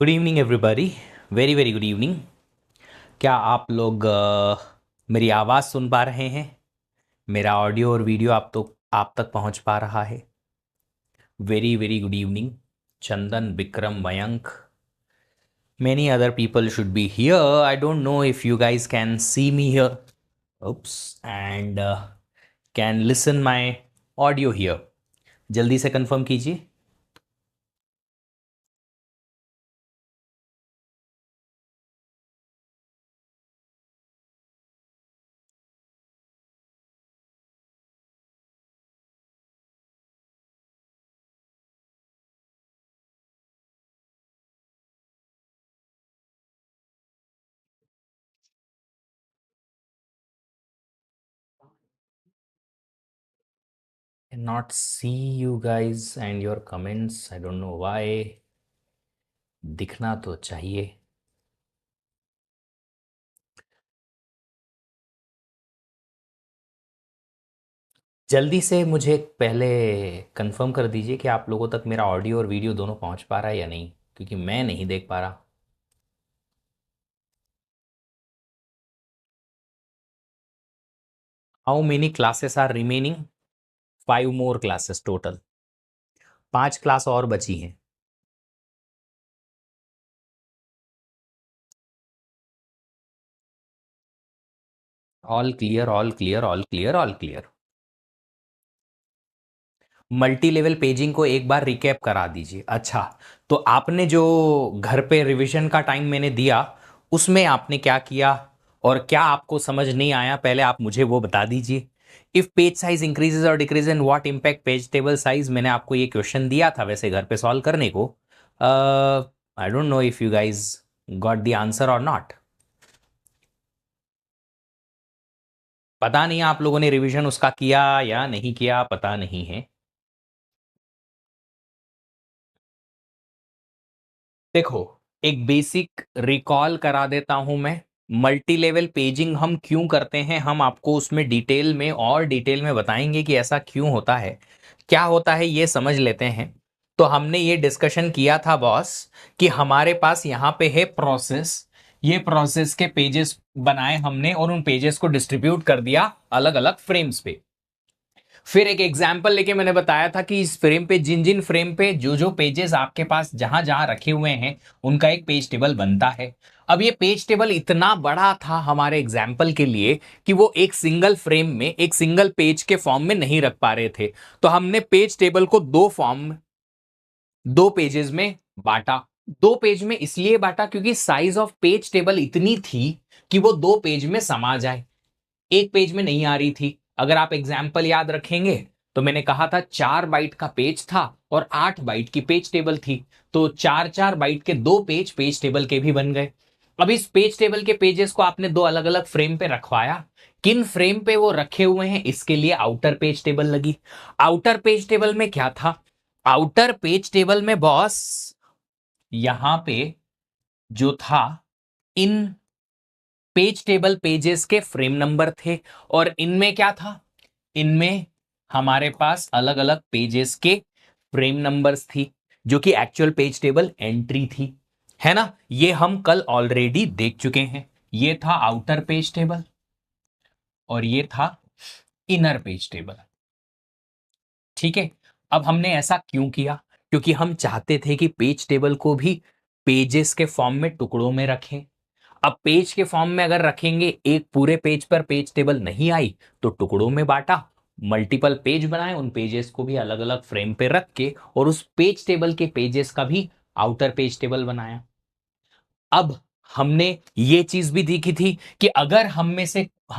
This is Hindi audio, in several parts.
Good evening everybody. Very very good evening. क्या आप लोग मेरी आवाज़ सुन पा रहे हैं? मेरा ऑडियो और वीडियो आप तक पहुंच पा रहा है? Very very good evening. Chandan, Vikram, Mayank, many other people should be here. I don't know if you guys can see me here. Oops. And can listen my audio here. जल्दी से कंफर्म कीजिए। Cannot see you guys and your comments. I don't know why. दिखना तो चाहिए। जल्दी से मुझे पहले कंफर्म कर दीजिए कि आप लोगों तक मेरा ऑडियो और वीडियो दोनों पहुंच पा रहा है या नहीं, क्योंकि मैं नहीं देख पा रहा। How many classes are remaining? 5 more classes total. 5 class और बची हैं। All clear, all clear, all clear, all clear. Multi level paging को एक बार रिकैप करा दीजिए। अच्छा, तो आपने जो घर पे रिवीजन का टाइम मैंने दिया, उसमें आपने क्या किया और क्या आपको समझ नहीं आया, पहले आप मुझे वो बता दीजिए। इफ पेज साइज इंक्रीजेज और decrease in what impact page table size. मैंने आपको ये क्वेश्चन दिया था वैसे घर पे सॉल्व करने को। I don't know if you guys got the answer और नॉट। पता नहीं आप लोगों ने रिवीजन उसका किया या नहीं किया, पता नहीं है। देखो, एक बेसिक रिकॉल करा देता हूं मैं। मल्टी लेवल पेजिंग हम क्यों करते हैं, हम आपको उसमें डिटेल में और डिटेल में बताएंगे कि ऐसा क्यों होता है, क्या होता है, ये समझ लेते हैं। तो हमने ये डिस्कशन किया था बॉस कि हमारे पास यहाँ पे है प्रोसेस। ये प्रोसेस के पेजेस बनाए हमने और उन पेजेस को डिस्ट्रीब्यूट कर दिया अलग अलग फ्रेम्स पे। फिर एक एग्जाम्पल लेके मैंने बताया था कि इस फ्रेम पे, जिन जिन फ्रेम पे जो जो पेजेस आपके पास जहां जहां रखे हुए हैं, उनका एक पेज टेबल बनता है। अब ये पेज टेबल इतना बड़ा था हमारे एग्जाम्पल के लिए कि वो एक सिंगल फ्रेम में, एक सिंगल पेज के फॉर्म में नहीं रख पा रहे थे। तो हमने पेज टेबल को दो फॉर्म, दो पेजेस में बांटा। दो पेज में इसलिए बांटा क्योंकि साइज ऑफ पेज टेबल इतनी थी कि वो दो पेज में समा जाए, एक पेज में नहीं आ रही थी। अगर आप एग्जाम्पल याद रखेंगे तो मैंने कहा था 4 बाइट का पेज था और 8 बाइट की पेज टेबल थी। तो 4 4 बाइट के दो पेज पेज टेबल के भी बन गए। अब इस पेज टेबल के पेजेस को आपने दो अलग अलग फ्रेम पे रखवाया। किन फ्रेम पे वो रखे हुए हैं, इसके लिए आउटर पेज टेबल लगी। आउटर पेज टेबल में क्या था? आउटर पेज टेबल में बॉस यहां पे जो था, इन पेज टेबल पेजेस के फ्रेम नंबर थे। और इनमें क्या था? इनमें हमारे पास अलग अलग पेजेस के फ्रेम नंबर्स थी, जो कि एक्चुअल पेज टेबल एंट्री थी, है ना। ये हम कल ऑलरेडी देख चुके हैं। ये था आउटर पेज टेबल और ये था इनर पेज टेबल। ठीक है। अब हमने ऐसा क्यों किया? क्योंकि हम चाहते थे कि पेज टेबल को भी पेजेस के फॉर्म में, टुकड़ों में रखें। अब पेज के फॉर्म में अगर रखेंगे, एक पूरे पेज पर पेज टेबल नहीं आई तो टुकड़ों में बांटा, मल्टीपल पेज बनाए, उन पेजेस को भी अलग अलग फ्रेम पे रख के और उस पेज टेबल के पेजेस का भी आउटर पेज टेबल बनाया। अब हमने ये चीज भी देखी थी कि अगर हम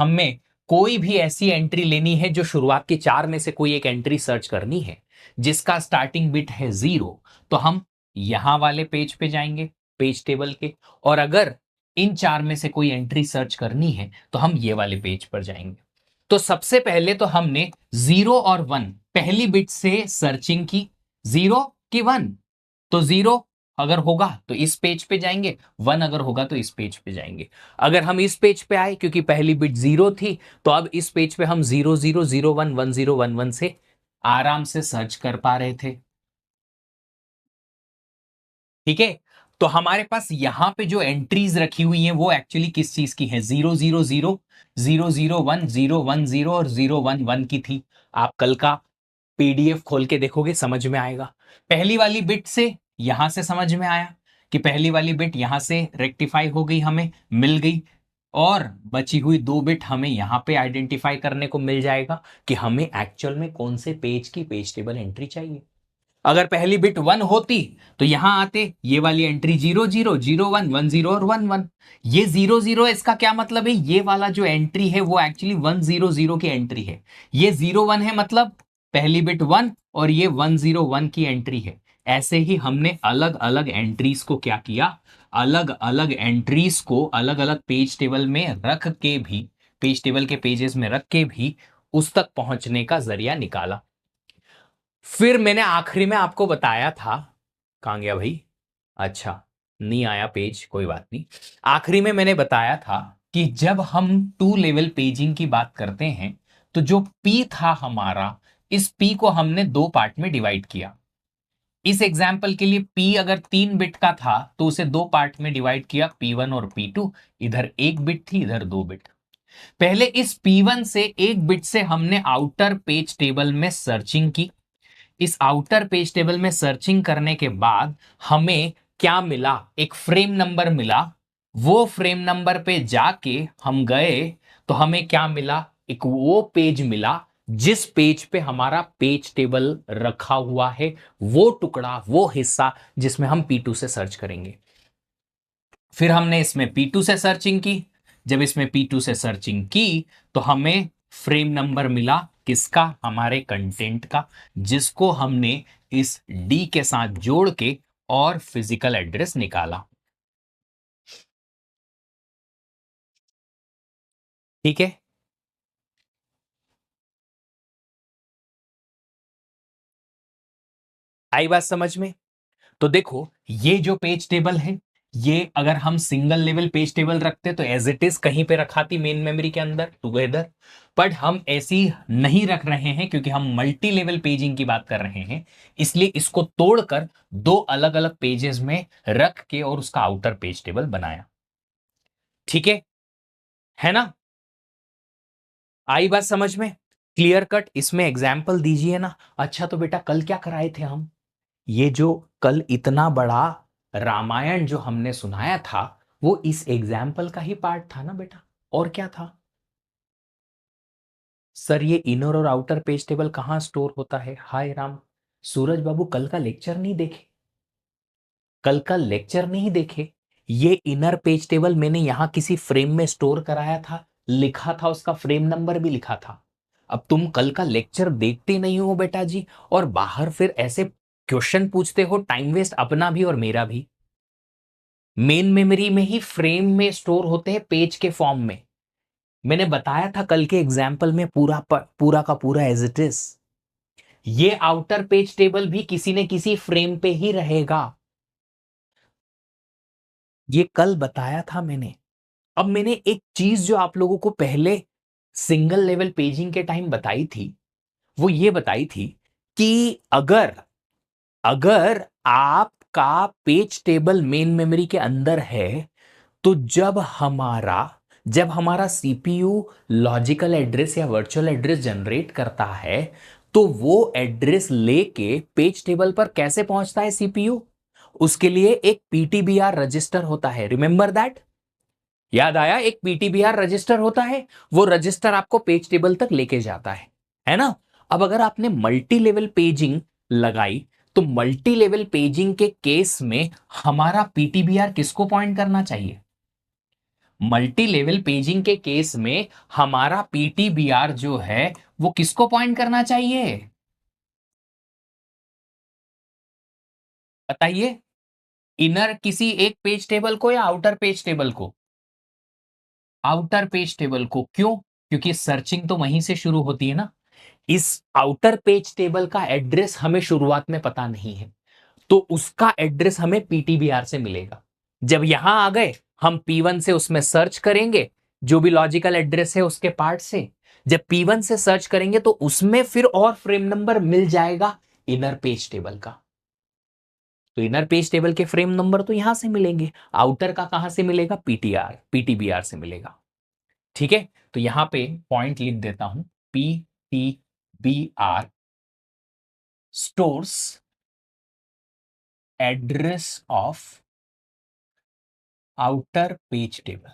में कोई भी ऐसी एंट्री लेनी है, जो शुरुआत के 4 में से कोई एक एंट्री सर्च करनी है जिसका स्टार्टिंग बिट है 0, तो हम यहां वाले पेज पे जाएंगे, पेज टेबल के। और अगर इन 4 में से कोई एंट्री सर्च करनी है तो हम ये वाले पेज पर जाएंगे। तो सबसे पहले तो हमने 0 और 1 पहली बिट से सर्चिंग की। 0 कि 1, तो 0 अगर होगा तो इस पेज पे जाएंगे, 1 अगर होगा तो इस पेज पे जाएंगे। अगर हम इस पेज पे आए, क्योंकि पहली बिट 0 थी, तो अब इस पेज पे हम 0 0 0 1 1 0 1 1 से आराम से सर्च कर पा रहे थे। ठीक है। तो हमारे पास यहां पे जो एंट्रीज रखी हुई हैं वो एक्चुअली किस चीज की है? 000, 001, 010 और 011 की थी। आप कल का पीडीएफ खोल के देखोगे, समझ में आएगा। पहली वाली बिट से यहां से समझ में आया कि पहली वाली बिट यहां से रेक्टिफाई हो गई, हमें मिल गई, और बची हुई 2 बिट हमें यहां पे आइडेंटिफाई करने को मिल जाएगा कि हमें एक्चुअल में कौन से पेज की पेज टेबल एंट्री चाहिए। अगर पहली बिट 1 होती तो यहां आते, ये वाली एंट्री 00, 01, 10 और 11। ये 00, इसका क्या मतलब है? ये वाला जो एंट्री है वो एक्चुअली 100 की एंट्री है। ये 01 है, मतलब पहली बिट 1 और ये 101 की एंट्री है। ऐसे ही हमने अलग अलग एंट्रीज को क्या किया? अलग अलग एंट्रीज को अलग अलग पेज टेबल में रख के भी, पेज टेबल के पेजेस में रख के भी उस तक पहुंचने का जरिया निकाला। फिर मैंने आखिरी में आपको बताया था, कहां गया भाई? अच्छा, नहीं आया पेज, कोई बात नहीं। आखिरी में मैंने बताया था कि जब हम 2 लेवल पेजिंग की बात करते हैं तो जो पी था हमारा, इस पी को हमने 2 पार्ट में डिवाइड किया। इस एग्जाम्पल के लिए पी अगर 3 बिट का था तो उसे 2 पार्ट में डिवाइड किया, P1 और P2। इधर 1 बिट थी, इधर 2 बिट। पहले इस P1 से 1 बिट से हमने आउटर पेज टेबल में सर्चिंग की। इस आउटर पेज टेबल में सर्चिंग करने के बाद हमें क्या मिला? एक फ्रेम नंबर मिला। वो फ्रेम नंबर पे जाके हम गए तो हमें क्या मिला? एक वो पेज मिला जिस पेज पे हमारा पेज टेबल रखा हुआ है, वो टुकड़ा, वो हिस्सा जिसमें हम P2 से सर्च करेंगे। फिर हमने इसमें P2 से सर्चिंग की। जब इसमें P2 से सर्चिंग की तो हमें फ्रेम नंबर मिला, किसका? हमारे कंटेंट का, जिसको हमने इस D के साथ जोड़ के और फिजिकल एड्रेस निकाला। ठीक है, आई बात समझ में? तो देखो, ये जो पेज टेबल है, ये अगर हम सिंगल लेवल पेज टेबल रखते तो एज इट इज कहीं पे रखाती मेन मेमोरी के अंदर टुगेदर। बट हम ऐसी नहीं रख रहे हैं क्योंकि हम मल्टी लेवल पेजिंग की बात कर रहे हैं, इसलिए इसको तोड़कर 2 अलग अलग पेजेस में रख के और उसका आउटर पेज टेबल बनाया। ठीक है ना? आई बात समझ में? Clear cut. इसमें एग्जाम्पल दीजिए ना। अच्छा तो बेटा कल क्या कराए थे हम? ये जो कल इतना बड़ा रामायण जो हमने सुनाया था वो इस एग्जाम्पल का ही पार्ट था ना बेटा, और क्या था? सर ये इनर और आउटर पेज टेबल कहां स्टोर होता है? हाय राम, सूरज बाबू कल का लेक्चर नहीं देखे? कल का लेक्चर नहीं देखे? ये इनर पेज टेबल मैंने यहां किसी फ्रेम में स्टोर कराया था, लिखा था, उसका फ्रेम नंबर भी लिखा था। अब तुम कल का लेक्चर देखते नहीं हो बेटा जी, और बाहर फिर ऐसे क्वेश्चन पूछते हो, टाइम वेस्ट अपना भी और मेरा भी। मेन मेमोरी में ही फ्रेम में स्टोर होते हैं पेज के फॉर्म में। मैंने बताया था कल के एग्जाम्पल में, पूरा का पूरा एज इट इज। ये आउटर पेज टेबल भी किसी न किसी फ्रेम पे ही रहेगा। ये कल बताया था मैंने। अब मैंने एक चीज जो आप लोगों को पहले सिंगल लेवल पेजिंग के टाइम बताई थी, वो ये बताई थी कि अगर अगर आपका पेज टेबल मेन मेमोरी के अंदर है तो जब हमारा सीपीयू लॉजिकल एड्रेस या वर्चुअल एड्रेस जनरेट करता है तो वो एड्रेस लेके पेज टेबल पर कैसे पहुंचता है सीपीयू? उसके लिए एक पीटीबीआर रजिस्टर होता है, रिमेंबर दैट? याद आया? एक पीटीबीआर रजिस्टर होता है, वो रजिस्टर आपको पेज टेबल तक लेके जाता है ना? अब अगर आपने मल्टी लेवल पेजिंग लगाई तो मल्टी लेवल पेजिंग के केस में हमारा पीटीबीआर किसको पॉइंट करना चाहिए? मल्टी लेवल पेजिंग के केस में हमारा पीटीबीआर जो है वो किसको पॉइंट करना चाहिए? बताइए। इनर किसी एक पेज टेबल को या आउटर पेज टेबल को? आउटर पेज टेबल को। क्यों? क्योंकि सर्चिंग तो वहीं से शुरू होती है ना। इस आउटर पेज टेबल का एड्रेस हमें शुरुआत में पता नहीं है, तो उसका एड्रेस हमें पीटीबीआर से मिलेगा। जब यहां आ गए, हम P1 से उसमें सर्च करेंगे, जो भी लॉजिकल एड्रेस है उसके पार्ट से। जब P1 से सर्च करेंगे तो उसमें फिर और फ्रेम नंबर मिल जाएगा इनर पेज टेबल का। तो इनर पेज टेबल के फ्रेम नंबर तो यहां से मिलेंगे, आउटर का कहां से मिलेगा, पीटीआर पीटीबीआर से मिलेगा। ठीक है, तो यहां पे पॉइंट लिख देता हूं, PTBR stores address of outer page table.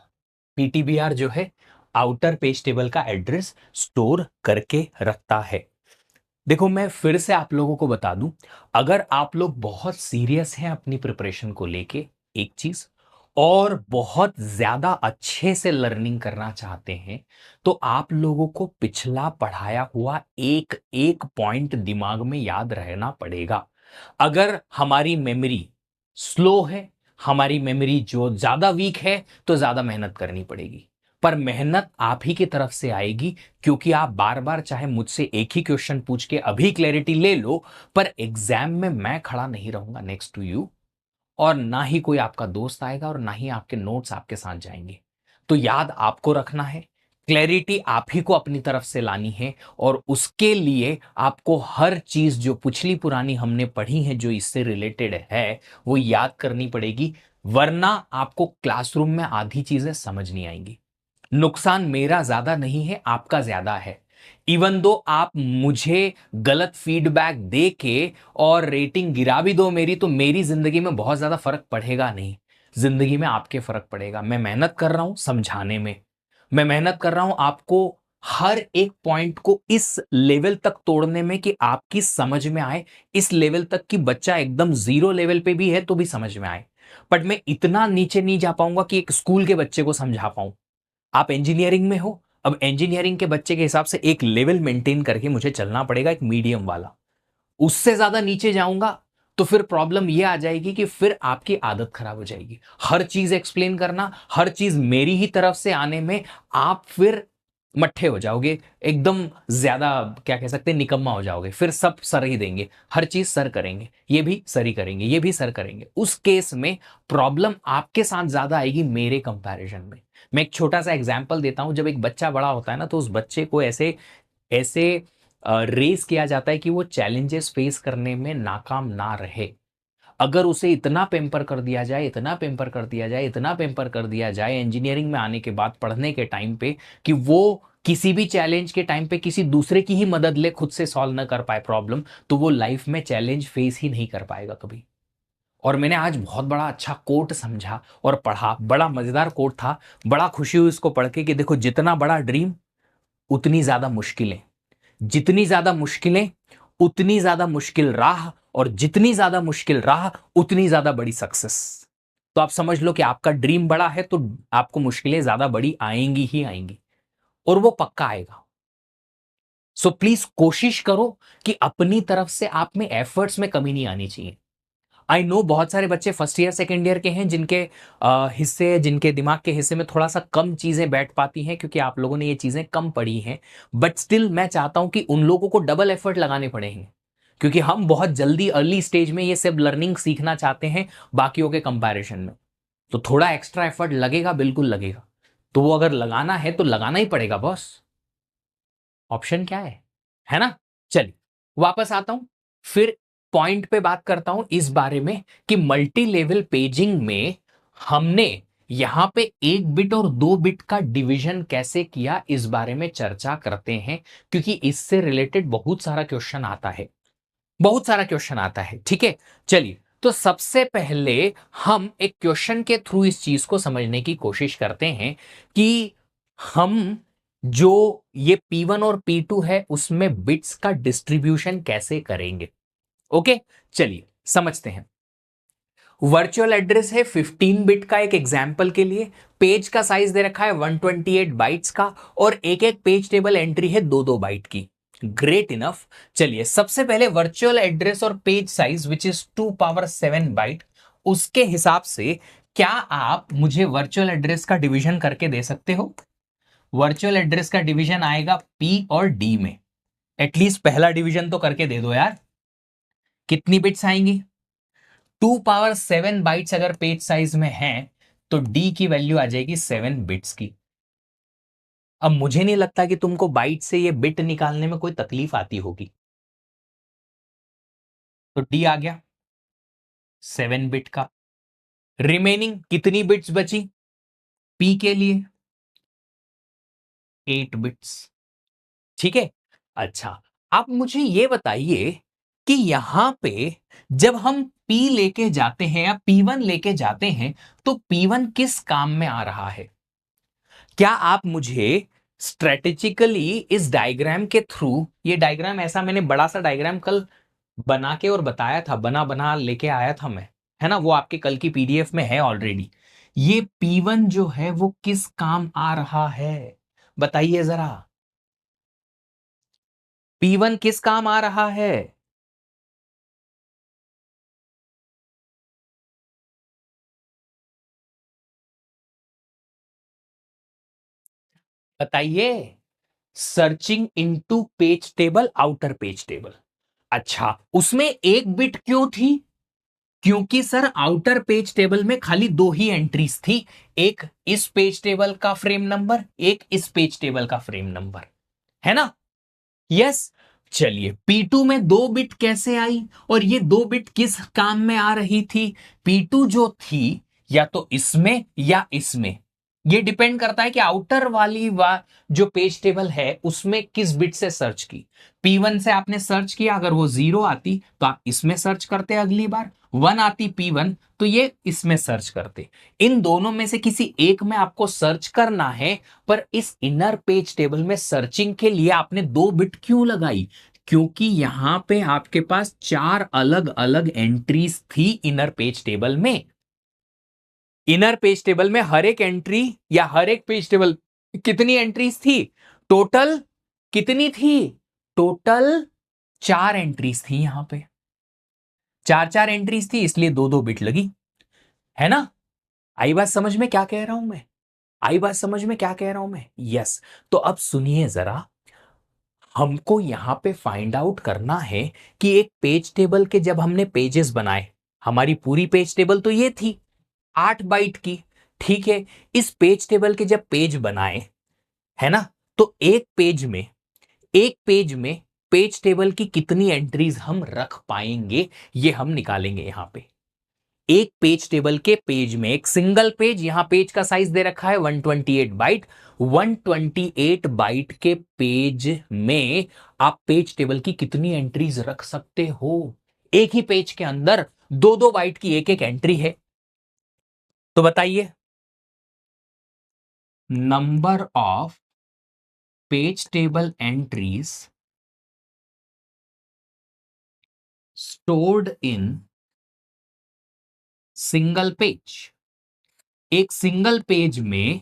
PTBR जो है आउटर पेज टेबल का एड्रेस स्टोर करके रखता है। देखो मैं फिर से आप लोगों को बता दूं, अगर आप लोग बहुत सीरियस हैं अपनी प्रिपरेशन को लेके, एक चीज, और बहुत ज्यादा अच्छे से लर्निंग करना चाहते हैं, तो आप लोगों को पिछला पढ़ाया हुआ एक एक पॉइंट दिमाग में याद रहना पड़ेगा। अगर हमारी मेमोरी स्लो है, हमारी मेमोरी जो ज्यादा वीक है, तो ज्यादा मेहनत करनी पड़ेगी। पर मेहनत आप ही की तरफ से आएगी, क्योंकि आप बार बार चाहे मुझसे एक ही क्वेश्चन पूछ के अभी क्लैरिटी ले लो, पर एग्जाम में मैं खड़ा नहीं रहूंगा नेक्स्ट टू यू, और ना ही कोई आपका दोस्त आएगा और ना ही आपके नोट्स आपके साथ जाएंगे। तो याद आपको रखना है, क्लैरिटी आप ही को अपनी तरफ से लानी है, और उसके लिए आपको हर चीज जो पिछली पुरानी हमने पढ़ी है जो इससे रिलेटेड है वो याद करनी पड़ेगी, वरना आपको क्लासरूम में आधी चीजें समझ नहीं आएंगी। नुकसान मेरा ज्यादा नहीं है, आपका ज्यादा है। इवन दो आप मुझे गलत फीडबैक दे के और रेटिंग गिरा भी दो मेरी, तो मेरी जिंदगी में बहुत ज्यादा फर्क पड़ेगा नहीं। जिंदगी में आपके फर्क पड़ेगा। मैं मेहनत कर रहा हूं समझाने में, मैं मेहनत कर रहा हूं आपको हर एक पॉइंट को इस लेवल तक तोड़ने में कि आपकी समझ में आए, इस लेवल तक कि बच्चा एकदम जीरो लेवल पे भी है तो भी समझ में आए। बट मैं इतना नीचे नहीं जा पाऊंगा कि एक स्कूल के बच्चे को समझा पाऊं। आप इंजीनियरिंग में हो, अब इंजीनियरिंग के बच्चे के हिसाब से एक लेवल मेंटेन करके मुझे चलना पड़ेगा, एक मीडियम वाला। उससे ज्यादा नीचे जाऊंगा तो फिर प्रॉब्लम यह आ जाएगी कि फिर आपकी आदत खराब हो जाएगी, हर चीज एक्सप्लेन करना, हर चीज मेरी ही तरफ से आने में आप फिर मट्ठे हो जाओगे, एकदम ज्यादा क्या कह सकते हैं, निकम्मा हो जाओगे। फिर सब सर ही देंगे, हर चीज सर करेंगे, ये भी सर ही करेंगे, ये भी सर करेंगे। उस केस में प्रॉब्लम आपके साथ ज्यादा आएगी मेरे कंपैरिजन में। मैं एक छोटा सा एग्जांपल देता हूं, जब एक बच्चा बड़ा होता है ना, तो उस बच्चे को ऐसे ऐसे रेस किया जाता है कि वो चैलेंजेस फेस करने में नाकाम ना रहे। अगर उसे इतना पेम्पर कर दिया जाए, इतना पेम्पर कर दिया जाए, इतना पेम्पर कर दिया जाए इंजीनियरिंग में आने के बाद, पढ़ने के टाइम पे, कि वो किसी भी चैलेंज के टाइम पे किसी दूसरे की ही मदद ले, खुद से सॉल्व ना कर पाए प्रॉब्लम, तो वो लाइफ में चैलेंज फेस ही नहीं कर पाएगा कभी। और मैंने आज बहुत बड़ा अच्छा कोट समझा और पढ़ा, बड़ा मजेदार कोट था, बड़ा खुशी हुई इसको पढ़ के कि देखो, जितना बड़ा ड्रीम उतनी ज्यादा मुश्किलें, जितनी ज्यादा मुश्किलें उतनी ज्यादा मुश्किल राह, और जितनी ज्यादा मुश्किल राह उतनी ज्यादा बड़ी सक्सेस। तो आप समझ लो कि आपका ड्रीम बड़ा है तो आपको मुश्किलें ज्यादा बड़ी आएंगी ही आएंगी, और वो पक्का आएगा। सो प्लीज कोशिश करो कि अपनी तरफ से आप में एफर्ट्स में कमी नहीं आनी चाहिए। आई नो बहुत सारे बच्चे फर्स्ट ईयर सेकेंड ईयर के हैं जिनके हिस्से, जिनके दिमाग के हिस्से में थोड़ा सा कम चीजें बैठ पाती हैं, क्योंकि आप लोगों ने ये चीजें कम पढ़ी हैं। बट स्टिल मैं चाहता हूं कि उन लोगों को डबल एफर्ट लगाने पड़ेंगे, क्योंकि हम बहुत जल्दी अर्ली स्टेज में ये सब लर्निंग सीखना चाहते हैं बाकियों के कंपैरिजन में। तो थोड़ा एक्स्ट्रा एफर्ट लगेगा, बिल्कुल लगेगा। तो वो अगर लगाना है तो लगाना ही पड़ेगा बॉस, ऑप्शन क्या है ना। चलिए वापस आता हूं, फिर पॉइंट पे बात करता हूं इस बारे में कि मल्टी लेवल पेजिंग में हमने यहां पे 1 बिट और 2 बिट का डिवीजन कैसे किया, इस बारे में चर्चा करते हैं, क्योंकि इससे रिलेटेड बहुत सारा क्वेश्चन आता है, बहुत सारा क्वेश्चन आता है। ठीक है, चलिए तो सबसे पहले हम एक क्वेश्चन के थ्रू इस चीज को समझने की कोशिश करते हैं कि हम जो ये P1 और P2 है उसमें बिट्स का डिस्ट्रीब्यूशन कैसे करेंगे। ओके, चलिए समझते हैं। वर्चुअल एड्रेस है 15 बिट का, एक एग्जाम्पल के लिए पेज का साइज दे रखा है 128 बाइट्स का, और एक एक पेज टेबल एंट्री है 2-2 बाइट की। Great enough. चलिए सबसे पहले वर्चुअल एड्रेस और page size which is 2 power 7 byte, उसके हिसाब से क्या आप मुझे वर्चुअल एड्रेस का डिवीजन करके दे सकते हो। वर्चुअल एड्रेस का डिवीजन आएगा पी और डी में, एटलीस्ट पहला डिवीजन तो करके दे दो यार। कितनी बिट्स आएंगी, 2 पावर 7 बाइट्स अगर पेज साइज में है तो डी की वैल्यू आ जाएगी 7 बिट्स की। अब मुझे नहीं लगता कि तुमको बाइट से ये बिट निकालने में कोई तकलीफ आती होगी, तो डी आ गया। 7 बिट का। रिमेनिंग कितनी बिट्स बची पी के लिए? 8 बिट्स। ठीक है। अच्छा, आप मुझे ये बताइए कि यहां पे जब हम पी लेके जाते हैं या P1 लेके जाते हैं तो P1 किस काम में आ रहा है? क्या आप मुझे स्ट्रेटेजिकली इस डायग्राम के थ्रू, ये डायग्राम ऐसा मैंने बड़ा सा डायग्राम कल बना के और बताया था, बना बना लेके आया था मैं, है ना, वो आपके कल की पीडीएफ में है ऑलरेडी। ये P1 जो है वो किस काम आ रहा है बताइए जरा। P1 किस काम आ रहा है? बताइए। Searching into page table, outer page table. अच्छा, उसमें 1 बिट क्यों थी? क्योंकि सर आउटर पेज टेबल में खाली 2 ही एंट्रीज थी, एक इस पेज टेबल का फ्रेम नंबर, एक इस पेज टेबल का फ्रेम नंबर, है ना? यस। चलिए, P2 में 2 बिट कैसे आई और ये 2 बिट किस काम में आ रही थी? P2 जो थी या तो इसमें या इसमें, ये डिपेंड करता है कि आउटर वाली जो पेज टेबल है उसमें किस बिट से सर्च की। P1 से आपने सर्च किया, अगर वो 0 आती तो आप इसमें सर्च करते, अगली बार 1 आती P1 तो ये इसमें सर्च करते। इन दोनों में से किसी एक में आपको सर्च करना है, पर इस इनर पेज टेबल में सर्चिंग के लिए आपने 2 बिट क्यों लगाई? क्योंकि यहां पे आपके पास 4 अलग अलग एंट्रीज थी इनर पेज टेबल में। इनर पेज टेबल में हर एक एंट्री या हर एक पेज टेबल कितनी एंट्रीज थी टोटल? कितनी थी टोटल? 4 एंट्रीज थी यहां पे, 4 4 एंट्रीज थी, इसलिए 2 2 बिट लगी, है ना? आई बात समझ में क्या कह रहा हूं मैं? आई बात समझ में क्या कह रहा हूं मैं? यस। तो अब सुनिए जरा, हमको यहां पे फाइंड आउट करना है कि एक पेज टेबल के जब हमने पेजेस बनाए, हमारी पूरी पेज टेबल तो ये थी 8 बाइट की, ठीक है। इस पेज टेबल के जब पेज बनाए, है ना, तो एक पेज में पेज टेबल की कितनी एंट्रीज हम रख पाएंगे, ये हम निकालेंगे यहां पे। एक पेज टेबल के पेज में, एक सिंगल पेज, यहां पेज का साइज दे रखा है 128 बाइट, 128 बाइट के पेज में आप पेज टेबल की कितनी एंट्रीज रख सकते हो? एक ही पेज के अंदर 2 2 बाइट की एक एक एंट्री है, तो बताइए। Number of page table entries stored in single page, एक सिंगल पेज में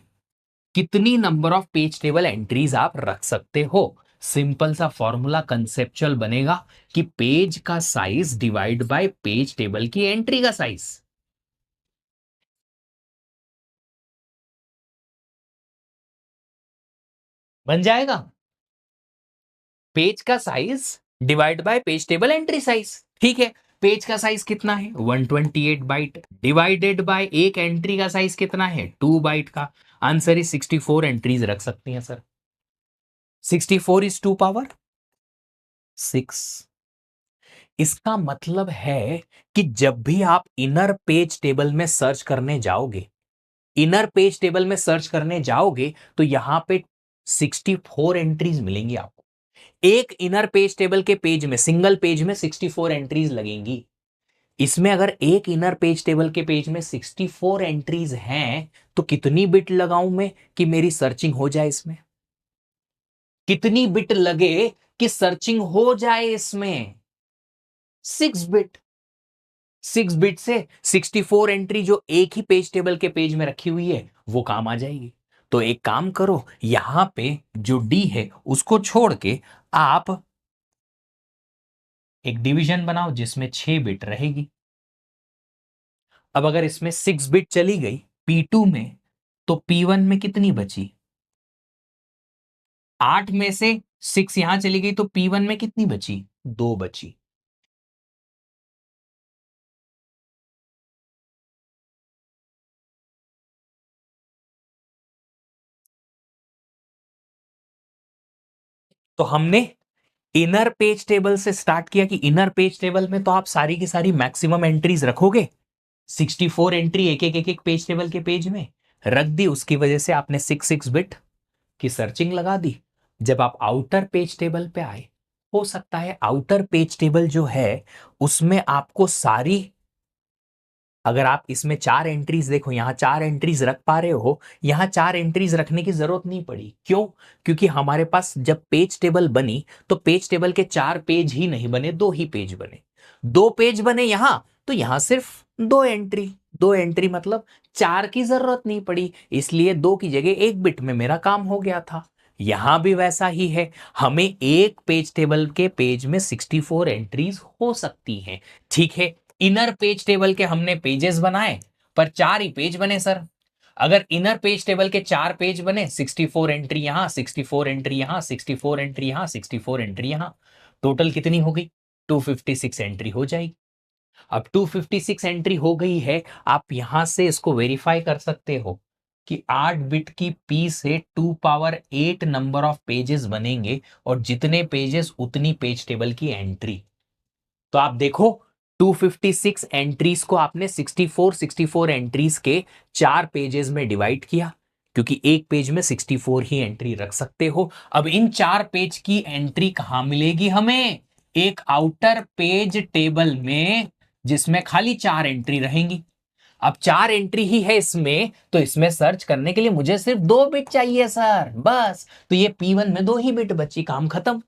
कितनी number of page table entries आप रख सकते हो? सिंपल सा फॉर्मूला कंसेप्चुअल बनेगा कि पेज का size divide by page table की एंट्री का साइज। बन जाएगा। पेज का size divide by page table entry size, ठीक है। पेज का साइज कितना है 128 बाइट, डिवाइडेड बाय एक एंट्री का साइज कितना है 2 बाइट का। आंसर इज 64 एंट्रीज रख सकती हैं सर। 64 is 2 power 6। इसका मतलब है कि जब भी आप इनर पेज टेबल में सर्च करने जाओगे, इनर पेज टेबल में सर्च करने जाओगे तो यहां पे 64 एंट्रीज मिलेंगी आपको। एक इनर पेज टेबल के पेज में, सिंगल पेज में 64 एंट्रीज लगेंगी। इसमें अगर एक इनर पेज टेबल के पेज में 64 एंट्रीज हैं तो कितनी बिट लगाऊं मैं कि मेरी सर्चिंग हो जाए इसमें? कितनी बिट लगे कि सर्चिंग हो जाए इसमें? 6 बिट। 6 बिट से 64 एंट्री जो एक ही पेज टेबल के पेज में रखी हुई है वो काम आ जाएगी। तो एक काम करो, यहां पे जो डी है उसको छोड़ के आप एक डिवीजन बनाओ जिसमें 6 बिट रहेगी। अब अगर इसमें 6 बिट चली गई P2 में, तो P1 में कितनी बची? 8 में से 6 यहां चली गई तो P1 में कितनी बची? 2 बची। तो हमने इनर पेज टेबल से स्टार्ट किया कि इनर पेज टेबल में तो आप सारी की सारी मैक्सिमम एंट्रीज रखोगे, 64 एंट्री एक एक पेज टेबल के पेज में रख दी, उसकी वजह से आपने 6 बिट की सर्चिंग लगा दी। जब आप आउटर पेज टेबल पे आए, हो सकता है आउटर पेज टेबल जो है उसमें आपको सारी, अगर आप इसमें 4 एंट्रीज देखो, यहां 4 एंट्रीज रख पा रहे हो, यहां 4 एंट्रीज रखने की जरूरत नहीं पड़ी। क्यों? क्योंकि हमारे पास जब पेज टेबल बनी तो पेज टेबल के 4 पेज ही नहीं बने, 2 ही पेज बने। 2 पेज बने यहां, तो यहां सिर्फ 2 एंट्री, 2 एंट्री मतलब 4 की जरूरत नहीं पड़ी, इसलिए 2 की जगह 1 बिट में मेरा काम हो गया था। यहां भी वैसा ही है, हमें एक पेज टेबल के पेज में 64 एंट्रीज हो सकती हैं। ठीक है, इनर पेज टेबल के हमने पेजेस बनाए, पर 4 ही पेज बने सर। अगर इनर पेज टेबल के 4 पेज बने, 64 एंट्री यहां, 64 एंट्री यहां, 64 एंट्री यहां, 64 एंट्री यहां, टोटल कितनी हो गई? 256 एंट्री हो जाएगी। अब 256 एंट्री हो गई है, आप यहां से इसको वेरीफाई कर सकते हो कि 8 बिट की पी से 2 पावर 8 नंबर ऑफ पेजेस बनेंगे, और जितने पेजेस उतनी पेज टेबल की एंट्री। तो आप देखो, 256 एंट्रीज को आपने 64 एंट्रीज के 4 पेजेस में डिवाइड किया, क्योंकि एक पेज में 64 ही एंट्री रख सकते हो। अब इन 4 पेज की एंट्री कहां मिलेगी हमें? एक आउटर पेज टेबल में, जिसमें खाली 4 एंट्री रहेंगी। अब 4 एंट्री ही है इसमें, तो इसमें सर्च करने के लिए मुझे सिर्फ 2 बिट चाहिए सर, बस। तो ये P1 में 2 ही बिट बची, काम खत्म।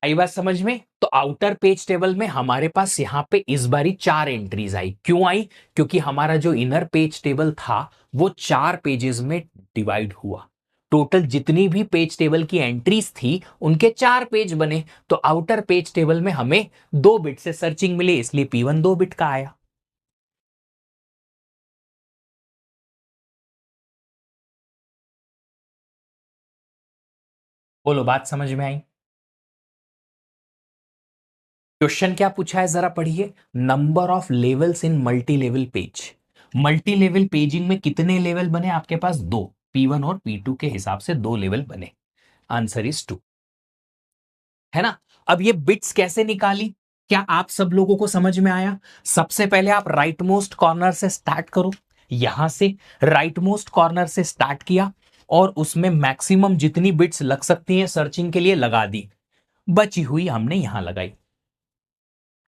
आई बात समझ में? तो आउटर पेज टेबल में हमारे पास यहां पे इस बारी 4 एंट्रीज आई। क्यों आई? क्योंकि हमारा जो इनर पेज टेबल था वो 4 पेजेस में डिवाइड हुआ। टोटल जितनी भी पेज टेबल की एंट्रीज थी उनके 4 पेज बने, तो आउटर पेज टेबल में हमें 2 बिट से सर्चिंग मिली, इसलिए P1 2 बिट का आया। बोलो, बात समझ में आई? क्वेश्चन क्या पूछा है जरा पढ़िए। Number of levels in multi level page. Multi level paging में कितने लेवल बने आपके पास? 2। P1 और P2 के हिसाब से 2 लेवल बने। आंसर इज 2, है ना? अब ये बिट्स कैसे निकाली, क्या आप सब लोगों को समझ में आया? सबसे पहले आप राइट मोस्ट कॉर्नर से स्टार्ट करो। यहां से राइट मोस्ट कॉर्नर से स्टार्ट किया, और उसमें मैक्सिमम जितनी बिट्स लग सकती हैं सर्चिंग के लिए लगा दी, बची हुई हमने यहां लगाई।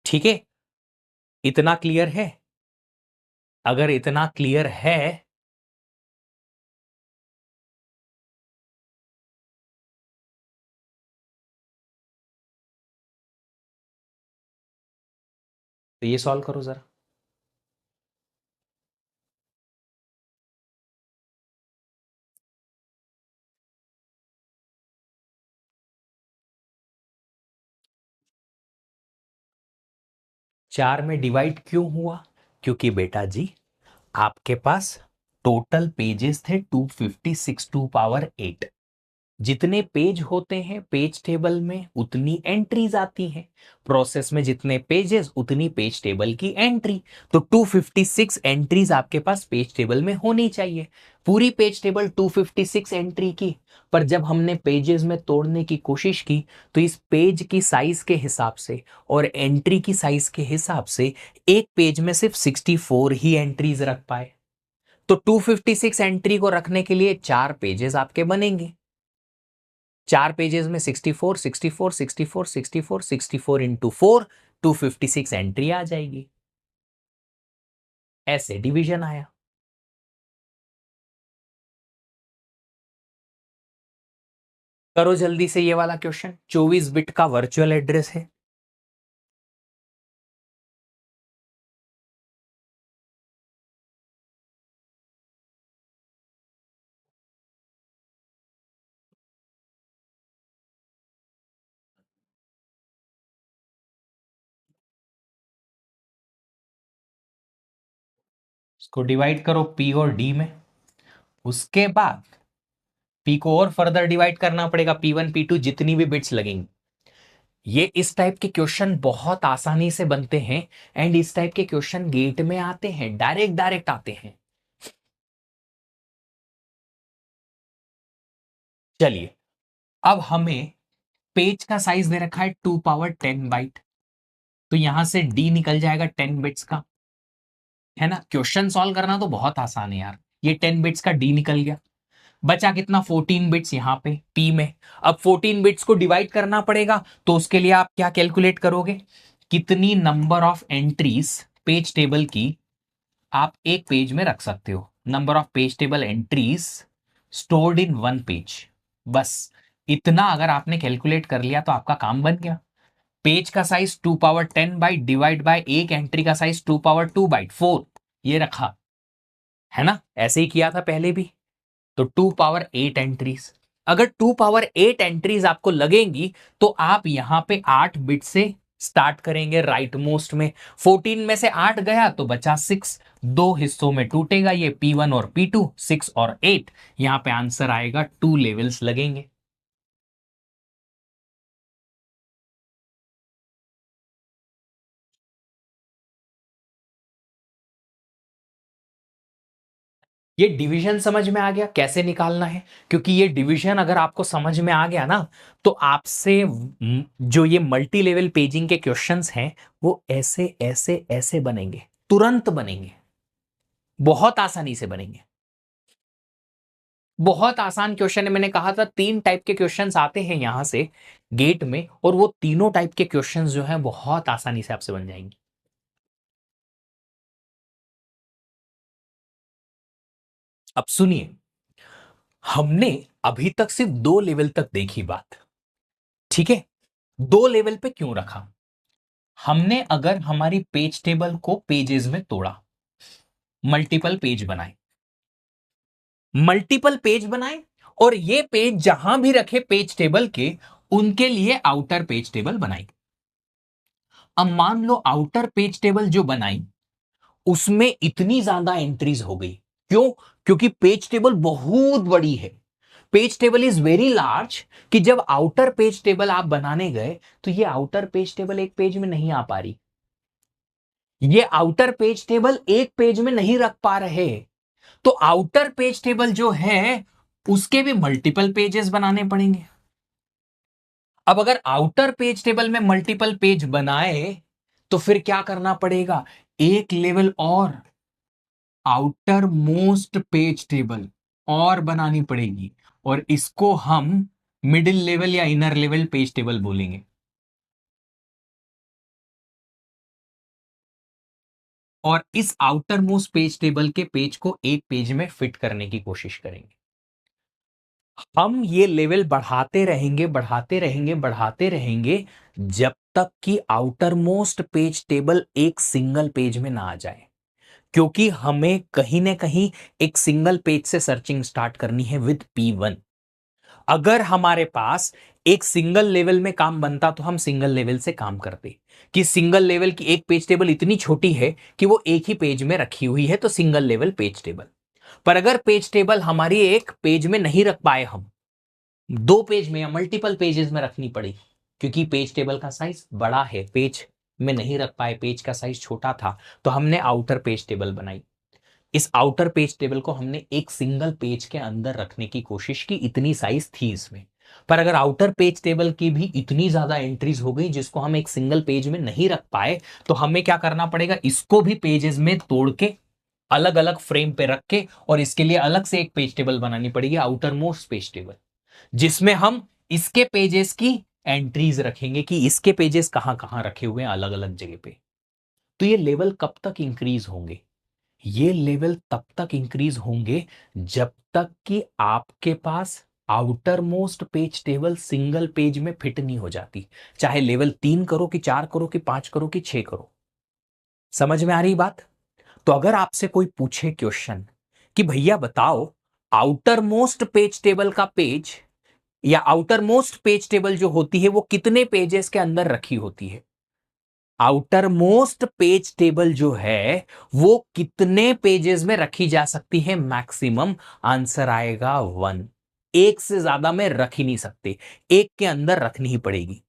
ठीक है, इतना क्लियर है? अगर इतना क्लियर है तो ये सॉल्व करो जरा। चार में डिवाइड क्यों हुआ? क्योंकि बेटा जी, आपके पास टोटल पेजेस थे 256, 2 पावर 8। जितने पेज होते हैं पेज टेबल में उतनी एंट्रीज आती हैं। प्रोसेस में जितने पेजेस उतनी पेज टेबल की एंट्री। तो 256 एंट्रीज आपके पास पेज टेबल में होनी चाहिए। पूरी पेज टेबल 256 एंट्री की, पर जब हमने पेजेस में तोड़ने की कोशिश की तो इस पेज की साइज के हिसाब से और एंट्री की साइज के हिसाब से एक पेज में सिर्फ 64 ही एंट्रीज रख पाए। तो 256 एंट्री को रखने के लिए 4 पेजेस आपके बनेंगे। 4 पेजेस में 64, 64, 64, 64, 64 इंटू 4, 256 एंट्री आ जाएगी। ऐसे डिवीजन आया। करो जल्दी से ये वाला क्वेश्चन। 24 बिट का वर्चुअल एड्रेस है। इसको डिवाइड करो पी और डी में। उसके बाद पी को और फर्दर डिवाइड करना पड़ेगा, P1 P2 जितनी भी बिट्स लगेंगी। ये इस टाइप के क्वेश्चन बहुत आसानी से बनते हैं, एंड इस टाइप के क्वेश्चन गेट में आते हैं, डायरेक्ट डायरेक्ट आते हैं। चलिए, अब हमें पेज का साइज दे रखा है 2 पावर 10 बाइट, तो यहां से डी निकल जाएगा 10 बिट्स का, है ना। क्वेश्चन सॉल्व करना तो बहुत आसान है यार। ये 10 बिट्स का डी निकल गया, बचा कितना 14 बिट्स यहां पे पी में। अब 14 बिट्स को डिवाइड करना पड़ेगा, तो उसके लिए आप क्या कैलकुलेट करोगे, कितनी number of entries page table की आप एक पेज में रख सकते हो, number of page table entries stored in one page. बस इतना अगर आपने कैलकुलेट कर लिया तो आपका काम बन गया। पेज का size 2 power 10 byte divide by एक एंट्री का साइज 2 पावर 2 बाइट 4, ये रखा, है ना। ऐसे ही किया था पहले भी। तो 2 पावर 8 एंट्रीज, अगर 2 पावर 8 एंट्रीज आपको लगेंगी तो आप यहां पे 8 बिट से स्टार्ट करेंगे राइट मोस्ट में। 14 में से 8 गया तो बचा 6, दो हिस्सों में टूटेगा ये, P1 और P2, 6 और 8। यहां पे आंसर आएगा 2 लेवल्स लगेंगे। ये डिवीजन समझ में आ गया कैसे निकालना है, क्योंकि ये डिवीजन अगर आपको समझ में आ गया ना, तो आपसे जो ये मल्टी लेवल पेजिंग के क्वेश्चंस हैं वो ऐसे ऐसे ऐसे बनेंगे, तुरंत बनेंगे, बहुत आसानी से बनेंगे। बहुत आसान क्वेश्चन है, मैंने कहा था 3 टाइप के क्वेश्चंस आते हैं यहां से गेट में, और वो तीनों टाइप के क्वेश्चंस जो हैं बहुत आसानी से आपसे बन जाएंगे। अब सुनिए, हमने अभी तक सिर्फ 2 लेवल तक देखी बात, ठीक है। 2 लेवल पे क्यों रखा, हमने अगर हमारी पेज टेबल को पेजेस में तोड़ा, मल्टीपल पेज बनाए, मल्टीपल पेज बनाए, और ये पेज जहां भी रखे पेज टेबल के, उनके लिए आउटर पेज टेबल बनाई। अब मान लो आउटर पेज टेबल जो बनाई उसमें इतनी ज्यादा एंट्रीज हो गई, क्यों, क्योंकि पेज टेबल बहुत बड़ी है, page table is very large, कि जब आउटर पेज टेबल आप बनाने गए तो ये आउटर पेज टेबल एक पेज में नहीं आ पा रही, ये आउटर पेज टेबल एक पेज में नहीं रख पा रहे। तो आउटर पेज टेबल जो है उसके भी मल्टीपल पेजेस बनाने पड़ेंगे। अब अगर आउटर पेज टेबल में मल्टीपल पेज बनाए तो फिर क्या करना पड़ेगा, एक लेवल और आउटर मोस्ट पेज टेबल और बनानी पड़ेगी, और इसको हम मिडिल लेवल या इनर लेवल पेज टेबल बोलेंगे। और इस आउटर मोस्ट पेज टेबल के पेज को एक पेज में फिट करने की कोशिश करेंगे। हम ये लेवल बढ़ाते रहेंगे बढ़ाते रहेंगे बढ़ाते रहेंगे जब तक कि आउटर मोस्ट पेज टेबल एक सिंगल पेज में ना आ जाए, क्योंकि हमें कहीं ना कहीं एक सिंगल पेज से सर्चिंग स्टार्ट करनी है विद P1। अगर हमारे पास एक सिंगल लेवल में काम बनता तो हम सिंगल लेवल से काम करते, कि सिंगल लेवल की एक पेज टेबल इतनी छोटी है कि वो एक ही पेज में रखी हुई है, तो सिंगल लेवल पेज टेबल। पर अगर पेज टेबल हमारी एक पेज में नहीं रख पाए, हम 2 पेज में या मल्टीपल पेजेस में रखनी पड़ी, क्योंकि पेज टेबल का साइज बड़ा है, पेज में नहीं रख पाए, पेज का साइज छोटा था, तो हमने आउटर पेज टेबल बनाई। इस आउटर पेज टेबल को हमने एक सिंगल पेज के अंदर रखने की कोशिश की, इतनी साइज थी इसमें। पर अगर आउटर पेज टेबल की भी इतनी ज्यादा एंट्रीज हो गई जिसको हम एक सिंगल पेज में नहीं रख पाए, तो हमें क्या करना पड़ेगा, इसको भी पेजेस में तोड़ के अलग अलग फ्रेम पे रख के, और इसके लिए अलग से एक पेज टेबल बनानी पड़ेगी, आउटर मोस्ट पेज टेबल, जिसमें हम इसके पेजेस की एंट्रीज रखेंगे कि इसके पेजेस कहां कहां रखे हुए हैं अलग अलग जगह पे। तो ये लेवल कब तक इंक्रीज होंगे, ये लेवल तब तक इंक्रीज होंगे जब तक कि आपके पास outer most page table single page में फिट नहीं हो जाती, चाहे लेवल 3 करो कि 4 करो कि 5 करो कि 6 करो। समझ में आ रही बात। तो अगर आपसे कोई पूछे क्वेश्चन कि भैया बताओ, आउटर मोस्ट पेज टेबल का पेज या आउटर मोस्ट पेज टेबल जो होती है वो कितने पेजेस के अंदर रखी होती है, आउटर मोस्ट पेज टेबल जो है वो कितने पेजेस में रखी जा सकती है मैक्सिमम, आंसर आएगा 1। एक से ज्यादा में रख ही नहीं सकते, एक के अंदर रखनी ही पड़ेगी,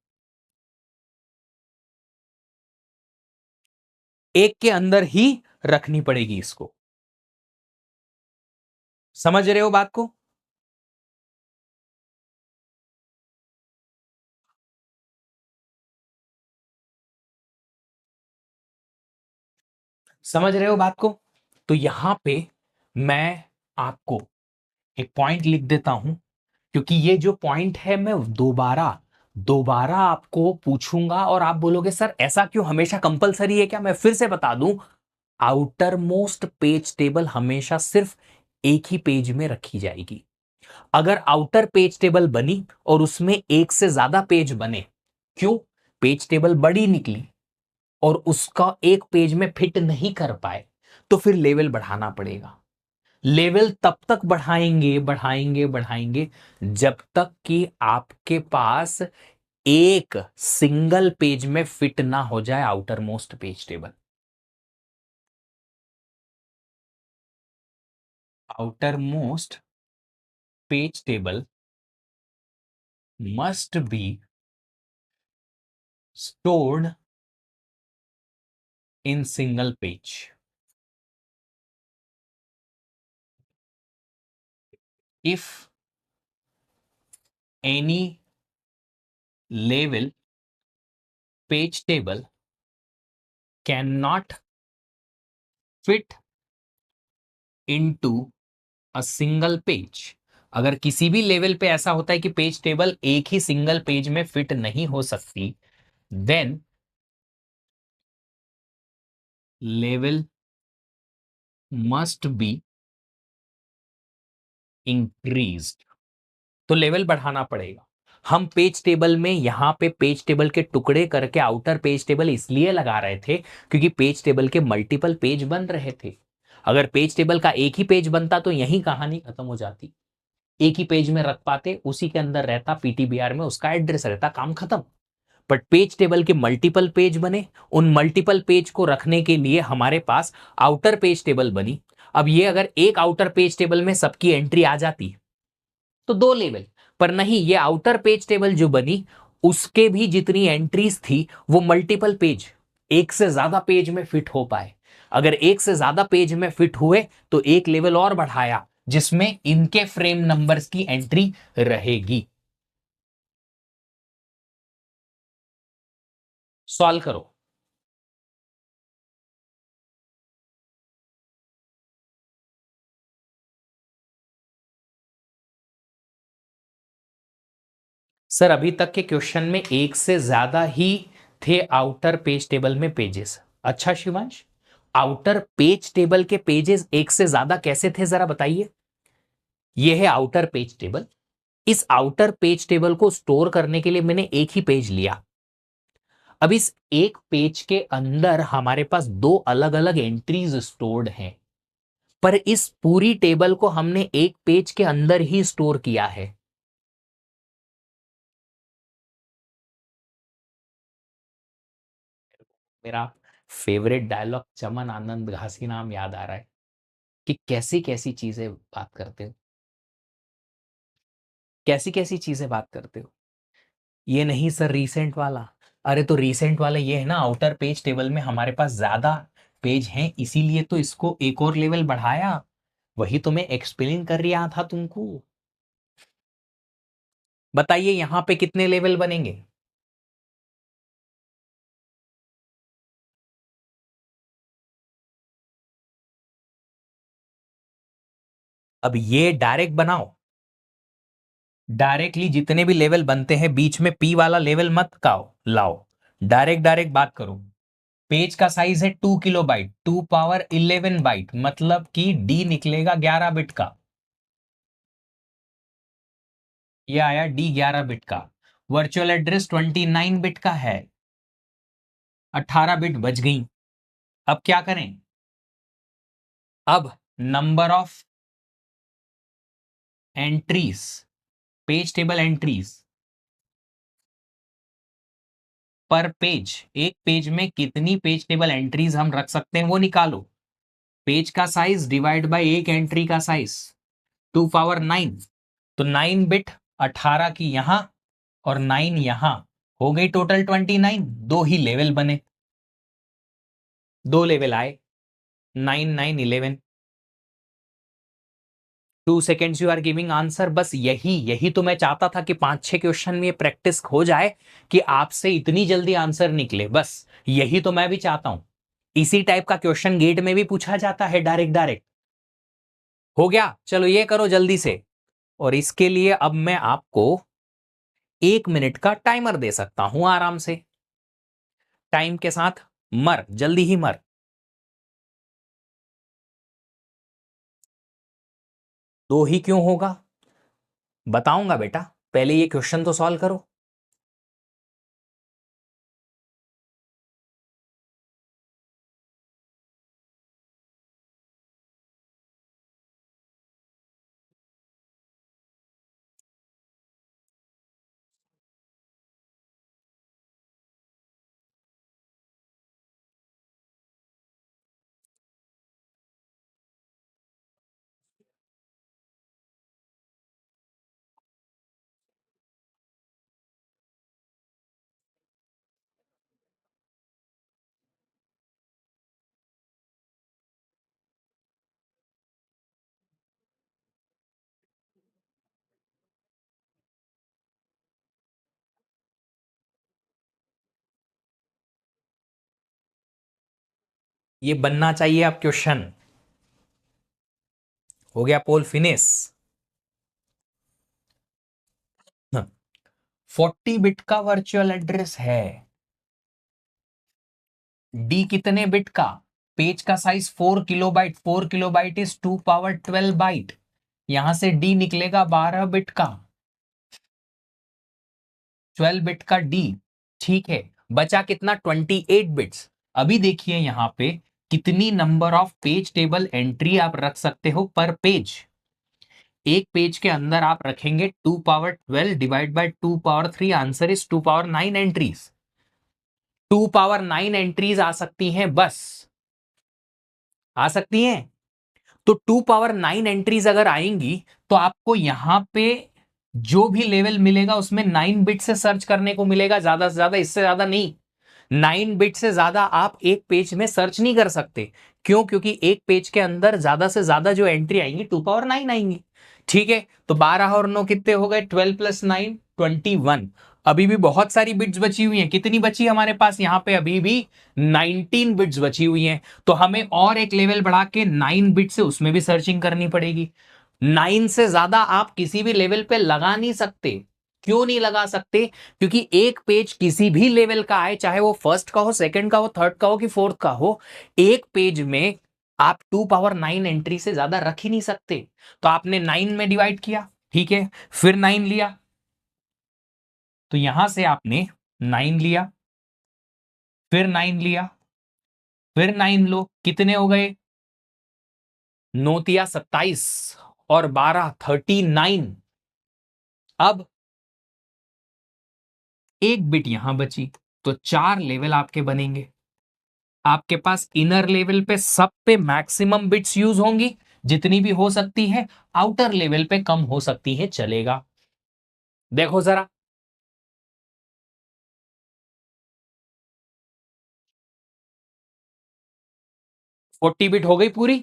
एक के अंदर ही रखनी पड़ेगी इसको। समझ रहे हो बात को। समझ रहे हो बात को? तो यहां पे मैं आपको एक पॉइंट लिख देता हूं, क्योंकि ये जो पॉइंट है मैं दोबारा दोबारा आपको पूछूंगा और आप बोलोगे सर ऐसा क्यों, हमेशा कंपलसरी है क्या? मैं फिर से बता दूं, आउटर मोस्ट पेज टेबल हमेशा सिर्फ एक ही पेज में रखी जाएगी। अगर आउटर पेज टेबल बनी और उसमें एक से ज्यादा पेज बने, क्यों? पेज टेबल बड़ी निकली और उसका एक पेज में फिट नहीं कर पाए, तो फिर लेवल बढ़ाना पड़ेगा। लेवल तब तक बढ़ाएंगे बढ़ाएंगे बढ़ाएंगे जब तक कि आपके पास एक सिंगल पेज में फिट ना हो जाए outer most page table. Outer most page table must be stored in single page. If any level page table cannot fit into a single page, अगर किसी भी लेवल पे ऐसा होता है कि पेज टेबल एक ही सिंगल पेज में फिट नहीं हो सकती, then level must be increased. तो लेवल बढ़ाना पड़ेगा। हम पेज टेबल में यहां पे पेज टेबल के टुकड़े करके आउटर पेज टेबल इसलिए लगा रहे थे क्योंकि पेज टेबल के मल्टीपल पेज बन रहे थे। अगर पेज टेबल का एक ही पेज बनता तो यही कहानी खत्म हो जाती। एक ही पेज में रख पाते, उसी के अंदर रहता, पीटीबीआर में उसका एड्रेस रहता, काम खत्म। बट पेज टेबल के मल्टीपल पेज बने, उन मल्टीपल पेज को रखने के लिए हमारे पास आउटर पेज टेबल बनी। अब ये अगर एक आउटर पेज टेबल में सबकी एंट्री आ जाती तो दो लेवल, पर नहीं, ये आउटर पेज टेबल जो बनी उसके भी जितनी एंट्रीज थी वो मल्टीपल पेज, एक से ज्यादा पेज में फिट हो पाए। अगर एक से ज्यादा पेज में फिट हुए तो एक लेवल और बढ़ाया जिसमें इनके फ्रेम नंबर्स की एंट्री रहेगी। सॉल्व करो। सर अभी तक के क्वेश्चन में एक से ज्यादा ही थे आउटर पेज टेबल में पेजेस। अच्छा शिवांश, आउटर पेज टेबल के पेजेस एक से ज्यादा कैसे थे जरा बताइए। यह है आउटर पेज टेबल। इस आउटर पेज टेबल को स्टोर करने के लिए मैंने एक ही पेज लिया। अब इस एक पेज के अंदर हमारे पास दो अलग अलग एंट्रीज स्टोर्ड हैं, पर इस पूरी टेबल को हमने एक पेज के अंदर ही स्टोर किया है। मेरा फेवरेट डायलॉग चमन आनंद घासी नाम याद आ रहा है कि कैसी कैसी चीजें बात करते हो, कैसी कैसी चीजें बात करते हो। ये नहीं सर रिसेंट वाला। अरे तो रिसेंट वाला ये है ना, आउटर पेज टेबल में हमारे पास ज्यादा पेज हैं इसीलिए तो इसको एक और लेवल बढ़ाया। वही तो मैं एक्सप्लेन कर रहा था तुमको। बताइए यहां पे कितने लेवल बनेंगे? अब ये डायरेक्ट बनाओ, डायरेक्टली जितने भी लेवल बनते हैं बीच में पी वाला लेवल मत काओ लाओ, डायरेक्ट डायरेक्ट बात करो। पेज का साइज है 2 किलोबाइट, 2 पावर 11 बाइट, मतलब कि डी निकलेगा 11 बिट का। ये आया डी 11 बिट का। वर्चुअल एड्रेस 29 बिट का है। 18 बिट बच गई। अब क्या करें? अब number of entries, page table entries per page, एक पेज में कितनी पेज टेबल एंट्रीज हम रख सकते हैं वो निकालो। पेज का साइज डिवाइड बाय एक एंट्री का साइज, 2 पावर 9, तो 9 बिट, 18 की यहां और 9 यहां, हो गई टोटल 29। दो ही लेवल बने, दो लेवल आए, 9 9 11। 2 seconds you are giving answer. बस यही यही तो मैं चाहता था कि 5 6 क्वेश्चन में प्रैक्टिस हो जाए कि आपसे इतनी जल्दी आंसर निकले। बस यही तो मैं भी चाहता हूं, इसी टाइप का क्वेश्चन गेट में भी पूछा जाता है, डायरेक्ट डायरेक्ट। हो गया, चलो ये करो जल्दी से। और इसके लिए अब मैं आपको 1 मिनट का टाइमर दे सकता हूं आराम से। टाइम के साथ मर, जल्दी ही मर। दो ही क्यों होगा, बताऊंगा बेटा, पहले ये क्वेश्चन तो सॉल्व करो। ये बनना चाहिए अब क्वेश्चन। हो गया पोल फिनिश। 40 बिट का वर्चुअल एड्रेस है। डी कितने बिट का, पेज का size 4 kilobyte, 4 kilobyte is 2 power 12 byte. यहां से डी निकलेगा 12 बिट का, 12 बिट का डी। ठीक है, बचा कितना, 28 बिट्स। अभी देखिए यहां पे कितनी number of page table entry आप रख सकते हो पर पेज। एक पेज के अंदर आप रखेंगे 2 power 12 divide by 2 power 3, answer is 2 power 9 entries. 2 power 9 entries आ सकती हैं, बस आ सकती हैं। तो 2 पावर 9 एंट्रीज अगर आएंगी तो आपको यहां पे जो भी लेवल मिलेगा उसमें 9 बिट से सर्च करने को मिलेगा, ज्यादा से ज्यादा, इससे ज्यादा नहीं। 9 बिट से ज्यादा आप एक पेज में सर्च नहीं कर सकते। क्यों, क्योंकि एक पेज के अंदर ज्यादा से ज्यादा जो एंट्री आएंगी 2 पावर 9 आएंगी। ठीक है, तो 12 और 9 कितने हो गए, 12 + 9 21। अभी भी बहुत सारी बिट्स बची हुई हैं, कितनी बची हमारे पास यहाँ पे, अभी भी 19 बिट्स बची हुई हैं। तो हमें और एक लेवल बढ़ा के 9 बिट से उसमें भी सर्चिंग करनी पड़ेगी। 9 से ज्यादा आप किसी भी लेवल पे लगा नहीं सकते। क्यों नहीं लगा सकते, क्योंकि एक पेज किसी भी लेवल का आए, चाहे वो फर्स्ट का हो, सेकंड का हो, थर्ड का हो कि फोर्थ का हो, एक पेज में आप 2 पावर 9 एंट्री से ज्यादा रख ही नहीं सकते। तो आपने 9 में डिवाइड किया, ठीक है, फिर 9 लिया, तो यहां से आपने 9 लिया, फिर 9 लिया, फिर 9 लो, कितने हो गए, 9 × 7 = 27 और 12 × 39। अब एक बिट यहां बची, तो 4 लेवल आपके बनेंगे। आपके पास इनर लेवल पे सब पे मैक्सिमम बिट्स यूज होंगी, जितनी भी हो सकती है। आउटर लेवल पे कम हो सकती है, चलेगा। देखो जरा, 40 बिट हो गई पूरी।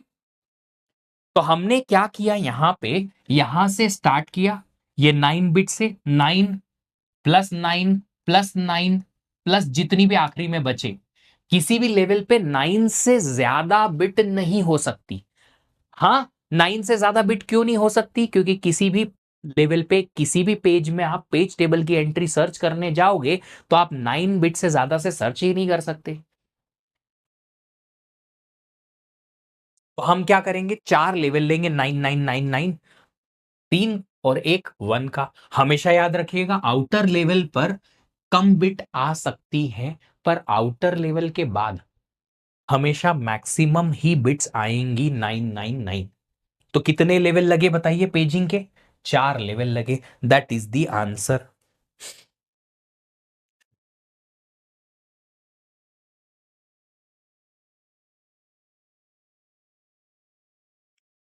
तो हमने क्या किया, यहां पे यहां से स्टार्ट किया, ये 9 बिट से, 9 + 9 + 9 प्लस जितनी भी आखिरी में बचे। किसी भी लेवल पे 9 से ज्यादा बिट नहीं हो सकती। हाँ, 9 से ज्यादा बिट क्यों नहीं हो सकती, क्योंकि किसी भी लेवल पे, किसी भी पेज में आप पेज टेबल की एंट्री सर्च करने जाओगे तो आप 9 बिट से ज्यादा से सर्च ही नहीं कर सकते। तो हम क्या करेंगे, 4 लेवल लेंगे, 9999, 3 और एक 1 का। हमेशा याद रखिएगा, आउटर लेवल पर कम बिट आ सकती है, पर आउटर लेवल के बाद हमेशा मैक्सिमम ही बिट्स आएंगी, 999। तो कितने लेवल लगे बताइए पेजिंग के, 4 लेवल लगे, दैट इज द आंसर।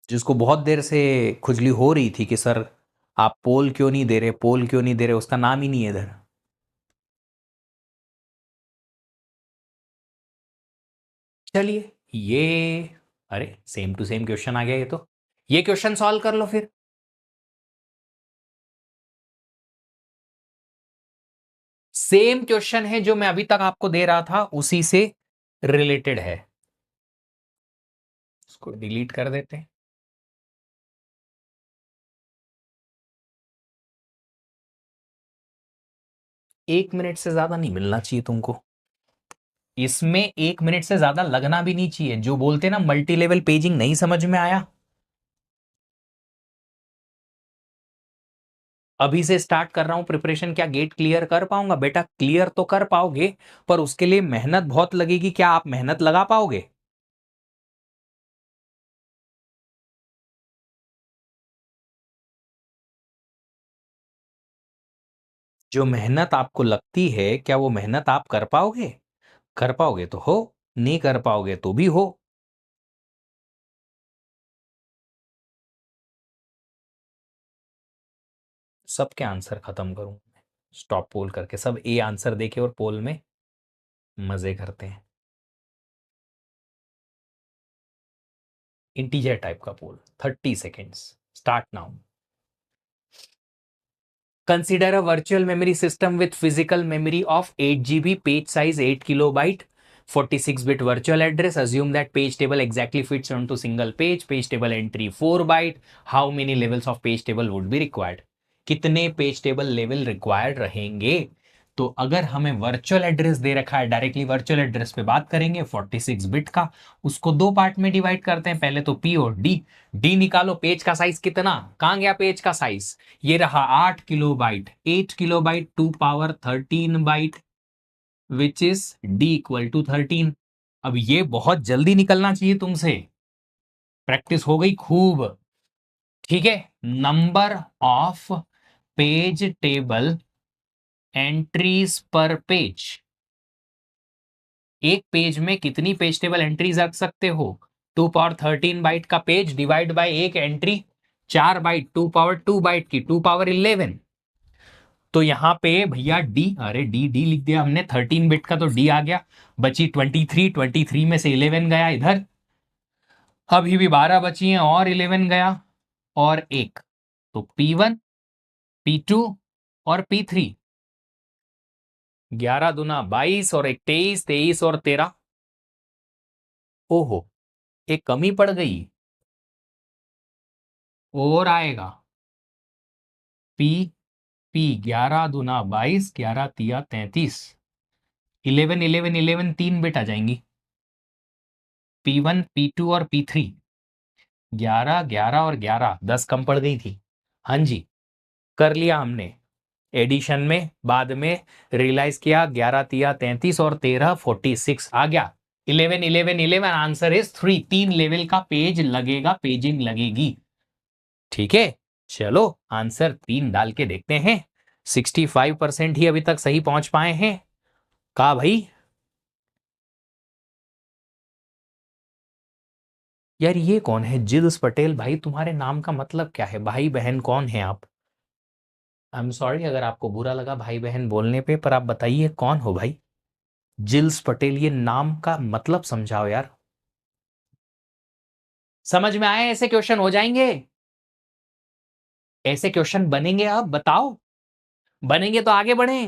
जिसको बहुत देर से खुजली हो रही थी कि सर आप पोल क्यों नहीं दे रहे, पोल क्यों नहीं दे रहे, उसका नाम ही नहीं है इधर। चलिए ये, अरे सेम टू सेम क्वेश्चन आ गया, ये क्वेश्चन सॉल्व कर लो फिर। सेम क्वेश्चन है जो मैं अभी तक आपको दे रहा था, उसी से रिलेटेड है। इसको डिलीट कर देते हैं। 1 मिनट से ज्यादा नहीं मिलना चाहिए तुमको इसमें, 1 मिनट से ज्यादा लगना भी नहीं चाहिए। जो बोलते ना मल्टी लेवल पेजिंग नहीं समझ में आया, अभी से स्टार्ट कर रहा हूं प्रिपरेशन, क्या गेट क्लियर कर पाऊंगा? बेटा क्लियर तो कर पाओगे, पर उसके लिए मेहनत बहुत लगेगी। क्या आप मेहनत लगा पाओगे? जो मेहनत आपको लगती है, क्या वो मेहनत आप कर पाओगे? कर पाओगे तो हो, नहीं कर पाओगे तो भी हो। सबके आंसर खत्म करूं स्टॉप पोल करके, सब ए आंसर देके और पोल में मजे करते हैं। इंटीजर टाइप का पोल, 30 seconds, start now. Consider a virtual memory system with physical memory of 8 GB, page size 8 kilobyte, 46-bit virtual address. Assume that page table exactly fits onto single page table entry 4 byte. How many levels of page table would be required? कितने पेज टेबल लेवल रिक्वायर्ड रहेंगे? तो अगर हमें वर्चुअल एड्रेस दे रखा है, डायरेक्टली वर्चुअल एड्रेस पे बात करेंगे 46 बिट का, उसको दो पार्ट में डिवाइड करते हैं, पहले तो पी और डी। डी निकालो, पेज का साइज कितना, कहां गया पेज का साइज, ये रहा 8 kilobyte, 8 kilobyte 2 power 13 byte, which is D equal to 13। अब ये बहुत जल्दी निकलना चाहिए तुमसे, प्रैक्टिस हो गई खूब। ठीक है, number of page table entries per page, एक पेज में कितनी पेज टेबल एंट्रीज रख सकते हो? 2 पावर 13 बाइट का पेज डिवाइड बाय एक एंट्री, 4 बाइट, 2 पावर 2 बाइट की 2 पावर 11। तो यहां पे भैया डी, अरे डी डी लिख दिया हमने, 13 बिट का तो डी आ गया, बची 23, 23 में से 11 गया इधर, अभी भी 12 बची हैं और 11 गया और एक, तो P1, P2 और P3। 11 दूना 22 और एक 23, 23 और 13, ओहो एक कमी पड़ गई, और आएगा पी, पी 11 दूना 22, 11 तिया 33, 11 11 11 3 बिट आ जाएंगी, P1, P2 और P3। 11 11 और 11, 10 कम पड़ गई थी। हाँ जी, कर लिया हमने एडिशन में, बाद में रियलाइज किया 11 तिया 33 और 13 46 आ गया, 11 11 11, आंसर इज 3। 3 लेवल का पेज लगेगा, पेजिंग लगेगी। ठीक है, चलो आंसर 3 डाल के देखते हैं। 65% ही अभी तक सही पहुंच पाए हैं। कहा भाई यार ये कौन है जिल्स पटेल, भाई तुम्हारे नाम का मतलब क्या है, भाई बहन कौन है आप? आई एम सॉरी अगर आपको बुरा लगा भाई बहन बोलने पे, पर आप बताइए कौन हो भाई? जिल्स पटेल, ये नाम का मतलब समझाओ यार। समझ में आए ऐसे क्वेश्चन हो जाएंगे? ऐसे क्वेश्चन बनेंगे, अब बताओ, बनेंगे तो आगे बढ़े।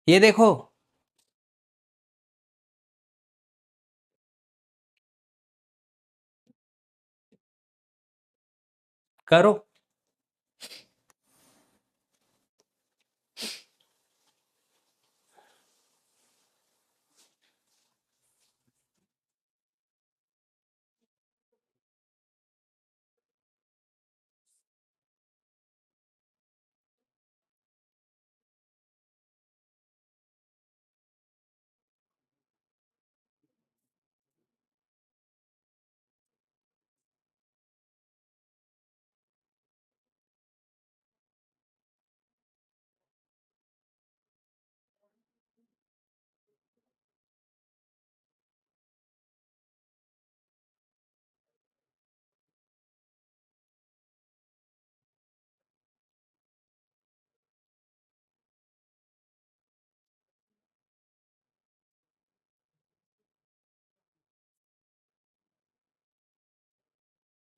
ये देखो, करो।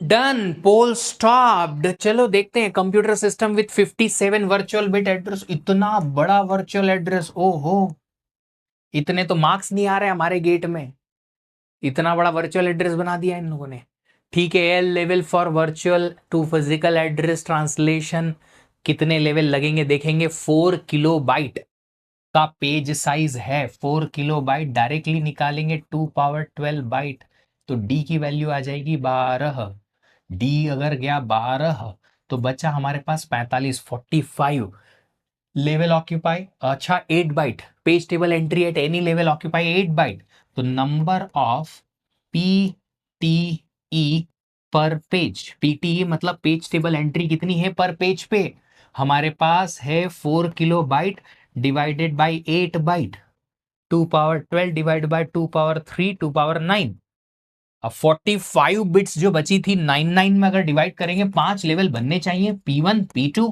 डन, पोल स्टॉप्ड। चलो देखते हैं, computer system with 57 virtual bit address, इतना बड़ा वर्चुअल एड्रेस, ओहो। इतने तो मार्क्स नहीं आ रहे हमारे गेट में, इतना बड़ा वर्चुअल एड्रेस बना दिया इन लोगों ने। ठीक है, L level for virtual to physical address translation, कितने लेवल लगेंगे देखेंगे। 4 किलोबाइट का पेज साइज है, 4 किलोबाइट डायरेक्टली निकालेंगे 2 पावर 12 बाइट, तो डी की वैल्यू आ जाएगी 12। डी अगर गया 12 तो बचा हमारे पास 45, 45 लेवल ऑक्यूपाई। अच्छा 8 byte, page table entry at any level occupy 8 byte, तो number of P T E पर पेज, पीटीई मतलब पेज टेबल एंट्री कितनी है पर पेज पे, हमारे पास है 4 kilobyte divided by 8 byte, 2 power 12 divide by 2 power 3, 2 power 9। अब 45 बिट्स जो बची थी 99 में अगर डिवाइड करेंगे, 5 लेवल बनने चाहिए, P1 P2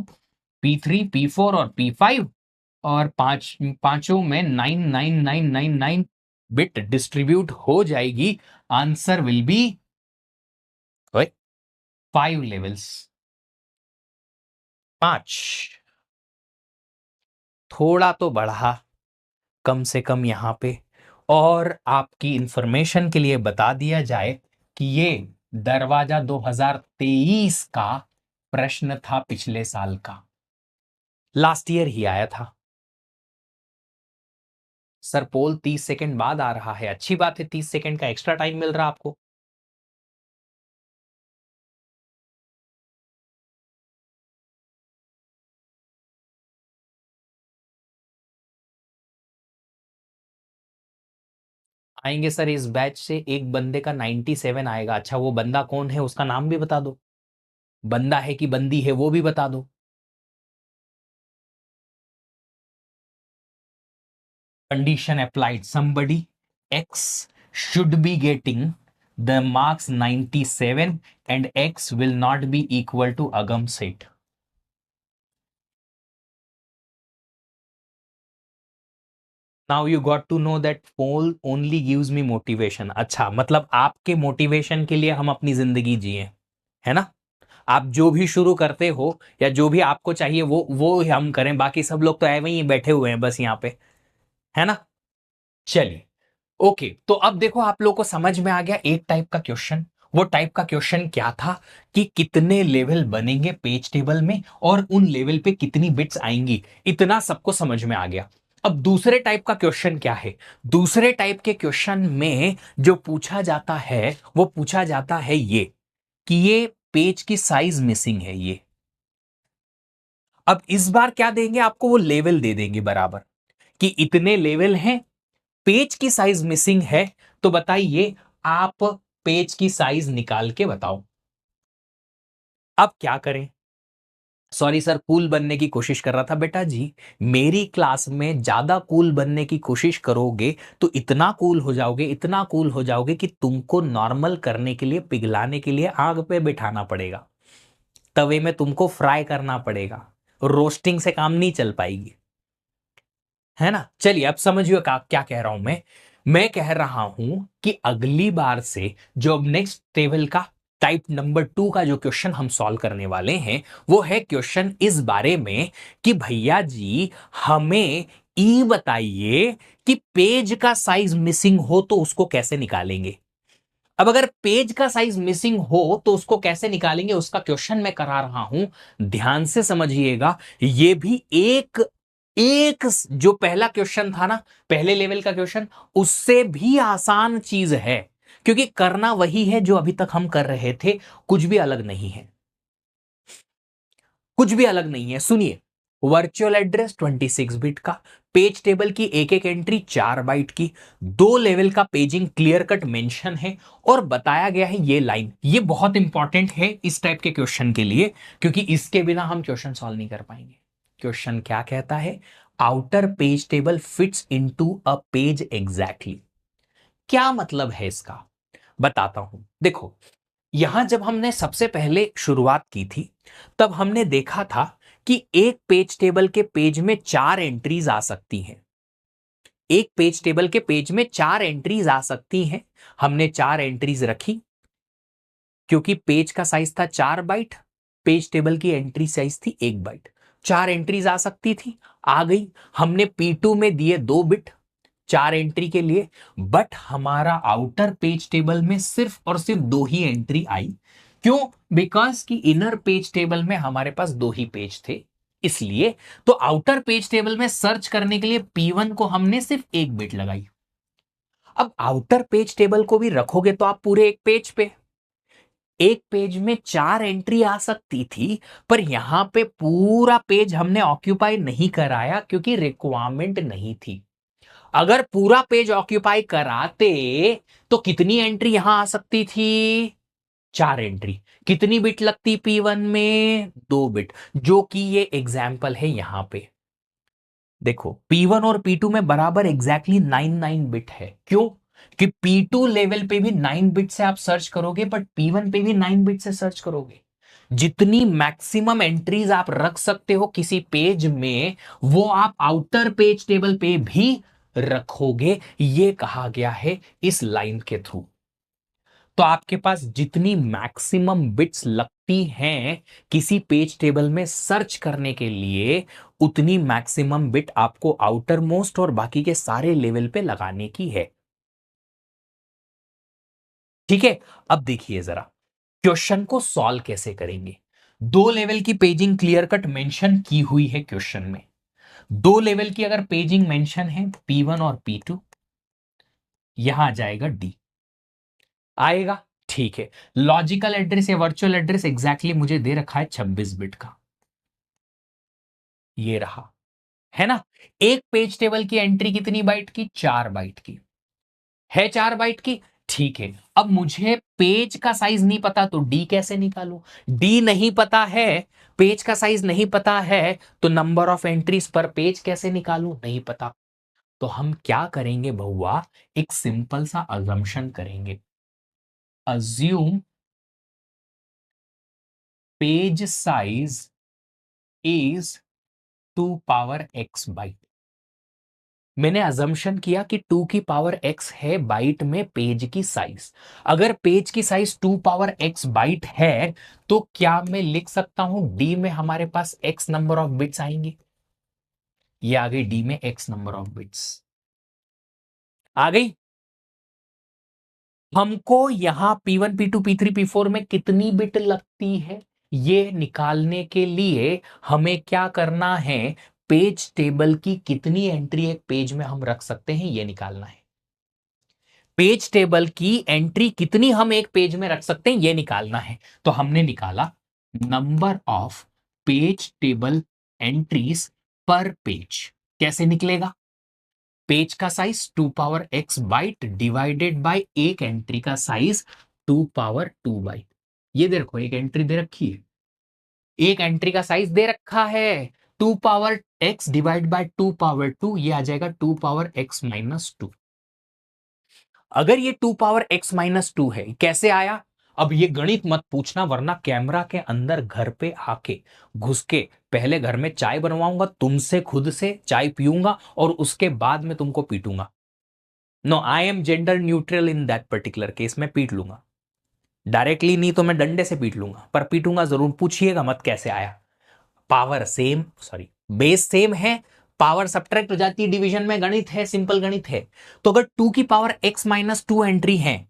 P3 P4 और P5, और पांचों में 99999 बिट डिस्ट्रीब्यूट हो जाएगी। Answer will be 5 levels, 5। थोड़ा तो बढ़ा कम से कम यहां पे। और आपकी इंफॉर्मेशन के लिए बता दिया जाए कि ये दरवाजा 2023 का प्रश्न था, पिछले साल का, लास्ट ईयर ही आया था। सर पोल 30 सेकंड बाद आ रहा है, अच्छी बात है, 30 सेकंड का एक्स्ट्रा टाइम मिल रहा आपको। आएंगे सर, इस बैच से एक बंदे का 97 आएगा। अच्छा वो बंदा कौन है, उसका नाम भी बता दो, बंदा है कि बंदी है वो भी बता दो। Condition applied, somebody X should be getting the marks 97 and X will not be equal to Agam set. Now you got to know that poll only gives me motivation. अच्छा मतलब आपके मोटिवेशन के लिए हम अपनी जिंदगी जिए, है ना। आप जो भी शुरू करते हो या जो भी आपको चाहिए वो हम करें, बाकी सब लोग तो ऐसे ही बैठे हुए हैं बस यहाँ पे, है ना। चलिए ओके, तो अब देखो आप लोगों को समझ में आ गया एक टाइप का क्वेश्चन। वो टाइप का क्वेश्चन क्या था कि कितने लेवल बनेंगे पेज टेबल में और उन लेवल पे कितनी बिट्स आएंगी, इतना सबको समझ में आ गया। अब दूसरे टाइप का क्वेश्चन क्या है, दूसरे टाइप के क्वेश्चन में जो पूछा जाता है वो पूछा जाता है ये कि ये पेज की साइज मिसिंग है ये। अब इस बार क्या देंगे आपको, वो लेवल दे देंगे बराबर कि इतने लेवल हैं, पेज की साइज मिसिंग है, तो बताइए आप पेज की साइज निकाल के बताओ। अब क्या करें, सॉरी सर कूल बनने की कोशिश कर रहा था बेटा जी, मेरी क्लास में ज्यादा कूल बनने की कोशिश करोगे तो इतना कूल हो जाओगे, इतना कूल हो जाओगे कि तुमको नॉर्मल करने के लिए, पिघलाने के लिए आग पे बिठाना पड़ेगा, तवे में तुमको फ्राई करना पड़ेगा, रोस्टिंग से काम नहीं चल पाएगी, है ना। चलिए अब समझिए क्या कह रहा हूं मैं कह रहा हूं कि अगली बार से जो अब नेक्स्ट टेबल का टाइप नंबर 2 का जो क्वेश्चन हम सॉल्व करने वाले हैं वो है क्वेश्चन इस बारे में कि भैया जी हमें ई बताइए कि पेज का साइज मिसिंग हो तो उसको कैसे निकालेंगे। अब अगर पेज का साइज मिसिंग हो तो उसको कैसे निकालेंगे, उसका क्वेश्चन मैं करा रहा हूं, ध्यान से समझिएगा। ये भी एक एक जो पहला क्वेश्चन था ना, पहले लेवल का क्वेश्चन, उससे भी आसान चीज है, क्योंकि करना वही है जो अभी तक हम कर रहे थे, कुछ भी अलग नहीं है, कुछ भी अलग नहीं है। सुनिए, वर्चुअल एड्रेस 26 बिट का, पेज टेबल की एक एक एंट्री 4 बाइट की, 2 लेवल का पेजिंग क्लियर कट मेंशन है, और बताया गया है ये लाइन, ये बहुत इंपॉर्टेंट है इस टाइप के क्वेश्चन के लिए, क्योंकि इसके बिना हम क्वेश्चन सॉल्व नहीं कर पाएंगे। क्वेश्चन क्या कहता है, outer page table fits into a page exactly. क्या मतलब है इसका, बताता हूं। देखो यहां जब हमने सबसे पहले शुरुआत की थी तब हमने देखा था कि एक पेज टेबल के पेज में 4 एंट्रीज आ सकती हैं, एक पेज टेबल के पेज में 4 एंट्रीज आ सकती हैं। हमने 4 एंट्रीज रखी क्योंकि पेज का साइज था 4 बाइट, पेज टेबल की एंट्री साइज थी 1 बाइट, 4 एंट्रीज आ सकती थी, आ गई। हमने P2 में दिए 2 बिट, 4 एंट्री के लिए, बट हमारा आउटर पेज टेबल में सिर्फ और सिर्फ 2 ही एंट्री आई। क्यों? बिकॉज कि इनर पेज टेबल में हमारे पास 2 ही पेज थे, इसलिए। तो आउटर पेज टेबल में सर्च करने के लिए P1 को हमने सिर्फ 1 बिट लगाई। अब आउटर पेज टेबल को भी रखोगे तो आप पूरे एक पेज पे, एक पेज में 4 एंट्री आ सकती थी, पर यहां पे पूरा पेज हमने ऑक्यूपाई नहीं कराया क्योंकि रिक्वायरमेंट नहीं थी। अगर पूरा पेज ऑक्यूपाई कराते तो कितनी एंट्री यहां आ सकती थी? 4 एंट्री। कितनी बिट लगती P1 में? 2 बिट, जो कि ये एग्जाम्पल है यहां पे। देखो P1 और P2 में बराबर एग्जैक्टली 9 बिट है। क्यों? कि P2 लेवल पे भी 9 बिट से आप सर्च करोगे, बट P1 पे भी 9 बिट से सर्च करोगे। जितनी मैक्सिमम एंट्रीज आप रख सकते हो किसी पेज में, वो आप आउटर पेज टेबल पे भी रखोगे, ये कहा गया है इस लाइन के थ्रू। तो आपके पास जितनी मैक्सिमम बिट्स लगती हैं किसी पेज टेबल में सर्च करने के लिए, उतनी मैक्सिमम बिट आपको आउटर मोस्ट और बाकी के सारे लेवल पे लगाने की है। ठीक है, अब देखिए जरा क्वेश्चन को सॉल्व कैसे करेंगे। 2 लेवल की पेजिंग क्लियर कट मेंशन की हुई है क्वेश्चन में। 2 लेवल की अगर पेजिंग मेंशन है P1 और P2, यहां आ जाएगा D। आएगा? ठीक है। लॉजिकल एड्रेस या वर्चुअल एड्रेस एग्जैक्टली मुझे दे रखा है 26 बिट का, ये रहा, है ना। एक पेज टेबल की एंट्री कितनी बाइट की? 4 बाइट की है, 4 बाइट की। ठीक है, अब मुझे पेज का साइज नहीं पता तो डी कैसे निकालूं? डी नहीं पता है, पेज का साइज नहीं पता है, तो number of entries per page कैसे निकालूं? नहीं पता। तो हम क्या करेंगे भौवा, एक सिंपल सा अजम्पशन करेंगे। Assume page size is 2 power x byte. मैंने अजम्पशन किया कि 2 की पावर x है बाइट में पेज की साइज। अगर पेज की साइज 2 पावर x बाइट है, तो क्या मैं लिख सकता हूं d में हमारे पास x नंबर ऑफ बिट्स आएंगे? ये आ गई d में x नंबर ऑफ बिट्स, आ गई। हमको यहां P1 P2 P3 P4 में कितनी बिट लगती है, ये निकालने के लिए हमें क्या करना है? पेज टेबल की कितनी एंट्री एक पेज में हम रख सकते हैं, ये निकालना है। पेज टेबल की एंट्री कितनी हम एक पेज में रख सकते हैं, यह निकालना है। तो हमने निकाला number of page table entries per page. कैसे निकलेगा? पेज का size 2 power x byte divided by एक एंट्री का साइज 2 पावर 2 बाइट। ये देखो एक एंट्री दे रखी है, एक एंट्री का साइज दे रखा है 2 power x divide by 2 power 2, ये आ जाएगा 2 पावर x माइनस 2। अगर ये 2 पावर x माइनस 2 है, कैसे आया? अब ये गणित मत पूछना, वरना कैमरा के अंदर घर पे आके घुस के पहले घर में चाय बनवाऊंगा, तुमसे खुद से चाय पीऊंगा और उसके बाद में तुमको पीटूंगा। No, I am gender neutral in that particular case. मैं पीट लूंगा डायरेक्टली, नहीं तो मैं डंडे से पीट लूंगा, पर पीटूंगा जरूर। पूछिएगा मत कैसे आया। Power same, sorry base same है, पावर सब्ट्रैक्ट हो जाती है डिवीजन में, गणित है, सिंपल गणित है। तो अगर 2 की पावर x माइनस 2 एंट्री है,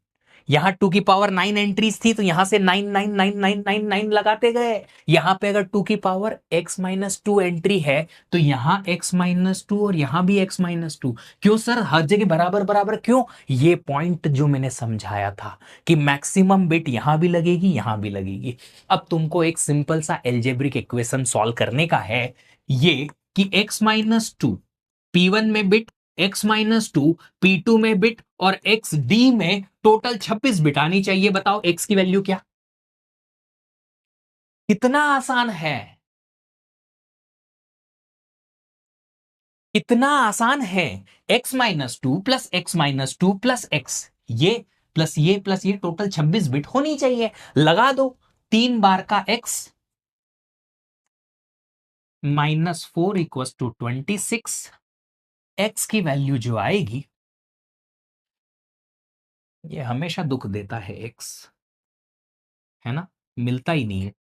यहां 2 की पावर 9 एंट्रीज थी, तो यहां से 9 9 9 9 9 9 लगाते गए। यहां पे अगर 2 की पावर x माइनस 2 एंट्री है, तो यहां x माइनस 2 और यहां भी x माइनस 2। क्यों सर, हर जगह बराबर बराबर क्यों? ये पॉइंट जो मैंने समझाया था कि मैक्सिमम बिट यहां भी लगेगी, यहां भी लगेगी। अब तुमको एक सिंपल सा एल्जेब्रिक इक्वेशन सॉल्व करने का है, ये कि x माइनस 2 P1 में बिट, x माइनस 2 P2 में बिट और एक्स डी में टोटल 26 बिट आनी चाहिए। बताओ x की वैल्यू क्या? कितना आसान है, कितना आसान है। x minus 2 plus x minus 2 plus x, ये प्लस ये प्लस ये, टोटल 26 बिट होनी चाहिए। लगा दो 3 बार का x minus 4 equal to 26। x की वैल्यू जो आएगी, ये हमेशा दुख देता है x, है ना, मिलता ही नहीं है।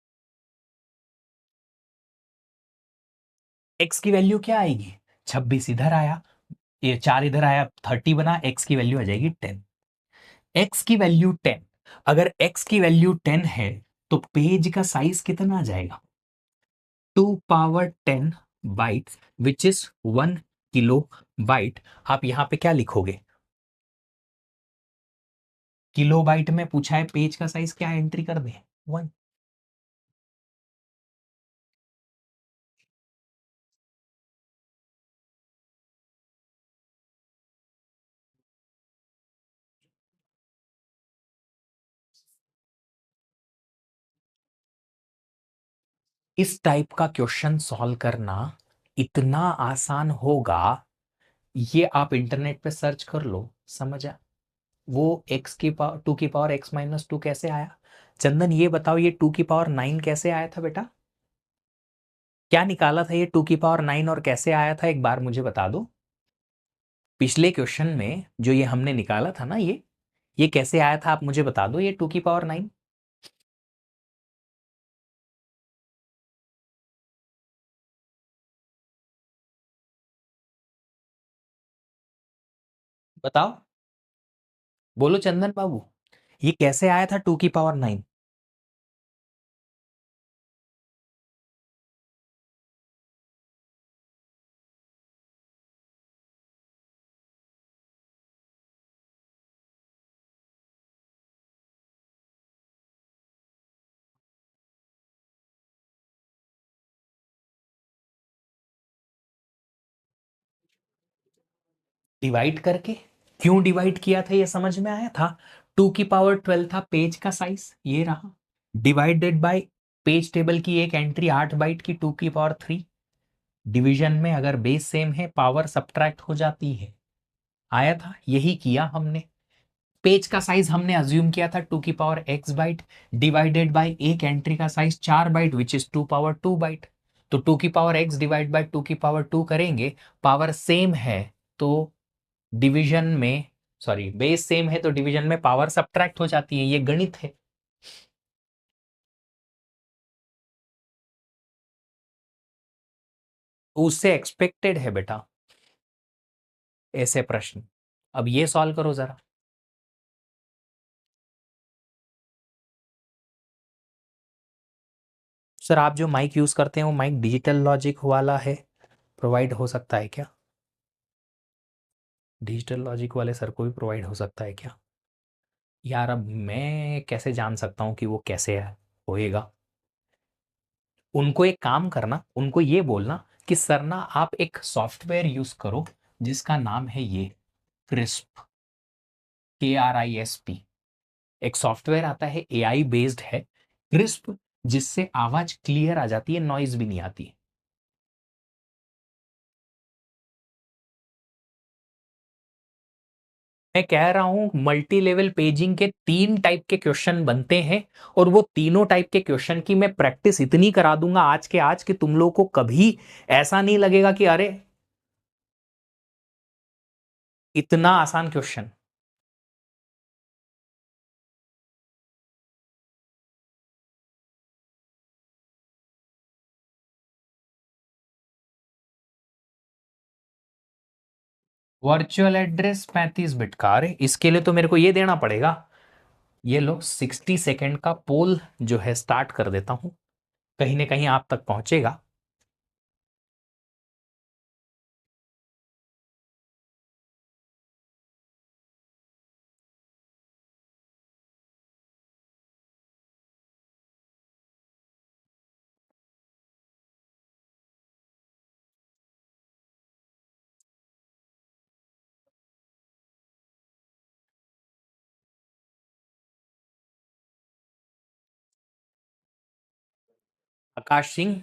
x की वैल्यू क्या आएगी? 26 इधर आया, ये 4 इधर आया, 30 बना, x की वैल्यू आ जाएगी 10। x की वैल्यू 10, अगर x की वैल्यू 10 है तो पेज का साइज कितना आ जाएगा? 2 power 10 byte which is 1 kilobyte. आप यहां पे क्या लिखोगे? किलो बाइट में पूछा है, पेज का साइज क्या एंट्री कर दे? 1। इस टाइप का क्वेश्चन सॉल्व करना इतना आसान होगा, ये आप इंटरनेट पे सर्च कर लो, समझा? वो x⁴ कैसे आया? चंदन ये बताओ, ये 2⁹ कैसे आया था बेटा? क्या निकाला था ये 2⁹ और कैसे आया था, एक बार मुझे बता दो। पिछले क्वेश्चन में जो ये हमने निकाला था ना, ये कैसे आया था, आप मुझे बता दो, ये 2⁹। बताओ, बोलो चंदन बाबू, ये कैसे आया था 2⁹? डिवाइड करके। क्यों डिवाइड किया था ये समझ में आया था? 2⁻12 था पेज का साइज, ये रहा, डिवाइडेड बाय पेज टेबल की एक एंट्री 8 बाइट की 2⁵। डिवीजन में अगर बेस सेम है पावर सब्ट्रैक्ट हो जाती है। आया था, यही किया हमने। पेज का साइज हमने अज्यूम किया था 2⁻x बाइट, डिवाइडेड बाय एक एंट्री का size 4 byte which is 2⁻2 byte. तो 2⁻x डिवाइड बाय 2⁻2 करेंगे, पावर सेम है तो डिवीजन में, सॉरी बेस सेम है तो डिवीजन में पावर सब्ट्रैक्ट हो जाती है, ये गणित है। उससे एक्सपेक्टेड है बेटा ऐसे प्रश्न। अब ये सॉल्व करो जरा। सर आप जो माइक यूज करते हैं वो माइक डिजिटल लॉजिक वाला है, प्रोवाइड हो सकता है क्या? डिजिटल लॉजिक वाले सर को भी प्रोवाइड हो सकता है क्या? यार अब मैं कैसे जान सकता हूँ कि वो कैसे है होएगा? उनको एक काम करना, उनको ये बोलना कि सर ना आप एक सॉफ्टवेयर यूज करो जिसका नाम है ये क्रिस्प, KRISP। एक सॉफ्टवेयर आता है, AI बेस्ड है, क्रिस्प, जिससे आवाज क्लियर आ जाती है, नॉइज भी नहीं आती। मैं कह रहा हूं मल्टी लेवल पेजिंग के 3 टाइप के क्वेश्चन बनते हैं, और वो तीनों टाइप के क्वेश्चन की मैं प्रैक्टिस इतनी करा दूंगा आज के आज कि तुम लोगों को कभी ऐसा नहीं लगेगा कि अरे इतना आसान क्वेश्चन। वर्चुअल एड्रेस 35 बिट का, अरे इसके लिए तो मेरे को ये देना पड़ेगा। ये लो 60 सेकेंड का पोल जो है स्टार्ट कर देता हूं, कहीं ना कहीं आप तक पहुंचेगा। आकाश सिंह,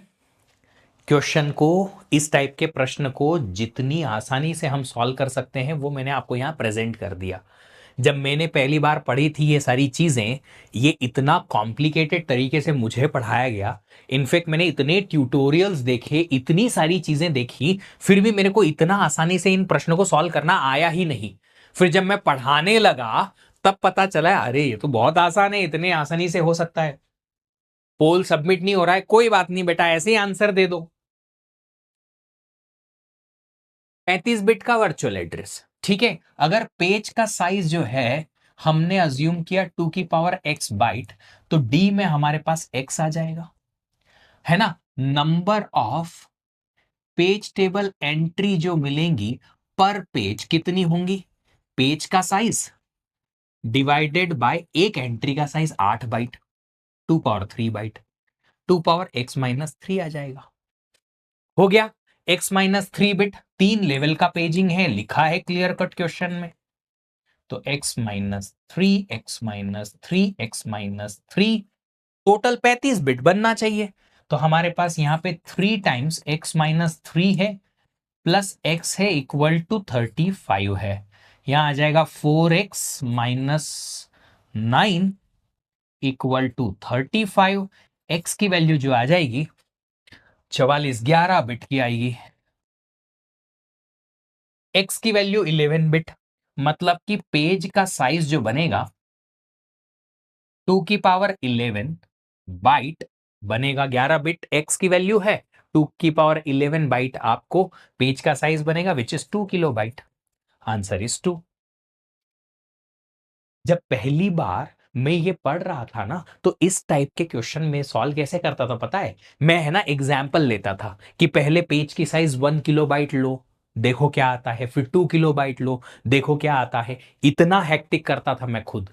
क्वेश्चन को, इस टाइप के प्रश्न को जितनी आसानी से हम सॉल्व कर सकते हैं वो मैंने आपको यहाँ प्रेजेंट कर दिया। जब मैंने पहली बार पढ़ी थी ये सारी चीजें, ये इतना कॉम्प्लिकेटेड तरीके से मुझे पढ़ाया गया। इनफैक्ट मैंने इतने ट्यूटोरियल्स देखे, इतनी सारी चीजें देखी, फिर भी मेरे को इतना आसानी से इन प्रश्नों को सॉल्व करना आया ही नहीं। फिर जब मैं पढ़ाने लगा तब पता चला अरे ये तो बहुत आसान है, इतने आसानी से हो सकता है। पोल सबमिट नहीं हो रहा है, कोई बात नहीं बेटा, ऐसे ही आंसर दे दो। 35 बिट का वर्चुअल एड्रेस, ठीक है। अगर पेज का साइज जो है हमने अज्यूम किया 2 की पावर x बाइट, तो डी में हमारे पास x आ जाएगा, है ना। Number of page table entry जो मिलेंगी पर पेज कितनी होंगी, पेज का साइज डिवाइडेड बाय एक एंट्री का size 8 byte, 2 power 3 byte, 2 power x minus 3 आ जाएगा। हो गया। x-3 बिट, 3 लेवल का पेजिंग है, लिखा है क्लियर कट क्वेश्चन में। तो x-3, x-3, x-3, total 35 bit बनना चाहिए। तो हमारे पास यहां पे 3 टाइम्स x-3 है, प्लस x है इक्वल टू 35 है। यहां आ जाएगा 4x-9 इक्वल टू 35। x की वैल्यू जो आ जाएगी 4411 बिट की आएगी। x की वैल्यू 11 बिट, मतलब कि पेज का साइज जो बनेगा 2 की पावर 11 बाइट बनेगा। 11 बिट x की वैल्यू है, 2 की पावर 11 बाइट आपको पेज का साइज बनेगा, विच इज 2 किलोबाइट। Answer is 2। जब पहली बार मैं ये पढ़ रहा था ना, तो इस टाइप के क्वेश्चन में सॉल्व कैसे करता था पता है, मैं है ना एग्जाम्पल लेता था कि पहले पेज की साइज 1 किलोबाइट लो, देखो क्या आता है, फिर 2 किलोबाइट लो, देखो क्या आता है। इतना हेक्टिक करता था मैं खुद,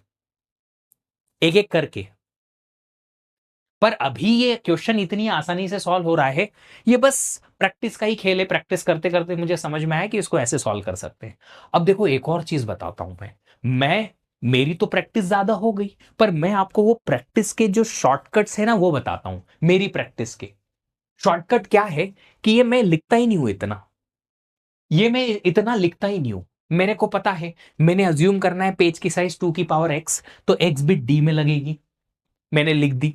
एक एक करके। पर अभी ये क्वेश्चन इतनी आसानी से सॉल्व हो रहा है, ये बस प्रैक्टिस का ही खेल है। प्रैक्टिस करते करते मुझे समझ में आया कि इसको ऐसे सॉल्व कर सकते हैं। अब देखो एक और चीज बताता हूं मैं मेरी तो प्रैक्टिस ज्यादा हो गई, पर मैं आपको वो प्रैक्टिस के जो शॉर्टकट्स है ना वो बताता हूं। मेरी प्रैक्टिस के शॉर्टकट क्या है कि ये मैं लिखता ही नहीं हूं इतना, ये मैं इतना लिखता ही नहीं हूं। मेरे को पता है, मैंने अज्यूम करना है पेज की साइज 2 की पावर x, तो x बिट डी में लगेगी, मैंने लिख दी।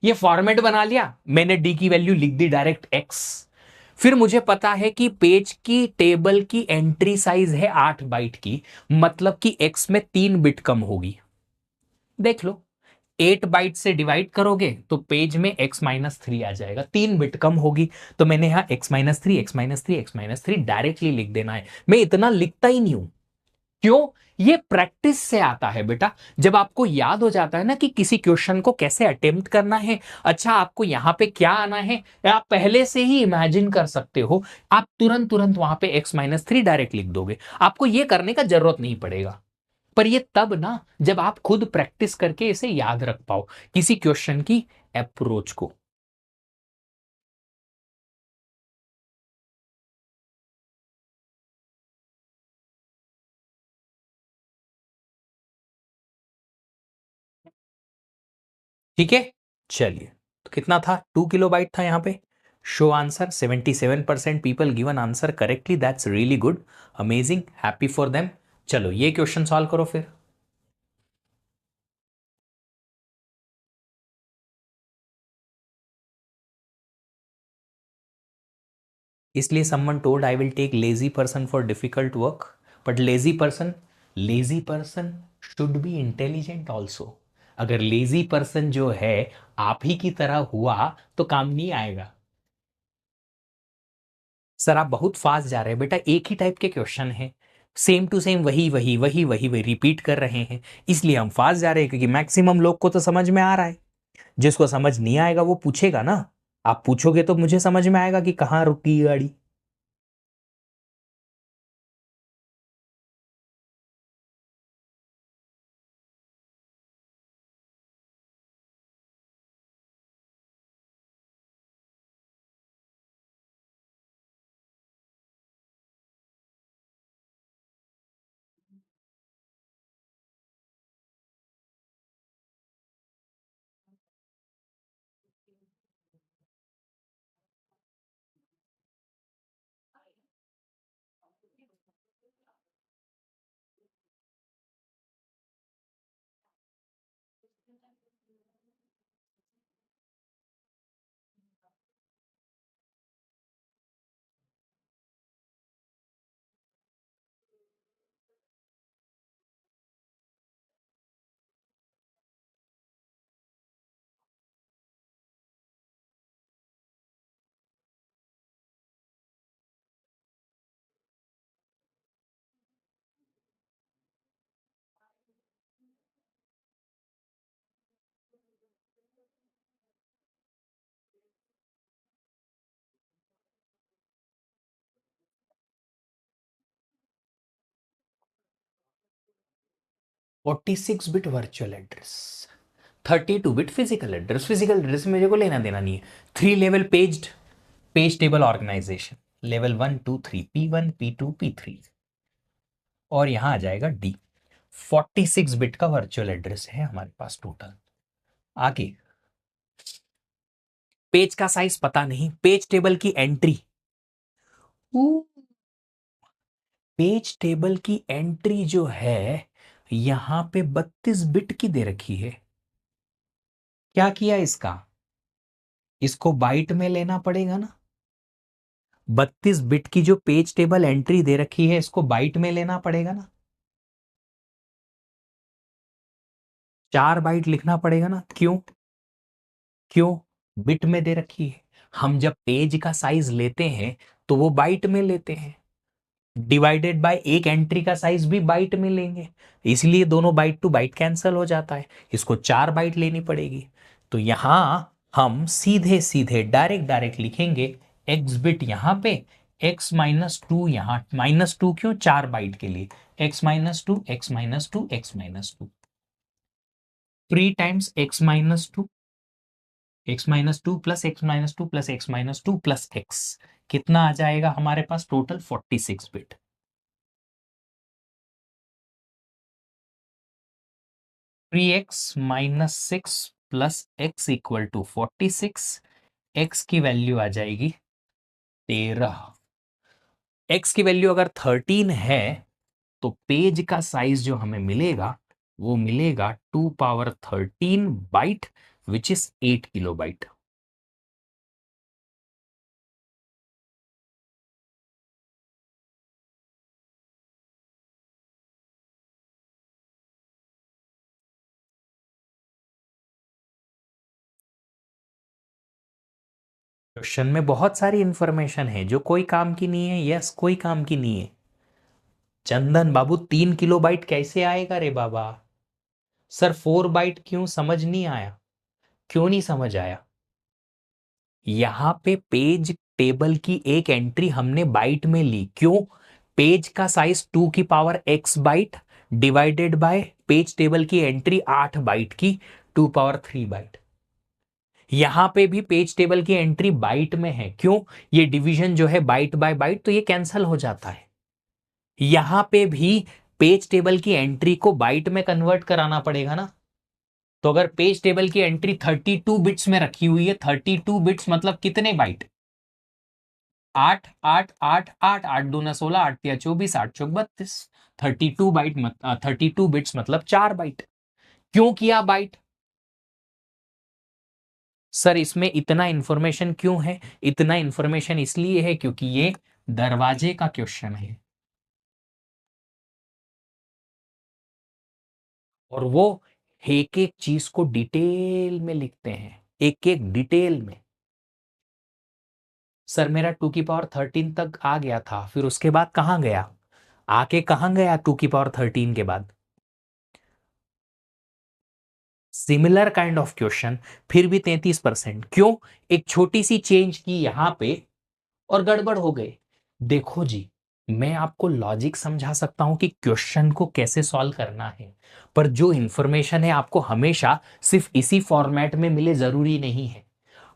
ये फॉर्मेट बना लिया, मैंने डी की वैल्यू लिख दी डायरेक्ट एक्स। फिर मुझे पता है कि पेज की टेबल की एंट्री साइज है 8 बाइट की, मतलब कि एक्स में 3 बिट कम होगी। देख लो, 8 बाइट से डिवाइड करोगे तो पेज में x-3 आ जाएगा, 3 बिट कम होगी। तो मैंने यहां x-3, x-3, x-3 डायरेक्टली लिख देना है, मैं इतना लिखता ही नहीं हूं। क्यों? ये प्रैक्टिस से आता है बेटा। जब आपको याद हो जाता है ना कि किसी क्वेश्चन को कैसे अटेम्प्ट करना है, अच्छा आपको यहां पे क्या आना है, आप पहले से ही इमेजिन कर सकते हो, आप तुरंत तुरंत वहां पे x-3 डायरेक्ट लिख दोगे, आपको ये करने का जरूरत नहीं पड़ेगा। पर ये तब ना जब आप खुद प्रैक्टिस करके इसे याद रख पाओ, किसी क्वेश्चन की अप्रोच को। ठीक है, चलिए। तो कितना था, 2 किलोबाइट था यहाँ पे। Show answer, 77% people given answer correctly, that's really good, amazing, happy for them. चलो ये क्वेश्चन सॉल्व करो फिर। इसलिए someone told I will take lazy person for difficult work, but lazy person should be intelligent also। अगर लेजी पर्सन जो है आप ही की तरह हुआ तो काम नहीं आएगा। सर आप बहुत फास्ट जा रहे हैं बेटा, एक ही टाइप के क्वेश्चन है, सेम टू सेम वही वही वही वही वही रिपीट कर रहे हैं, इसलिए हम फास्ट जा रहे हैं, क्योंकि मैक्सिमम लोग को तो समझ में आ रहा है। जिसको समझ नहीं आएगा वो पूछेगा ना, आप पूछोगे तो मुझे समझ में आएगा कि कहाँ रुकी गाड़ी। 46 bit virtual address, 32 bit physical address. Physical address में मेरे को लेना देना नहीं है। 3 level page table organization, level 1 2 3, P1 P2 P3, और यहां आ जाएगा डी। 46 बिट का वर्चुअल एड्रेस है हमारे पास टोटल। आगे पेज का साइज पता नहीं, पेज टेबल की एंट्री, पेज टेबल की एंट्री जो है यहां पे 32 बिट की दे रखी है। क्या किया इसका, इसको बाइट में लेना पड़ेगा ना। 32 बिट की जो पेज टेबल एंट्री दे रखी है इसको बाइट में लेना पड़ेगा ना, 4 बाइट लिखना पड़ेगा ना। क्यों, क्यों, बिट में दे रखी है। हम जब पेज का साइज लेते हैं तो वो बाइट में लेते हैं, डिवाइडेड बाय एक एंट्री का साइज भी बाइट में लेंगे, इसलिए दोनों बाइट टू बाइट कैंसिल हो जाता है। इसको 4 बाइट लेनी पड़ेगी। तो यहां हम सीधे सीधे डायरेक्ट लिखेंगे एक्स बिट यहां पे, एक्स माइनस टू, यहां माइनस टू क्यों, 4 बाइट के लिए, x minus two x minus two x minus two, 3 times x minus two, x minus two plus x minus two plus x minus two plus x, कितना आ जाएगा हमारे पास total 46 bit. 3x minus 6 plus x equal to 46, x की वैल्यू आ जाएगी 13। एक्स की वैल्यू अगर 13 है तो पेज का साइज जो हमें मिलेगा वो मिलेगा 2 power 13 byte, which is 8 kilobyte. Question में बहुत सारी इंफॉर्मेशन है जो कोई काम की नहीं है। यस, कोई काम की नहीं है। चंदन बाबू 3 किलोबाइट कैसे आएगा रे बाबा। सर 4 बाइट क्यों, समझ नहीं आया, क्यों नहीं समझ आया। यहां पे पेज टेबल की एक एंट्री हमने बाइट में ली, क्यों, पेज का साइज 2 की power x byte divided by page table की एंट्री 8 बाइट की, 2 पावर 3 बाइट। यहां पे भी पेज टेबल की एंट्री बाइट में है, क्यों, ये डिवीजन जो है बाइट बाय बाइट तो ये कैंसल हो जाता है। यहां पे भी पेज टेबल की एंट्री को बाइट में कन्वर्ट कराना पड़ेगा ना। तो अगर पेज टेबल की एंट्री 32 बिट्स में रखी हुई है, 32 बिट्स मतलब कितने बाइट, 8 8 8 8 8 8 दूना 16, 8 तिया 24, 8 चौक 32, 32 बाइट 32 बिट्स मतलब 4 बाइट। क्यों किया बाइट। सर इसमें इतना इंफॉर्मेशन क्यों है, इतना इंफॉर्मेशन इसलिए है क्योंकि ये दरवाजे का क्वेश्चन है और वो एक एक चीज को डिटेल में लिखते हैं, एक एक डिटेल में। सर मेरा 2 की पावर 13 तक आ गया था, फिर उसके बाद कहां गया, आके कहां गया 2 की पावर 13 के बाद। सिमिलर काइंड ऑफ क्वेश्चन, फिर भी 33%। क्यों, एक छोटी सी चेंज की यहां पे और गड़बड़ हो गए। देखो जी, मैं आपको लॉजिक समझा सकता हूं कि क्वेश्चन को कैसे सॉल्व करना है, पर जो इंफॉर्मेशन है आपको हमेशा सिर्फ इसी फॉर्मेट में मिले जरूरी नहीं है।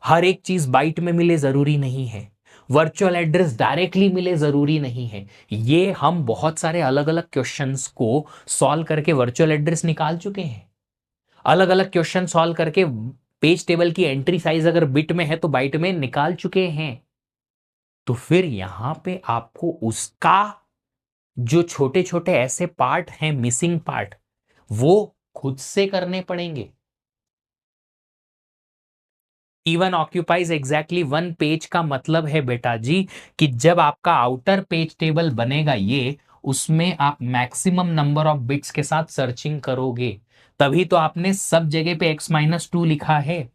हर एक चीज बाइट में मिले जरूरी नहीं है, वर्चुअल एड्रेस डायरेक्टली मिले जरूरी नहीं है। ये हम बहुत सारे अलग अलग क्वेश्चंस को सॉल्व करके वर्चुअल एड्रेस निकाल चुके हैं। अलग अलग क्वेश्चन सॉल्व करके पेज टेबल की एंट्री साइज अगर बिट में है तो बाइट में निकाल चुके हैं। तो फिर यहां पे आपको उसका जो छोटे छोटे ऐसे पार्ट हैं, मिसिंग पार्ट, वो खुद से करने पड़ेंगे। इवन ऑक्यूपाइज एग्जैक्टली 1 पेज का मतलब है बेटा जी कि जब आपका आउटर पेज टेबल बनेगा ये, उसमें आप मैक्सिमम नंबर ऑफ बिट्स के साथ सर्चिंग करोगे, तभी तो आपने सब जगह पे x-2 लिखा है।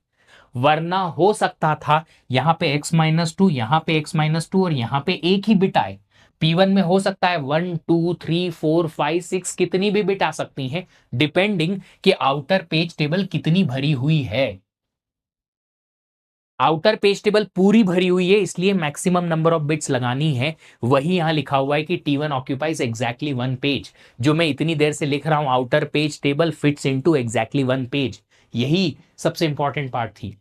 वरना हो सकता था यहां पे x-2, यहां पे x-2 और यहां पे एक ही बिट आए। P1 में हो सकता है 1 2 3 4 5 6 कितनी भी बिट आ सकती हैं, डिपेंडिंग कि आउटर पेज टेबल कितनी भरी हुई है। आउटर पेज टेबल पूरी भरी हुई है, इसलिए मैक्सिमम नंबर ऑफ बिट्स लगानी है। वही यहां लिखा हुआ है कि T1 occupies exactly one page. जो मैं इतनी देर से लिख रहा हूं, outer page table fits into exactly one page, यही सबसे इंपॉर्टेंट पार्ट थी।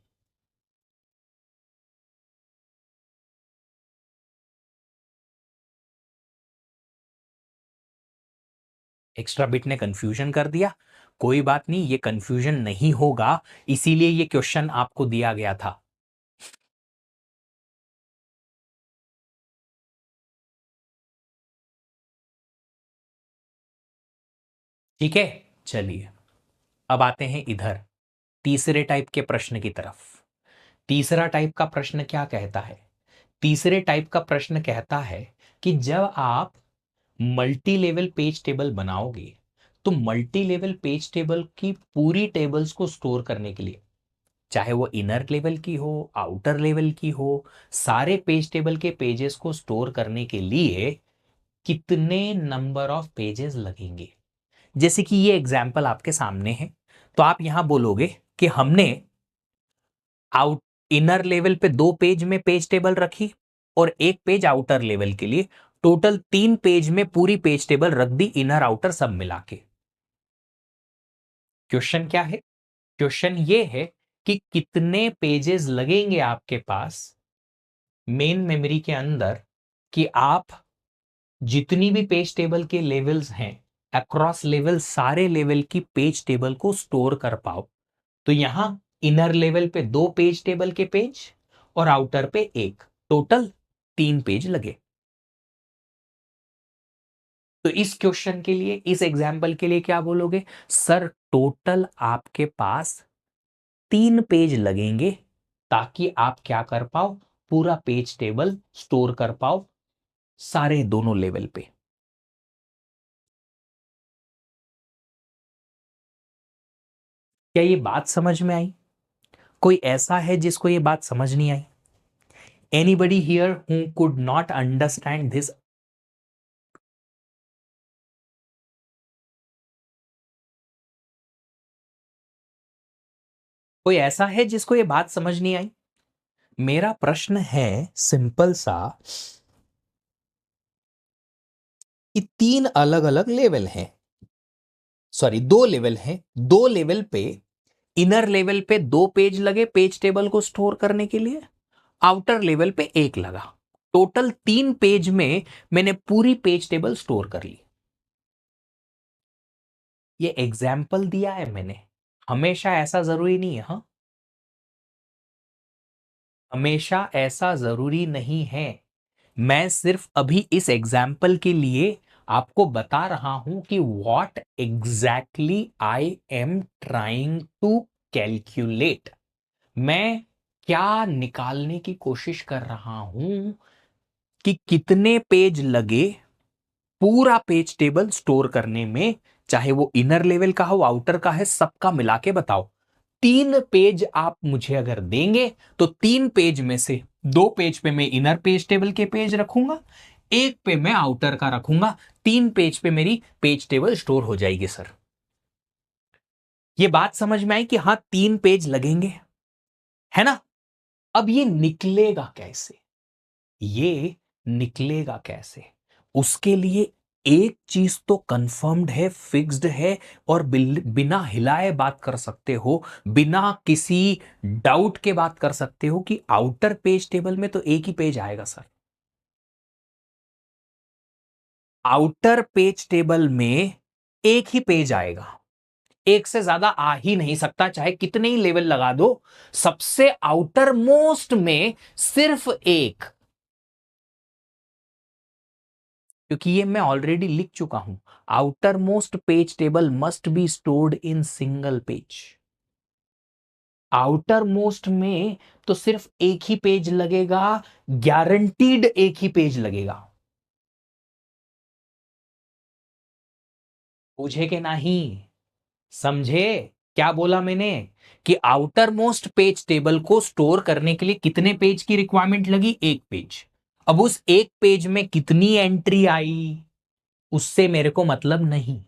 एक्स्ट्रा बिट ने कंफ्यूजन कर दिया, कोई बात नहीं, ये कंफ्यूजन नहीं होगा, इसीलिए ये क्वेश्चन आपको दिया गया था। ठीक है, चलिए अब आते हैं इधर तीसरे टाइप के प्रश्न की तरफ। तीसरा टाइप का प्रश्न क्या कहता है? तीसरे टाइप का प्रश्न कहता है कि जब आप मल्टी लेवल पेज टेबल बनाओगे, तो मल्टी लेवल पेज टेबल की पूरी टेबल्स को स्टोर करने के लिए, चाहे वो इनर लेवल की हो, आउटर लेवल की हो, सारे पेज टेबल के पेजेस को स्टोर करने के लिए कितने नंबर ऑफ पेजेस लगेंगे? जैसे कि ये एग्जाम्पल आपके सामने है, तो आप यहां बोलोगे कि हमने आउट इनर लेवल पे 2 पेज में पेज टेबल रखी और 1 पेज आउटर लेवल के लिए, टोटल 3 पेज में पूरी पेज टेबल रख दी, इनर आउटर सब मिला के। क्वेश्चन क्या है? क्वेश्चन ये है कि कितने पेजेस लगेंगे आपके पास मेन मेमोरी के अंदर कि आप जितनी भी पेज टेबल के लेवल्स हैं, अक्रॉस लेवल सारे लेवल की पेज टेबल को स्टोर कर पाओ। तो यहां इनर लेवल पे 2 पेज टेबल के पेज और आउटर पे 1, टोटल 3 पेज लगे। तो इस क्वेश्चन के लिए, इस एग्जाम्पल के लिए क्या बोलोगे? सर टोटल आपके पास 3 पेज लगेंगे ताकि आप क्या कर पाओ, पूरा पेज टेबल स्टोर कर पाओ सारे दोनों लेवल पे। क्या ये बात समझ में आई? कोई ऐसा है जिसको ये बात समझ नहीं आई? Anybody here who could not understand this? कोई ऐसा है जिसको ये बात समझ नहीं आई? मेरा प्रश्न है सिंपल सा कि 3 अलग अलग लेवल हैं, सॉरी 2 लेवल हैं, 2 लेवल पे इनर लेवल पे 2 पेज लगे पेज टेबल को स्टोर करने के लिए, आउटर लेवल पे 1 लगा, टोटल 3 पेज में मैंने पूरी पेज टेबल स्टोर कर ली। ये एग्जाम्पल दिया है मैंने, हमेशा ऐसा जरूरी नहीं है। हाँ, हमेशा ऐसा जरूरी नहीं है। मैं सिर्फ अभी इस एग्जाम्पल के लिए आपको बता रहा हूं कि what exactly I am trying to calculate. मैं क्या निकालने की कोशिश कर रहा हूं कि कितने पेज लगे पूरा पेज टेबल स्टोर करने में, चाहे वो इनर लेवल का हो, आउटर का है, सबका मिला के बताओ। 3 पेज आप मुझे अगर देंगे तो 3 पेज में से 2 पेज पे मैं इनर पेज टेबल के पेज रखूंगा, 1 पे मैं आउटर का रखूंगा, 3 पेज पे मेरी पेज टेबल स्टोर हो जाएगी। सर ये बात समझ में आई कि हाँ 3 पेज लगेंगे, है ना? अब ये निकलेगा कैसे? ये निकलेगा कैसे? उसके लिए एक चीज तो कंफर्म्ड है, फिक्स्ड है, और बिना हिलाए बात कर सकते हो, बिना किसी डाउट के बात कर सकते हो कि आउटर पेज टेबल में तो एक ही पेज आएगा सर। आउटर पेज टेबल में एक ही पेज आएगा, एक से ज्यादा आ ही नहीं सकता, चाहे कितने ही लेवल लगा दो। सबसे आउटर मोस्ट में सिर्फ एक, क्योंकि ये मैं ऑलरेडी लिख चुका हूं, outer most page table must be stored in single page. Outer most में तो सिर्फ एक ही पेज लगेगा, गारंटीड एक ही पेज लगेगा। पूछे कि नहीं? समझे क्या बोला मैंने? कि आउटर मोस्ट पेज टेबल को स्टोर करने के लिए कितने पेज की रिक्वायरमेंट लगी? 1 पेज। अब उस 1 पेज में कितनी एंट्री आई उससे मेरे को मतलब नहीं,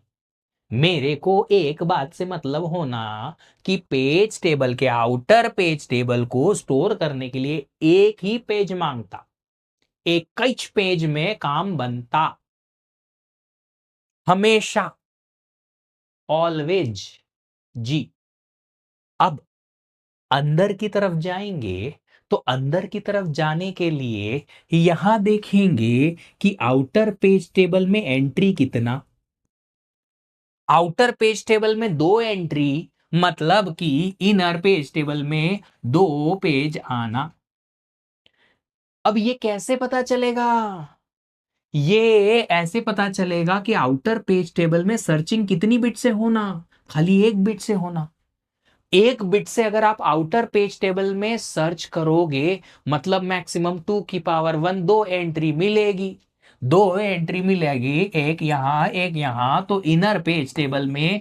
मेरे को एक बात से मतलब होना कि पेज टेबल के आउटर पेज टेबल को स्टोर करने के लिए एक ही पेज मांगता, एक ही पेज में काम बनता, हमेशा, ऑलवेज। जी। अब अंदर की तरफ जाएंगे तो अंदर की तरफ जाने के लिए यहां देखेंगे कि आउटर पेज टेबल में एंट्री कितना। आउटर पेज टेबल में दो एंट्री, मतलब कि इनर पेज टेबल में दो पेज आना। अब ये कैसे पता चलेगा? ये ऐसे पता चलेगा कि आउटर पेज टेबल में सर्चिंग कितनी बिट से होना, खाली एक बिट से होना। एक बिट से अगर आप आउटर पेज टेबल में सर्च करोगे, मतलब मैक्सिमम 2 की पावर 1 दो एंट्री मिलेगी। दो एंट्री मिलेगी, एक यहां एक यहां, तो इनर पेज टेबल में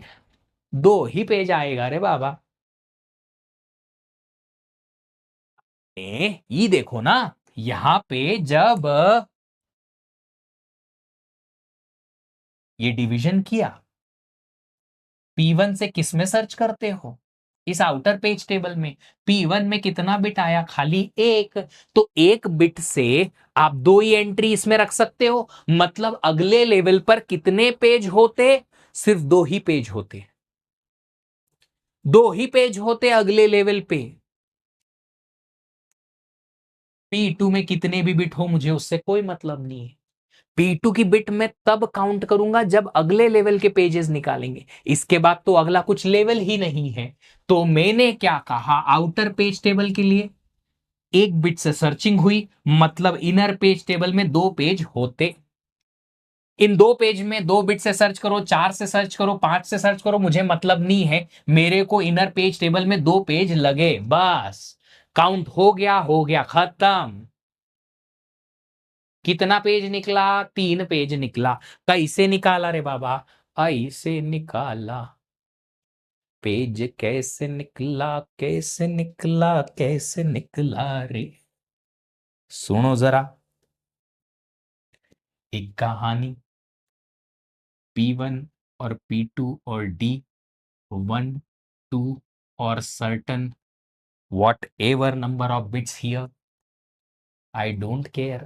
दो ही पेज आएगा रे बाबा। ये देखो ना, यहां पे जब ये डिवीजन किया, P1 से किस में सर्च करते हो? इस आउटर पेज टेबल में। P1 में कितना बिट आया? खाली एक। तो एक बिट से आप दो ही एंट्री इसमें रख सकते हो, मतलब अगले लेवल पर कितने पेज होते? सिर्फ दो ही पेज होते। दो ही पेज होते अगले लेवल पे। P2 में कितने भी बिट हो मुझे उससे कोई मतलब नहीं है। P2 की बिट मैं तब काउंट करूंगा जब अगले लेवल के पेजेस निकालेंगे। इसके बाद तो अगला कुछ लेवल ही नहीं है। तो मैंने क्या कहा, आउटर पेज टेबल के लिए एक बिट से सर्चिंग हुई, मतलब इनर पेज टेबल में दो पेज होते। इन दो पेज में दो बिट से सर्च करो, चार से सर्च करो, पांच से सर्च करो, मुझे मतलब नहीं है। मेरे को इनर पेज टेबल में दो पेज लगे, बस। काउंट हो गया खत्म। कितना पेज निकला? तीन पेज निकला। कैसे निकाला रे बाबा? ऐसे निकाला। पेज कैसे निकला, कैसे निकला, कैसे निकला रे? सुनो जरा एक कहानी। P1 और P2 और D1 2 और certain whatever number of bits here, I don't care।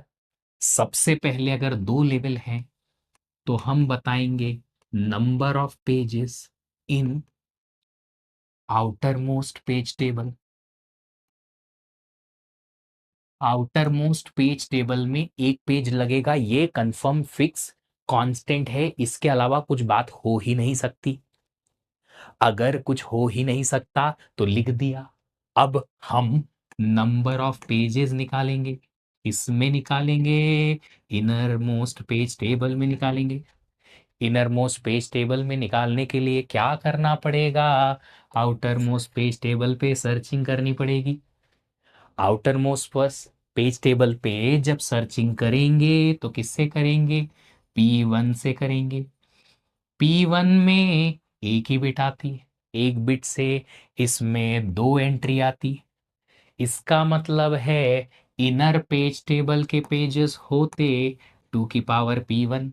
सबसे पहले अगर दो लेवल हैं तो हम बताएंगे number of pages in outer most page table. Outer most page table में एक पेज लगेगा, ये कंफर्म फिक्स कांस्टेंट है, इसके अलावा कुछ बात हो ही नहीं सकती। अगर कुछ हो ही नहीं सकता तो लिख दिया। अब हम नंबर ऑफ पेजेस निकालेंगे, इसमें निकालेंगे, इनर मोस्ट पेज टेबल में निकालेंगे। इनर मोस्ट पेज टेबल में निकालने के लिए क्या करना पड़ेगा? आउटर मोस्ट पेज टेबल पे सर्चिंग करनी पड़ेगी। आउटर मोस्ट पेज टेबल पे जब सर्चिंग करेंगे तो किससे करेंगे? P1 से करेंगे। P1 में एक ही बिट आती है, एक बिट से इसमें दो एंट्री आती। इसका मतलब है इनर पेज टेबल के पेजेस होते 2 की power P1।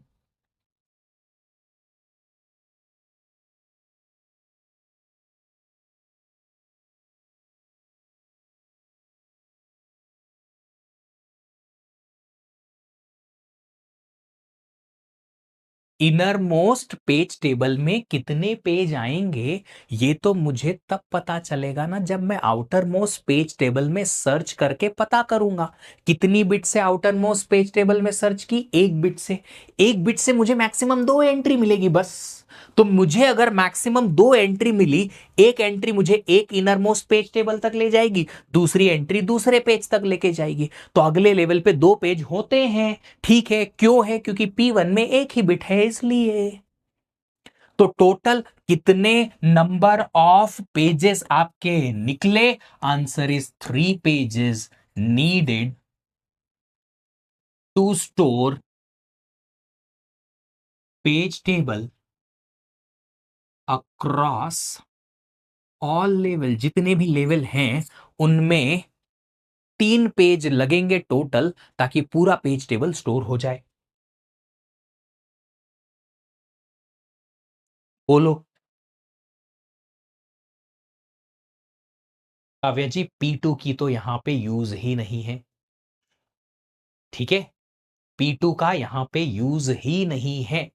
Inner most page table में कितने पेज आएंगे ये तो मुझे तब पता चलेगा ना जब मैं आउटर मोस्ट पेज टेबल में सर्च करके पता करूंगा। कितनी बिट से आउटर मोस्ट पेज टेबल में सर्च की? एक बिट से। एक बिट से मुझे मैक्सिमम दो एंट्री मिलेगी बस। तो मुझे अगर मैक्सिमम दो एंट्री मिली, एक एंट्री मुझे एक इनर मोस्ट पेज टेबल तक ले जाएगी, दूसरी एंट्री दूसरे पेज तक लेके जाएगी, तो अगले लेवल पे दो पेज होते हैं। ठीक है, क्यों है? क्योंकि P1 में एक ही बिट है इसलिए। तो टोटल कितने नंबर ऑफ पेजेस आपके निकले? Answer is 3 pages needed to store page table across all level. जितने भी लेवल हैं उनमें 3 पेज लगेंगे टोटल, ताकि पूरा पेज टेबल स्टोर हो जाए। बोलो। काव्या जी P2 की तो यहां पे यूज ही नहीं है, ठीक है। P2 का यहां पे यूज ही नहीं है।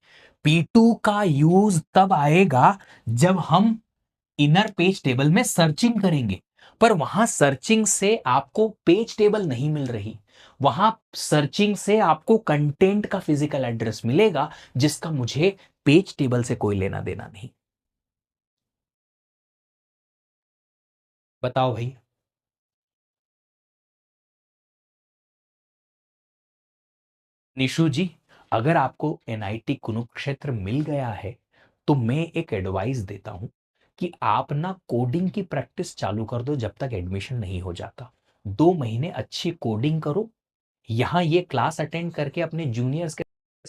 P2 का यूज तब आएगा जब हम इनर पेज टेबल में सर्चिंग करेंगे, पर वहां सर्चिंग से आपको पेज टेबल नहीं मिल रही, वहां सर्चिंग से आपको कंटेंट का फिजिकल एड्रेस मिलेगा, जिसका मुझे पेज टेबल से कोई लेना देना नहीं। बताओ भाई। निशु जी, अगर आपको एनआईटी कुरुक्षेत्र मिल गया है तो मैं एक एडवाइस देता हूं कि आप ना कोडिंग की प्रैक्टिस चालू कर दो जब तक एडमिशन नहीं हो जाता। 2 महीने अच्छी कोडिंग करो। यहाँ ये क्लास अटेंड करके अपने जूनियर्स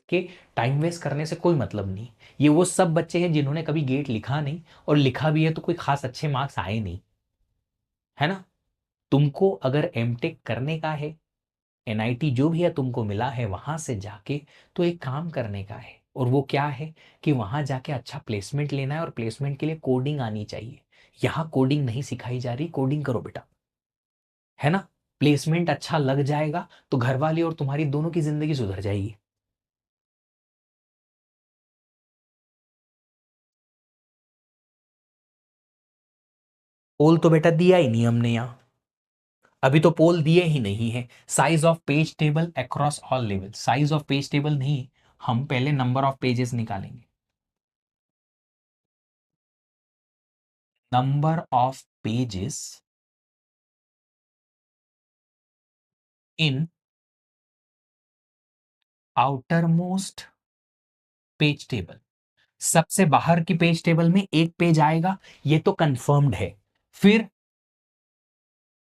के टाइम वेस्ट करने से कोई मतलब नहीं। ये वो सब बच्चे हैं जिन्होंने कभी गेट लिखा नहीं, और लिखा भी है तो कोई खास अच्छे मार्क्स आए नहीं, है ना। तुमको अगर एमटेक करने का है, एनआईटी जो भी है तुमको मिला है वहां से जाके, तो एक काम करने का है, और वो क्या है कि वहां जाके अच्छा प्लेसमेंट लेना है, और प्लेसमेंट के लिए कोडिंग आनी चाहिए। यहाँ कोडिंग नहीं सिखाई जा रही, कोडिंग करो बेटा, है ना। प्लेसमेंट अच्छा लग जाएगा तो घर वाली और तुम्हारी दोनों की जिंदगी सुधर जाएगी। पोल तो बेटा दिया ही नहीं हमने यहाँ, अभी तो पोल दिए ही नहीं है। Size of page table across all level, size of page table नहीं, हम पहले नंबर ऑफ पेजेस निकालेंगे। Number of pages in outer most page table. सबसे बाहर की पेज टेबल में एक पेज आएगा, ये तो कंफर्म्ड है। फिर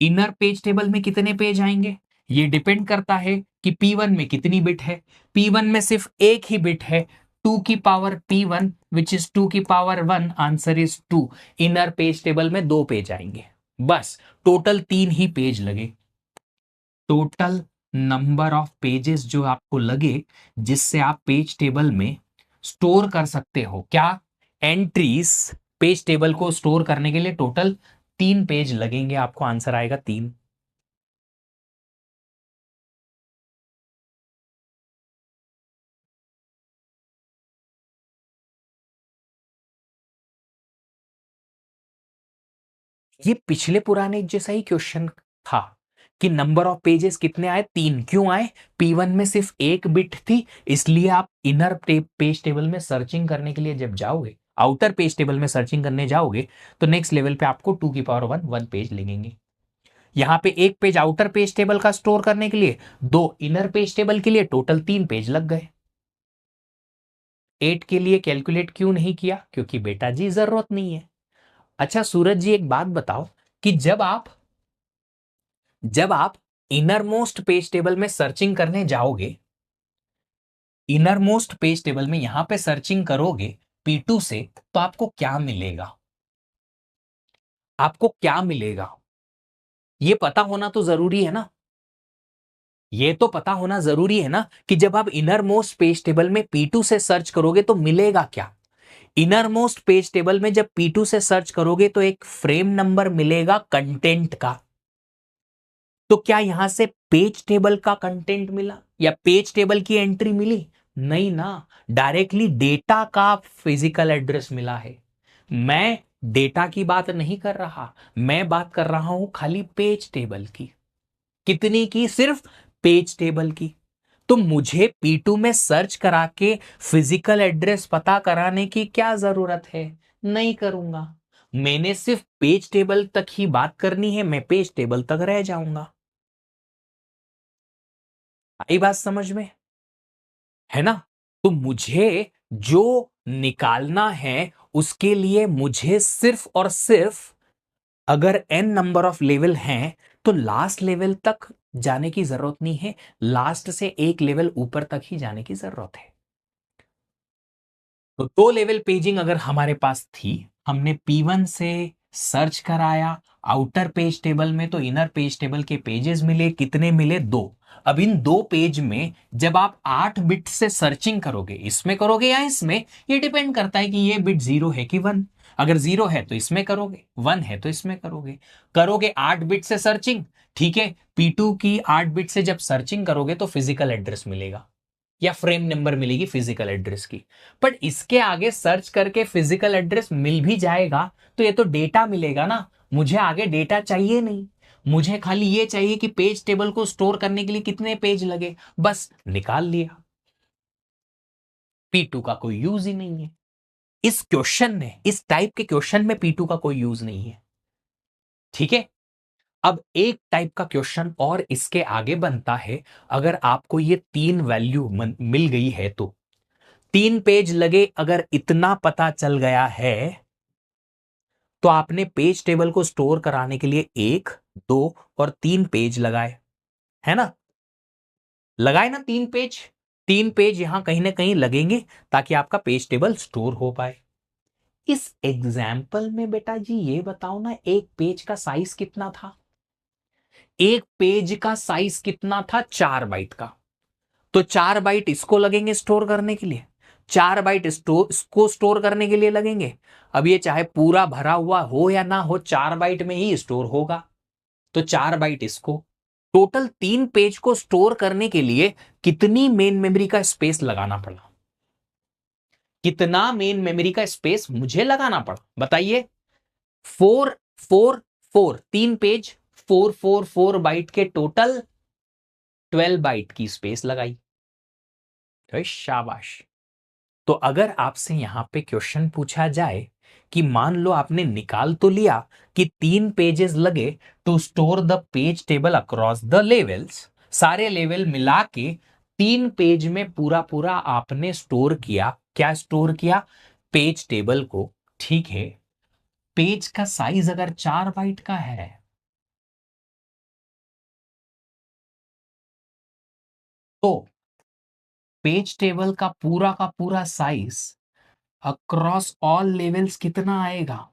इनर पेज टेबल में कितने पेज आएंगे, ये डिपेंड करता है कि P1 में कितनी बिट है। P1 में सिर्फ एक ही बिट है, 2 की पावर P1 विच इज 2 की power 1, answer is 2। Inner page table में 2 पेज आएंगे, बस टोटल 3 ही पेज लगे। टोटल नंबर ऑफ पेजेस जो आपको लगे, जिससे आप पेज टेबल में स्टोर कर सकते हो क्या, एंट्रीज। पेज टेबल को स्टोर करने के लिए टोटल 3 पेज लगेंगे, आपको आंसर आएगा 3। ये पिछले पुराने जैसा ही क्वेश्चन था कि नंबर ऑफ पेजेस कितने आए, 3 क्यों आए। P1 में सिर्फ एक बिट थी, इसलिए आप इनर पेज टेबल में सर्चिंग करने के लिए जब जाओगे, आउटर पेज टेबल में सर्चिंग करने जाओगे, तो नेक्स्ट लेवल पे आपको 2 की पावर 1 1 पेज लगेंगे। यहां पे एक पेज आउटर पेज टेबल का स्टोर करने के लिए, 2 इनर पेज टेबल के लिए, टोटल 3 पेज लग गए। 8 के लिए कैलकुलेट क्यों नहीं किया, क्योंकि बेटा जी जरूरत नहीं है। अच्छा सूरज जी, एक बात बताओ कि जब आप इनर मोस्ट पेज टेबल में सर्चिंग करने जाओगे, इनर मोस्ट पेज टेबल में यहां पे सर्चिंग करोगे P2 से, तो आपको क्या मिलेगा, आपको क्या मिलेगा, ये पता होना तो जरूरी है ना। ये तो पता होना जरूरी है ना कि जब आप इनर मोस्ट पेज टेबल में P2 से सर्च करोगे तो मिलेगा क्या। इनर मोस्ट पेज टेबल में जब P2 से सर्च करोगे तो एक फ्रेम नंबर मिलेगा कंटेंट का। तो क्या यहां से पेज टेबल का कंटेंट मिला या पेज टेबल की एंट्री मिली, नहीं ना। डायरेक्टली डेटा का फिजिकल एड्रेस मिला है। मैं डेटा की बात नहीं कर रहा, मैं बात कर रहा हूं खाली पेज टेबल की। कितनी की, सिर्फ पेज टेबल की। तो मुझे P2 में सर्च करा के फिजिकल एड्रेस पता कराने की क्या जरूरत है, नहीं करूंगा। मैंने सिर्फ पेज टेबल तक ही बात करनी है, मैं पेज टेबल तक रह जाऊंगा। आई बात समझ में, है ना। तो मुझे जो निकालना है उसके लिए मुझे सिर्फ और सिर्फ, अगर n नंबर ऑफ लेवल हैं तो लास्ट लेवल तक जाने की जरूरत नहीं है, लास्ट से एक लेवल ऊपर तक ही जाने की जरूरत है। तो 2 लेवल पेजिंग अगर हमारे पास थी, हमने P1 से सर्च कराया आउटर पेज टेबल में, तो इनर पेज टेबल के पेजेस मिले, कितने मिले? 2। अब इन 2 पेज में जब आप 8 बिट से सर्चिंग करोगे, इसमें करोगे या इसमें, ये डिपेंड करता है कि ये बिट 0 है कि 1। अगर 0 है तो इसमें करोगे, 1 है तो इसमें करोगे। करोगे 8 बिट से सर्चिंग, ठीक है। P2 की 8 बिट से जब सर्चिंग करोगे तो फिजिकल एड्रेस मिलेगा या फ्रेम नंबर मिलेगी फिजिकल एड्रेस की। बट इसके आगे सर्च करके फिजिकल एड्रेस मिल भी जाएगा तो ये तो डेटा मिलेगा ना, मुझे आगे डेटा चाहिए नहीं। मुझे खाली ये चाहिए कि पेज टेबल को स्टोर करने के लिए कितने पेज लगे, बस निकाल लिया। P2 का कोई यूज ही नहीं है इस क्वेश्चन में, इस टाइप के क्वेश्चन में P2 का कोई यूज नहीं है, ठीक है। अब एक टाइप का क्वेश्चन और इसके आगे बनता है। अगर आपको ये 3 वैल्यू मिल गई है तो 3 पेज लगे, अगर इतना पता चल गया है तो आपने पेज टेबल को स्टोर कराने के लिए 1, 2 और 3 पेज लगाए, है ना? लगाए ना 3 पेज। 3 पेज यहां कहीं ना कहीं लगेंगे ताकि आपका पेज टेबल स्टोर हो पाए। इस एग्जाम्पल में बेटा जी ये बताओ ना, एक पेज का साइज कितना था? एक पेज का साइज कितना था? 4 बाइट का। तो 4 बाइट इसको लगेंगे स्टोर करने के लिए, 4 बाइट इसको स्टोर करने के लिए लगेंगे। अब ये चाहे पूरा भरा हुआ हो या ना हो, 4 बाइट में ही स्टोर होगा। तो 4 बाइट इसको। टोटल 3 पेज को स्टोर करने के लिए कितनी मेन मेमोरी का स्पेस लगाना पड़ा? कितना मेन मेमोरी का स्पेस मुझे लगाना पड़ा बताइए? 4 4 4, 3 पेज, 4 4 4 बाइट के टोटल 12 बाइट की स्पेस लगाई। तो शाबाश। तो अगर आपसे यहां पे क्वेश्चन पूछा जाए कि मान लो आपने निकाल तो लिया कि 3 पेजेस लगे to store the page table across the levels, सारे लेवल मिला के 3 पेज में पूरा पूरा आपने स्टोर किया। क्या स्टोर किया? पेज टेबल को, ठीक है। पेज का साइज अगर 4 बाइट का है तो पेज टेबल का पूरा साइज अक्रॉस ऑल लेवल्स कितना आएगा?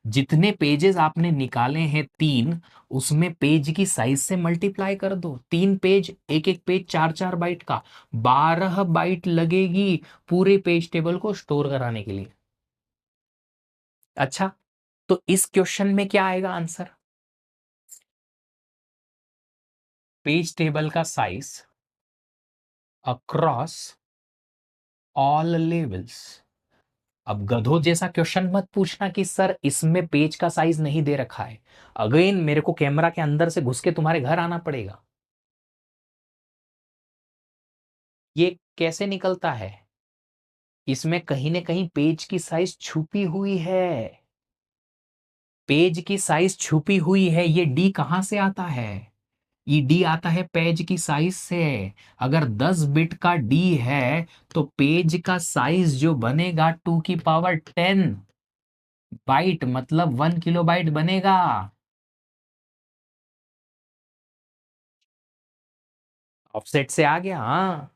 जितने पेजेस आपने निकाले हैं 3, उसमें पेज की साइज से मल्टीप्लाई कर दो। 3 पेज, एक एक पेज 4 4 बाइट का, 12 बाइट लगेगी पूरे पेज टेबल को स्टोर कराने के लिए। अच्छा, तो इस क्वेश्चन में क्या आएगा आंसर? पेज टेबल का साइज अक्रॉस ऑल लेवल्स। अब गधों जैसा क्वेश्चन मत पूछना कि सर इसमें पेज का साइज नहीं दे रखा है। अगेन मेरे को कैमरा के अंदर से घुस के तुम्हारे घर आना पड़ेगा। ये कैसे निकलता है? इसमें कहीं ना कहीं पेज की साइज छुपी हुई है। पेज की साइज छुपी हुई है। ये डी कहां से आता है? ये डी आता है पेज की साइज से। अगर 10 बिट का डी है तो पेज का साइज जो बनेगा 2 की पावर 10 बाइट, मतलब 1 किलोबाइट बनेगा। ऑफसेट से आ गया, हाँ।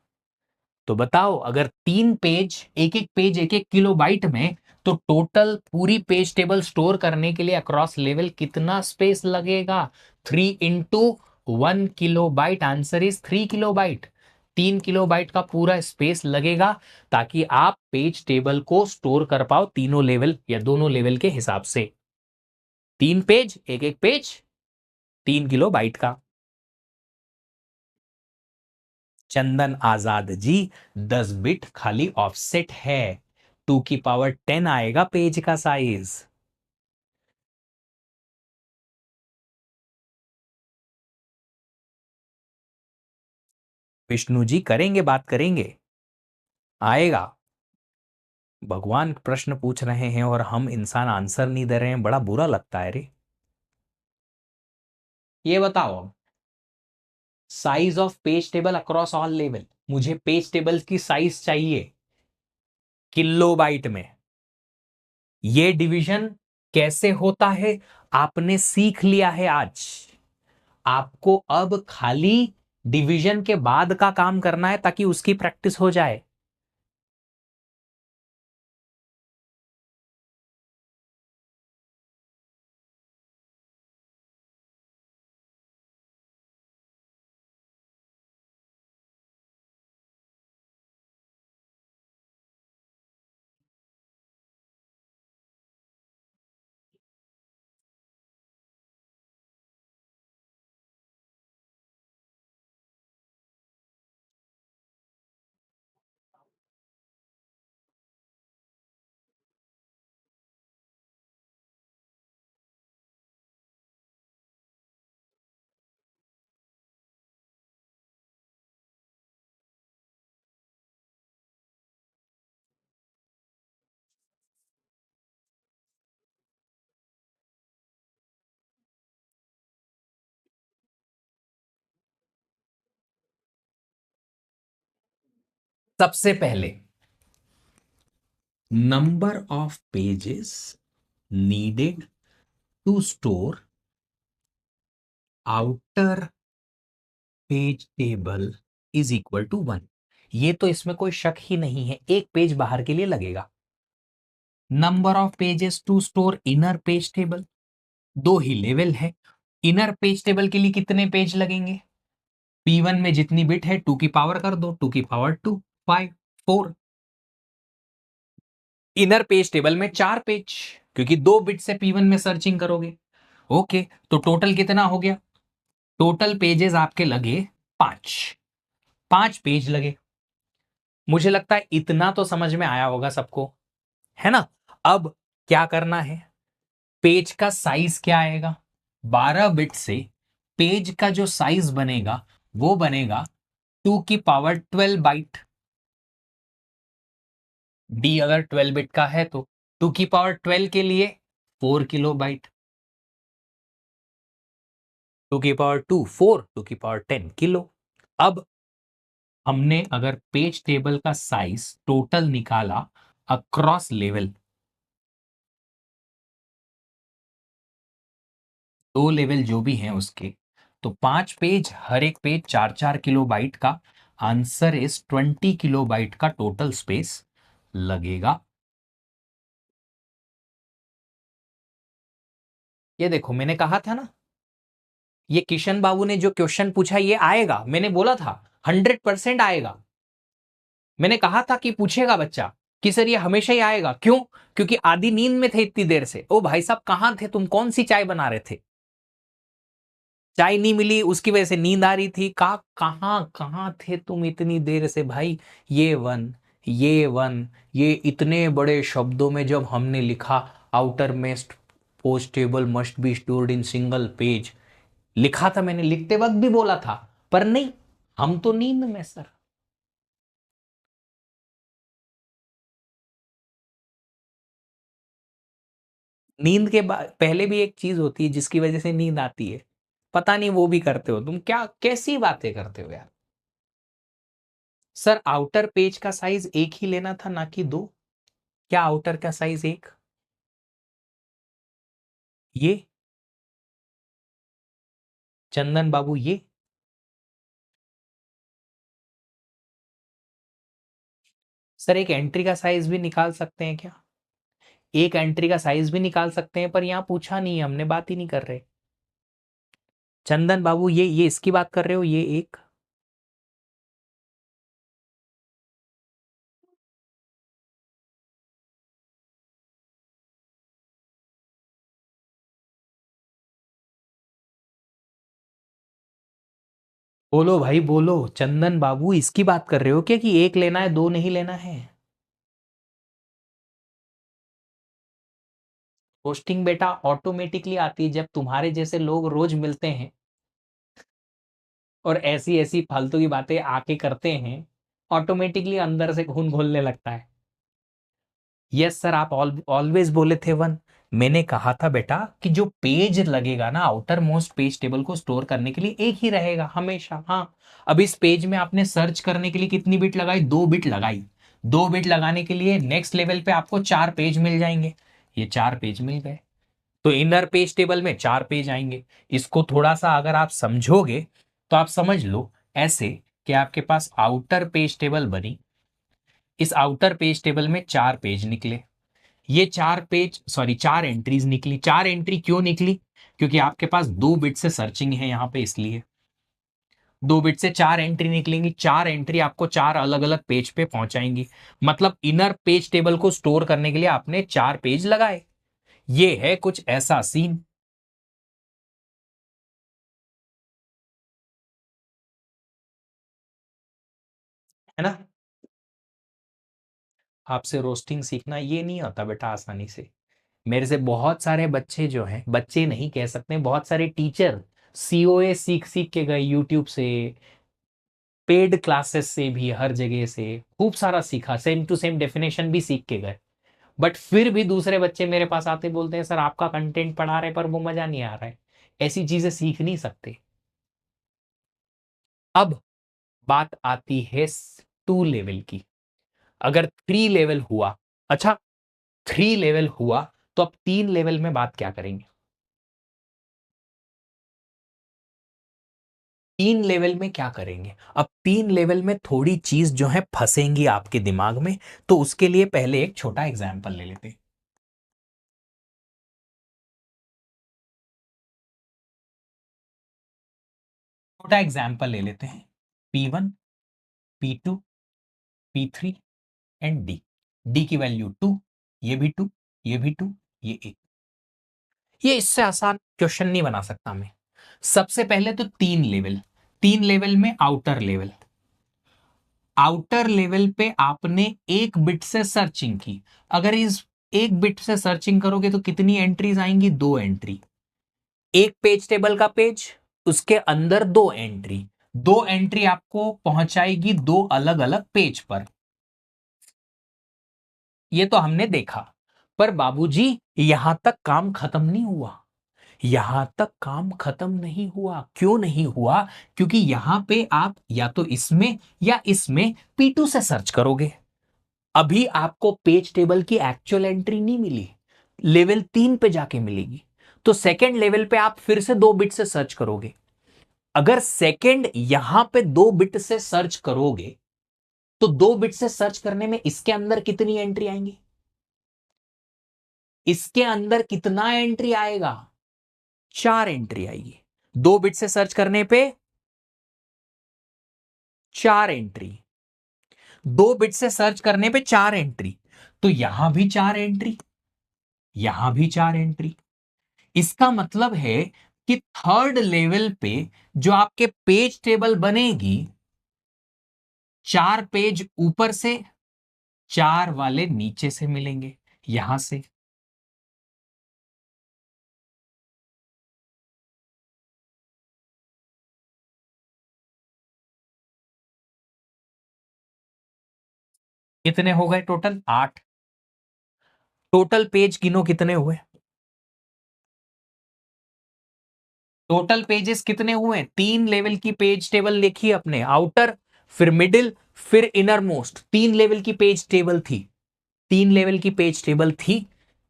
तो बताओ, अगर 3 पेज, एक एक किलो बाइट में, तो टोटल पूरी पेज टेबल स्टोर करने के लिए अक्रॉस लेवल कितना स्पेस लगेगा? 3 × 1 kilo byte. Answer is 3 kilo byte. 3 kilo byte का पूरा स्पेस लगेगा ताकि आप पेज टेबल को स्टोर कर पाओ तीनों लेवल या दोनों लेवल के हिसाब से। 3 पेज, एक पेज 3 किलो बाइट का। चंदन आजाद जी, 10 बिट खाली ऑफसेट है, 2 की पावर 10 आएगा पेज का साइज। विष्णु जी करेंगे, बात करेंगे, आएगा। भगवान प्रश्न पूछ रहे हैं और हम इंसान आंसर नहीं दे रहे हैं, बड़ा बुरा लगता है रे। ये बताओ, size of page table across all level, मुझे पेज टेबल की साइज चाहिए किलो बाइट में। ये डिवीजन कैसे होता है आपने सीख लिया है आज। आपको अब खाली डिवीजन के बाद का काम करना है ताकि उसकी प्रैक्टिस हो जाए। सबसे पहले number of pages needed to store outer page table is equal to 1। ये तो इसमें कोई शक ही नहीं है, एक पेज बाहर के लिए लगेगा। Number of pages to store inner page table, दो ही लेवल है। इनर पेज टेबल के लिए कितने पेज लगेंगे? P1 में जितनी बिट है 2 की पावर कर दो, 2 की पावर 2, 5, 4। इनर पेज टेबल में 4 पेज, क्योंकि 2 बिट से P1 में सर्चिंग करोगे। ओके, तो टोटल कितना हो गया? टोटल पेजेस आपके लगे 5, 5 पेज लगे। मुझे लगता है इतना तो समझ में आया होगा सबको, है ना? अब क्या करना है, पेज का साइज क्या आएगा? 12 बिट से पेज का जो साइज बनेगा वो बनेगा 2 की पावर 12 बाइट। डी अगर 12 बिट का है तो 2 की पावर 12 के लिए 4 किलो बाइट, 2 की पावर 2 4, 2 की पावर 10 किलो। अब हमने अगर पेज टेबल का साइज टोटल निकाला अक्रॉस लेवल, दो लेवल जो भी हैं उसके, तो 5 पेज, हर एक पेज 4 4 किलो बाइट का। आंसर इज 20 किलो बाइट का टोटल स्पेस लगेगा। ये देखो, मैंने कहा था ना, ये किशन बाबू ने जो क्वेश्चन पूछा ये आएगा, मैंने बोला था 100% आएगा। मैंने कहा था कि पूछेगा बच्चा कि सर ये हमेशा ही आएगा, क्यों? क्योंकि आधी नींद में थे इतनी देर से। ओ भाई साहब, कहां थे तुम? कौन सी चाय बना रहे थे? चाय नहीं मिली, उसकी वजह से नींद आ रही थी। कहां कहां थे तुम इतनी देर से भाई? ये वन, ये वन, ये इतने बड़े शब्दों में जब हमने लिखा outer most post table must be stored in single page, लिखा था मैंने, लिखते वक्त भी बोला था, पर नहीं, हम तो नींद में सर। नींद के बाद पहले भी एक चीज होती है जिसकी वजह से नींद आती है, पता नहीं वो भी करते हो तुम क्या? कैसी बातें करते हो यार? सर आउटर पेज का साइज एक ही लेना था, ना कि दो। क्या आउटर का साइज एक? ये चंदन बाबू, ये सर एक एंट्री का साइज भी निकाल सकते हैं क्या? एक एंट्री का साइज भी निकाल सकते हैं, पर यहां पूछा नहीं है हमने, बात ही नहीं कर रहे। चंदन बाबू, ये इसकी बात कर रहे हो, ये एक? बोलो भाई बोलो, चंदन बाबू इसकी बात कर रहे हो क्या, कि एक लेना है दो नहीं लेना है? पोस्टिंग बेटा ऑटोमेटिकली आती है जब तुम्हारे जैसे लोग रोज मिलते हैं और ऐसी ऐसी फालतू की बातें आके करते हैं, ऑटोमेटिकली अंदर से खून घोलने लगता है। यस सर, आप ऑलवेज बोले थे वन। मैंने कहा था बेटा कि जो पेज लगेगा ना आउटर मोस्ट पेज टेबल को स्टोर करने के लिए, एक ही रहेगा हमेशा। हाँ, अब इस पेज में आपने सर्च करने के लिए कितनी बिट लगाई? 2 बिट लगाई। 2 बिट लगाने के लिए नेक्स्ट लेवल पे आपको 4 पेज मिल जाएंगे। ये 4 पेज मिल गए, तो इनर पेज टेबल में 4 पेज आएंगे। इसको थोड़ा सा अगर आप समझोगे तो आप समझ लो ऐसे कि आपके पास आउटर पेज टेबल बनी, इस आउटर पेज टेबल में 4 पेज निकले। ये 4 पेज, सॉरी 4 एंट्रीज निकली। 4 एंट्री क्यों निकली? क्योंकि आपके पास 2 बिट से सर्चिंग है यहां पे, इसलिए 2 बिट से 4 एंट्री निकलेंगी। 4 एंट्री आपको 4 अलग अलग पेज पे पहुंचाएंगी। मतलब इनर पेज टेबल को स्टोर करने के लिए आपने 4 पेज लगाए। ये है कुछ ऐसा सीन, है ना? आपसे रोस्टिंग सीखना ये नहीं आता बेटा आसानी से। मेरे से बहुत सारे बच्चे जो हैं, बच्चे नहीं कह सकते, बहुत सारे टीचर सीओए सीख सीख के गए यूट्यूब से, पेड क्लासेस से भी, हर जगह से खूब सारा सीखा, सेम टू सेम डेफिनेशन भी सीख के गए। बट फिर भी दूसरे बच्चे मेरे पास आते बोलते हैं सर आपका कंटेंट पढ़ा रहे पर वो मजा नहीं आ रहा है। ऐसी चीजें सीख नहीं सकते। अब बात आती है 2 लेवल की। अगर 3 लेवल हुआ, अच्छा 3 लेवल हुआ तो अब 3 लेवल में बात क्या करेंगे? 3 लेवल में क्या करेंगे? अब 3 लेवल में थोड़ी चीज जो है फंसेंगी आपके दिमाग में, तो उसके लिए पहले एक छोटा एग्जाम्पल ले लेते हैं। छोटा एग्जाम्पल ले लेते हैं, P1, P2, P3 and D। D की वैल्यू 2, ये भी 2, ये भी 2, ये 1। ये इससे आसान क्वेश्चन नहीं बना सकता मैं। सबसे पहले तो 3 लेवल, 3 लेवल में आउटर लेवल, आउटर लेवल पे आपने एक बिट से सर्चिंग की। अगर इस एक बिट से सर्चिंग करोगे तो कितनी एंट्रीज आएंगी? 2 एंट्री। एक पेज टेबल का पेज, उसके अंदर 2 एंट्री, 2 एंट्री आपको पहुंचाएगी 2 अलग अलग पेज पर। ये तो हमने देखा। पर बाबूजी यहां तक काम खत्म नहीं हुआ, यहां तक काम खत्म नहीं हुआ। क्यों नहीं हुआ? क्योंकि यहां पे आप या तो इसमें या इसमें P2 से सर्च करोगे। अभी आपको पेज टेबल की एक्चुअल एंट्री नहीं मिली, लेवल 3 पे जाके मिलेगी। तो सेकंड लेवल पे आप फिर से 2 बिट से सर्च करोगे। अगर सेकंड यहां पे 2 बिट से सर्च करोगे तो 2 बिट से सर्च करने में इसके अंदर कितनी एंट्री आएंगी? इसके अंदर कितना एंट्री आएगा? 4 एंट्री आएगी। 2 बिट से सर्च करने पे 4 एंट्री, 2 बिट से सर्च करने पे 4 एंट्री। तो यहां भी 4 एंट्री, यहां भी 4 एंट्री। इसका मतलब है कि थर्ड लेवल पे जो आपके पेज टेबल बनेगी, 4 पेज ऊपर से, 4 वाले नीचे से मिलेंगे यहां से। कितने हो गए टोटल? 8। टोटल पेज गिनो कितने हुए? टोटल पेजेस कितने हुए? 3 लेवल की पेज टेबल लिखी अपने, आउटर, फिर मिडिल, फिर इनर मोस्ट। 3 लेवल की पेज टेबल थी, 3 लेवल की पेज टेबल थी।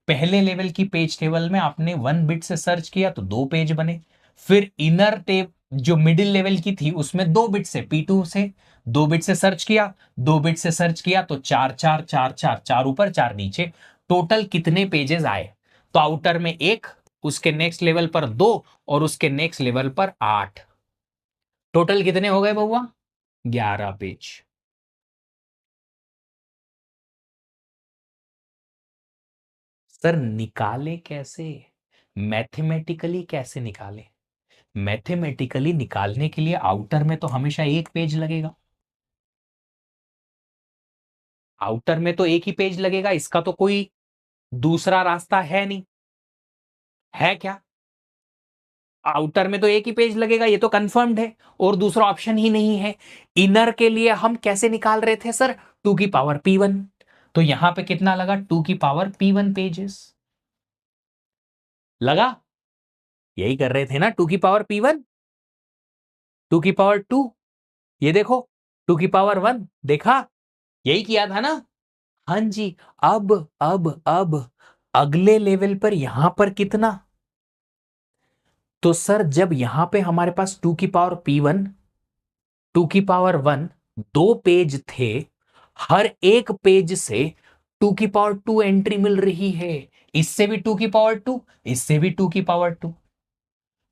पहले लेवल की पेज टेबल में आपने 1 बिट से सर्च किया तो 2 पेज बने। फिर इनर टेब जो मिडिल लेवल की थी उसमें 2 बिट से, P2 से 2 बिट से सर्च किया, 2 बिट से सर्च किया तो 4 4 4 4, 4 ऊपर 4 नीचे। टोटल कितने पेजेस आए? तो आउटर में 1, उसके नेक्स्ट लेवल पर 2 और उसके नेक्स्ट लेवल पर 8। टोटल कितने हो गए बउआ? 11 पेज। सर निकाले कैसे? मैथमेटिकली कैसे निकाले? मैथमेटिकली निकालने के लिए आउटर में तो हमेशा एक पेज लगेगा, आउटर में तो एक ही पेज लगेगा, इसका तो कोई दूसरा रास्ता है नहीं, है क्या? आउटर में तो एक ही पेज लगेगा, ये तो कंफर्म्ड है, और दूसरा ऑप्शन ही नहीं है। इनर के लिए हम कैसे निकाल रहे थे सर? 2 की पावर P1। तो यहां पे कितना लगा? 2 की पावर P1 पेजेस लगा। यही कर रहे थे ना, 2 की पावर P1, 2 की पावर 2, ये देखो 2 की पावर 1, देखा? यही किया था ना? हाँ जी। अब अगले लेवल पर यहां पर कितना? तो सर जब यहां पे हमारे पास 2 की पावर P1, 2 की पावर 1, 2 पेज थे, हर एक पेज से 2 की पावर 2 एंट्री मिल रही है। इससे भी 2 की पावर 2, इससे भी 2 की पावर 2।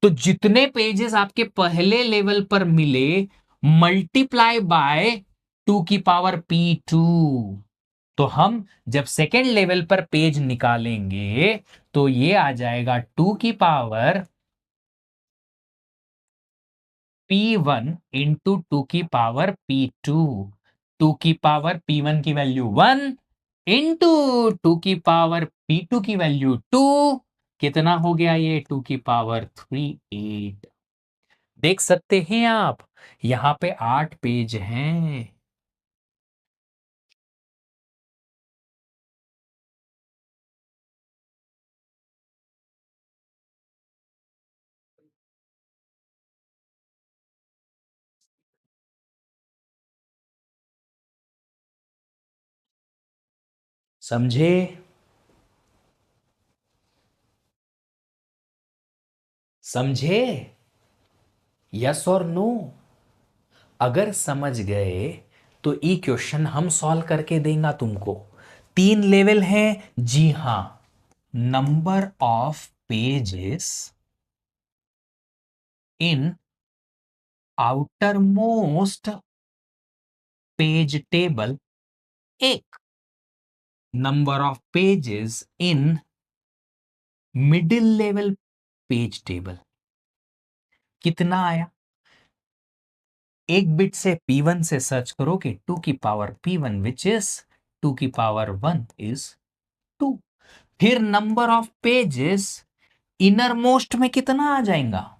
तो जितने पेजेस आपके पहले लेवल पर मिले, मल्टीप्लाई बाय 2 की पावर P2। तो हम जब सेकेंड लेवल पर पेज निकालेंगे तो ये आ जाएगा 2 की पावर P1 इंटू 2 की पावर P2। 2 की पावर P1 की वैल्यू 1 इंटू 2 की पावर P2 की वैल्यू 2। कितना हो गया ये? 2 की पावर 3, 8। देख सकते हैं आप, यहां पे 8 पेज हैं। समझे? समझे? यस और नो? अगर समझ गए तो ई क्वेश्चन हम सॉल्व करके देंगे तुमको। 3 लेवल हैं, जी हां। Number of pages in outer most page table, एक। Number of pages in middle level page table कितना आया? एक बिट से P1 से सर्च करो कि 2 की पावर P1 विच इज 2 की पावर 1 इज 2। फिर number of pages inner most में कितना आ जाएगा?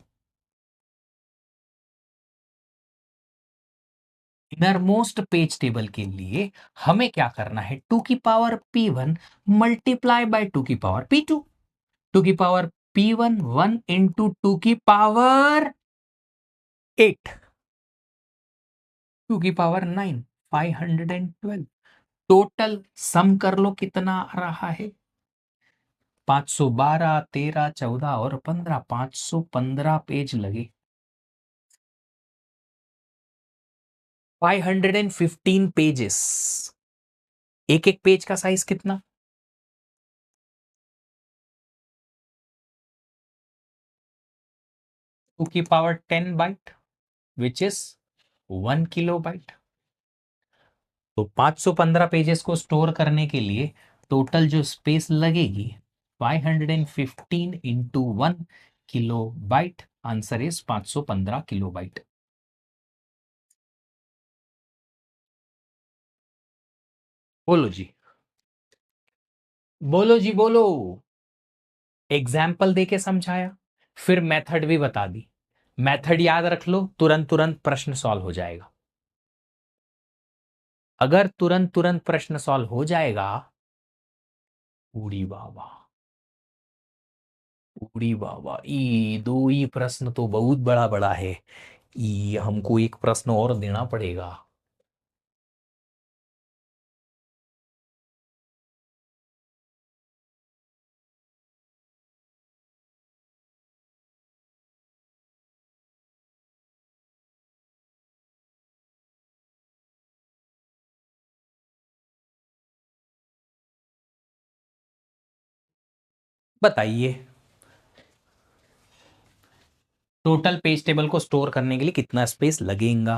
इनर मोस्ट पेज टेबल के लिए हमें क्या करना है? 2 की पावर P1 मल्टीप्लाई बाय 2 की पावर P2। 2 की पावर P1 1 इंटू 2 की पावर 8, 2 की पावर 9, 512। टोटल सम कर लो कितना आ रहा है? 512, 13, 14 और 15, 515 पेज लगे। 515 पेजेस। एक एक पेज का साइज कितना? 2 की power 10 byte which is 1 kilobyte. तो 515 पेजेस को स्टोर करने के लिए टोटल जो स्पेस लगेगी 515 into 1 kilo byte, answer is 515 kilobyte. बोलो जी, बोलो जी बोलो। एग्जाम्पल देके समझाया, फिर मेथड भी बता दी। मेथड याद रख लो, तुरंत तुरंत प्रश्न सॉल्व हो जाएगा। अगर तुरंत तुरंत प्रश्न सॉल्व हो जाएगा, उड़ी बाबा, उड़ी बाबा, ई दो ई प्रश्न तो बहुत बड़ा बड़ा है। ई हमको एक प्रश्न और देना पड़ेगा। बताइए, टोटल पेज टेबल को स्टोर करने के लिए कितना स्पेस लगेगा?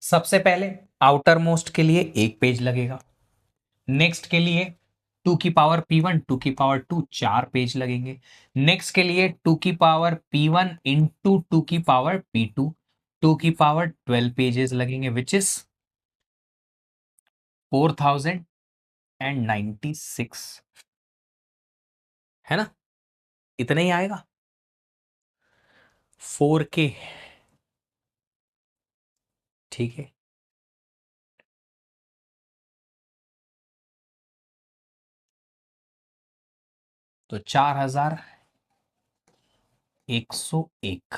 सबसे पहले आउटर मोस्ट के लिए एक पेज लगेगा, नेक्स्ट के लिए 2 की पावर P1 2 की पावर 2 4 पेज लगेंगे, नेक्स्ट के लिए 2 की पावर P1 इंटू 2 की पावर P2 2 की पावर 12 पेजेस लगेंगे, विच इज 4096, है ना? इतना ही आएगा 4K। ठीक है, तो 4101,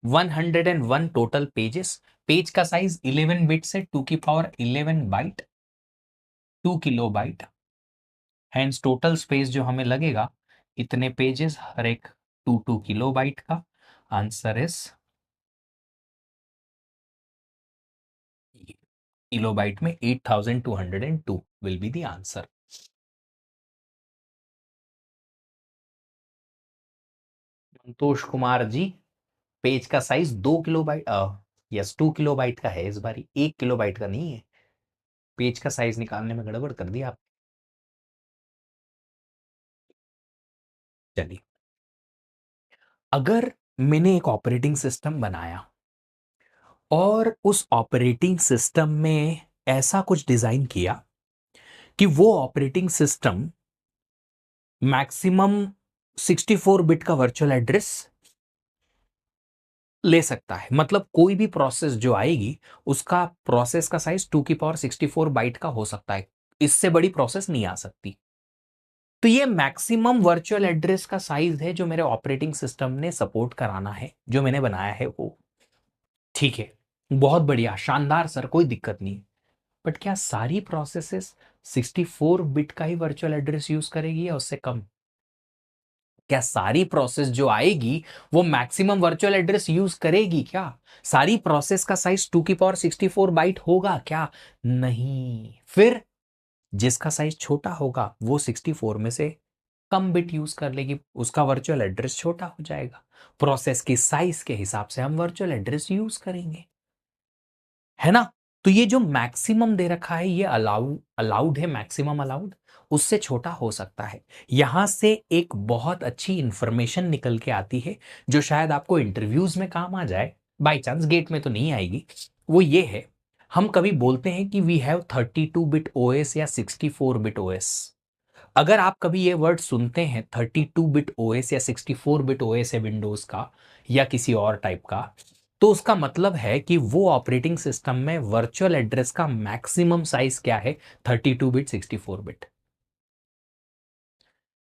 4101 टोटल पेजेस। पेज का साइज 11 बिट से 2 की power 11 byte 2 kilobyte, hence total space जो हमें लगेगा इतने पेजेस हर एक 2 किलोबाइट का। आंसर इज किलोबाइट में 8202 will be the answer. Santosh Kumar ji, page का साइज 2 किलोबाइट, यस 2 किलोबाइट का है, इस बारी 1 किलोबाइट का नहीं है। पेज का साइज निकालने में गड़बड़ कर दिया आप। चलिए, अगर मैंने एक ऑपरेटिंग सिस्टम बनाया और उस ऑपरेटिंग सिस्टम में ऐसा कुछ डिजाइन किया कि वो ऑपरेटिंग सिस्टम मैक्सिमम 64 बिट का वर्चुअल एड्रेस ले सकता है, मतलब कोई भी प्रोसेस जो आएगी उसका प्रोसेस का साइज 2 की पावर 64 बाइट का हो सकता है, इससे बड़ी प्रोसेस नहीं आ सकती। तो ये मैक्सिमम वर्चुअल एड्रेस का साइज है जो मेरे ऑपरेटिंग सिस्टम ने सपोर्ट कराना है, जो मैंने बनाया है वो। ठीक है, बहुत बढ़िया, शानदार सर, कोई दिक्कत नहीं। बट क्या सारी प्रोसेसेस 64 बिट का ही वर्चुअल एड्रेस यूज करेगी या उससे कम? क्या सारी प्रोसेस जो आएगी वो मैक्सिमम वर्चुअल एड्रेस यूज करेगी क्या? सारी प्रोसेस का साइज 2 की पावर 64 बाइट होगा क्या? नहीं। फिर जिसका साइज छोटा होगा वो 64 में से कम बिट यूज कर लेगी, उसका वर्चुअल एड्रेस छोटा हो जाएगा। प्रोसेस की साइज के हिसाब से हम वर्चुअल एड्रेस यूज करेंगे, है ना? तो ये जो मैक्सिमम दे रखा है ये अलाउड है, मैक्सिमम अलाउड, उससे छोटा हो सकता है। यहां से एक बहुत अच्छी इंफॉर्मेशन निकल के आती है जो शायद आपको इंटरव्यूज में काम आ जाए, बाई चांस, गेट में तो नहीं आएगी। वो ये है, हम कभी बोलते हैं कि वी हैव 32 बिट ओएस या 64 बिट ओएस। अगर आप कभी ये वर्ड सुनते हैं 32 बिट ओएस या 64 बिट ओएस है विंडोज का या किसी और टाइप का, तो उसका मतलब है कि वो ऑपरेटिंग सिस्टम में वर्चुअल एड्रेस का मैक्सिमम साइज क्या है, 32 बिट 64 बिट।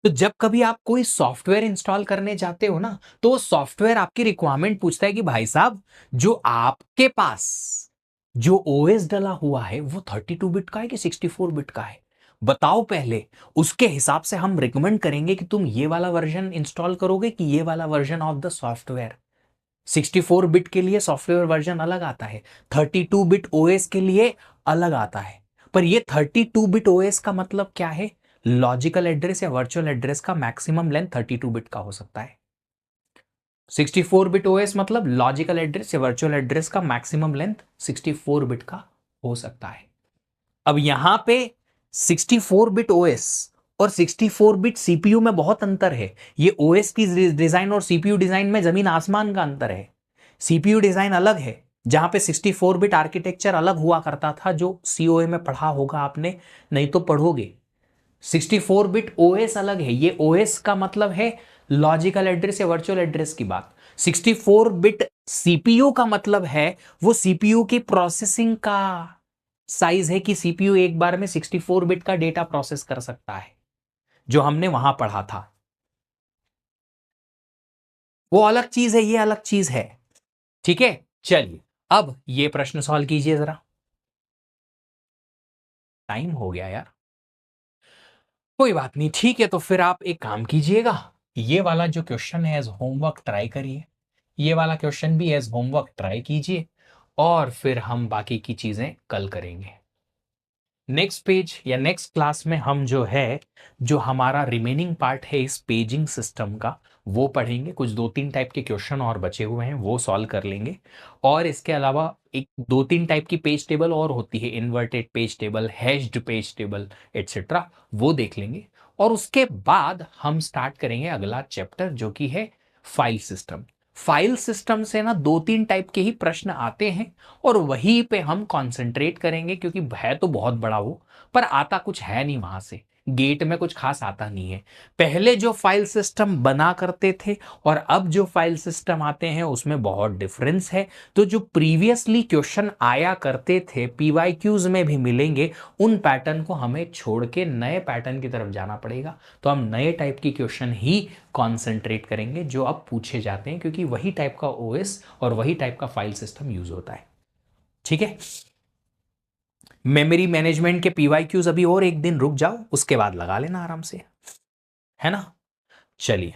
तो जब कभी आप कोई सॉफ्टवेयर इंस्टॉल करने जाते हो ना, तो वो सॉफ्टवेयर आपकी रिक्वायरमेंट पूछता है कि भाई साहब जो आपके पास जो ओएस डला हुआ है वो 32 बिट का है कि 64 बिट का है, बताओ पहले। उसके हिसाब से हम रिकमेंड करेंगे कि तुम ये वाला वर्जन इंस्टॉल करोगे कि ये वाला version of the software. 64 bit के लिए सॉफ्टवेयर वर्जन अलग आता है, 32 बिट ओएस के लिए अलग आता है। पर ये 32 बिट ओएस का मतलब क्या है? लॉजिकल एड्रेस या वर्चुअल एड्रेस का मैक्सिमम लेंथ 32 बिट का हो सकता है। 64 बिट ओएस मतलब लॉजिकल एड्रेस या वर्चुअल एड्रेस का मैक्सिमम लेंथ 64 बिट का हो सकता है। अब यहां पे 64 बिट ओएस और 64 बिट सीपीयू में बहुत अंतर है। ये ओएस की डिजाइन और सीपीयू डिजाइन में जमीन आसमान का अंतर है। सीपीयू डिजाइन अलग है, जहां पे 64 बिट आर्किटेक्चर अलग हुआ करता था, जो सीओए में पढ़ा होगा आपने, नहीं तो पढ़ोगे। 64 बिट ओएस अलग है, ये ओएस का मतलब है लॉजिकल एड्रेस या वर्चुअल एड्रेस की बात। 64 बिट सीपीयू का मतलब है वो सीपीयू की प्रोसेसिंग का साइज है कि सीपीयू एक बार में 64 बिट का डेटा प्रोसेस कर सकता है, जो हमने वहां पढ़ा था। वो अलग चीज है, ये अलग चीज है। ठीक है, चलिए अब ये प्रश्न सॉल्व कीजिए जरा। टाइम हो गया यार, कोई बात नहीं, ठीक है। तो फिर आप एक काम कीजिएगा, ये वाला जो क्वेश्चन है एज होमवर्क ट्राई करिए, ये वाला क्वेश्चन भी एज होमवर्क ट्राई कीजिए, और फिर हम बाकी की चीजें कल करेंगे। नेक्स्ट पेज या नेक्स्ट क्लास में हम जो है, जो हमारा रिमेनिंग पार्ट है इस पेजिंग सिस्टम का, वो पढ़ेंगे। कुछ 2-3 टाइप के क्वेश्चन और बचे हुए हैं, वो सॉल्व कर लेंगे। और इसके अलावा एक 2-3 टाइप की पेज टेबल और होती है, inverted page table, hatched page table etcetera, वो देख लेंगे। और उसके बाद हम स्टार्ट करेंगे अगला चैप्टर, जो कि है फाइल सिस्टम। फाइल सिस्टम से ना 2-3 टाइप के ही प्रश्न आते हैं, और वहीं पे हम कंसंट्रेट करेंगे, क्योंकि है तो बहुत बड़ा वो, पर आता कुछ है नहीं वहां से, गेट में कुछ खास आता नहीं है। पहले जो फाइल सिस्टम बना करते थे और अब जो फाइल सिस्टम आते हैं उसमें बहुत डिफरेंस है। तो जो प्रीवियसली क्वेश्चन आया करते थे, पीवाईक्यूज में भी मिलेंगे, उन पैटर्न को हमें छोड़ के नए पैटर्न की तरफ जाना पड़ेगा। तो हम नए टाइप की क्वेश्चन ही कॉन्सेंट्रेट करेंगे जो अब पूछे जाते हैं, क्योंकि वही टाइप का ओएस और वही टाइप का फाइल सिस्टम यूज होता है। ठीक है, मेमोरी मैनेजमेंट के पीवाईक्यूज अभी और एक दिन रुक जाओ, उसके बाद लगा लेना आराम से, है ना। चलिए,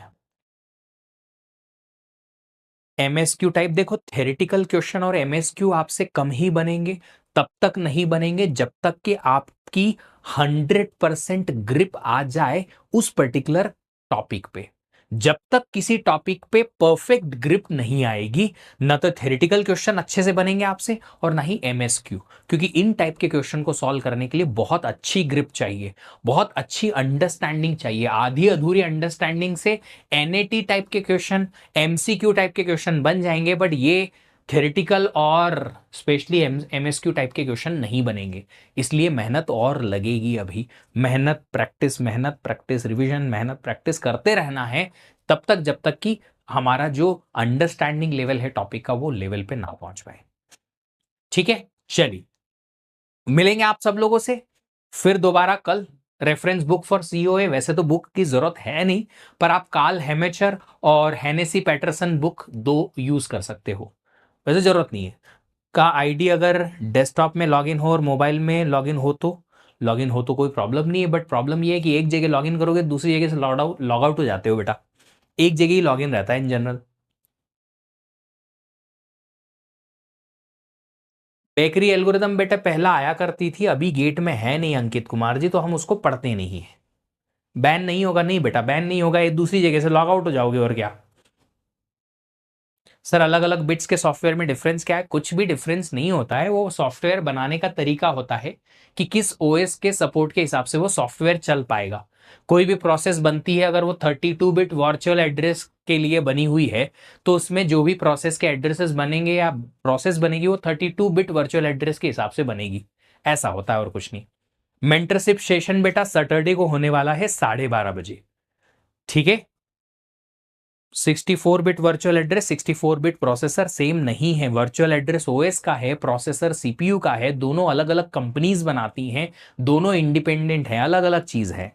एमएसक्यू टाइप देखो, थेरेटिकल क्वेश्चन और एमएसक्यू आपसे कम ही बनेंगे, तब तक नहीं बनेंगे जब तक कि आपकी 100% ग्रिप आ जाए उस पर्टिकुलर टॉपिक पे। जब तक किसी टॉपिक पे परफेक्ट ग्रिप नहीं आएगी, ना तो थेरेटिकल क्वेश्चन अच्छे से बनेंगे आपसे और ना ही एमएसक्यू, क्योंकि इन टाइप के क्वेश्चन को सॉल्व करने के लिए बहुत अच्छी ग्रिप चाहिए, बहुत अच्छी अंडरस्टैंडिंग चाहिए। आधी अधूरी अंडरस्टैंडिंग से एनएटी टाइप के क्वेश्चन, एमसीक्यू टाइप के क्वेश्चन बन जाएंगे, बट ये थेरेटिकल और स्पेशली एमएसक्यू टाइप के क्वेश्चन नहीं बनेंगे। इसलिए मेहनत और लगेगी अभी, मेहनत प्रैक्टिस रिवीजन, मेहनत प्रैक्टिस करते रहना है, तब तक जब तक कि हमारा जो अंडरस्टैंडिंग लेवल है टॉपिक का वो लेवल पे ना पहुंच पाए। ठीक है, चलिए मिलेंगे आप सब लोगों से फिर दोबारा कल। रेफरेंस बुक फॉर सीओए, वैसे तो बुक की जरूरत है नहीं, पर आप कार्ल हेमेचर और हेनेसी पैटरसन बुक दो यूज कर सकते हो, वैसे जरूरत नहीं है। का आईडी अगर डेस्कटॉप में लॉगिन हो और मोबाइल में लॉगिन हो तो कोई प्रॉब्लम नहीं है, बट प्रॉब्लम ये है कि एक जगह लॉगिन करोगे दूसरी जगह से लॉग आउट हो जाते हो बेटा, एक जगह ही लॉगिन रहता है इन जनरल। बेकरी एल्गोरिदम बेटा पहला आया करती थी, अभी गेट में है नहीं अंकित कुमार जी, तो हम उसको पढ़ते नहीं है। बैन नहीं होगा, नहीं बेटा बैन नहीं होगा, एक दूसरी जगह से लॉग आउट हो जाओगे और क्या। सर अलग अलग बिट्स के सॉफ्टवेयर में डिफरेंस क्या है? कुछ भी डिफरेंस नहीं होता है, वो सॉफ्टवेयर बनाने का तरीका होता है कि किस ओएस के सपोर्ट के हिसाब से वो सॉफ्टवेयर चल पाएगा। कोई भी प्रोसेस बनती है, अगर वो 32 बिट वर्चुअल एड्रेस के लिए बनी हुई है, तो उसमें जो भी प्रोसेस के एड्रेसेस बनेंगे या प्रोसेस बनेगी वो 32 बिट वर्चुअल एड्रेस के हिसाब से बनेगी। ऐसा होता है और कुछ नहीं। मेंटरशिप सेशन बेटा सैटरडे को होने वाला है 12:30 बजे। ठीक है, 64 bit virtual address, 64 bit processor same नहीं है। वर्चुअल एड्रेस ओएस का है, प्रोसेसर सीपीयू का है, दोनों अलग अलग कंपनीज बनाती हैं, दोनों इंडिपेंडेंट है, अलग अलग चीज है।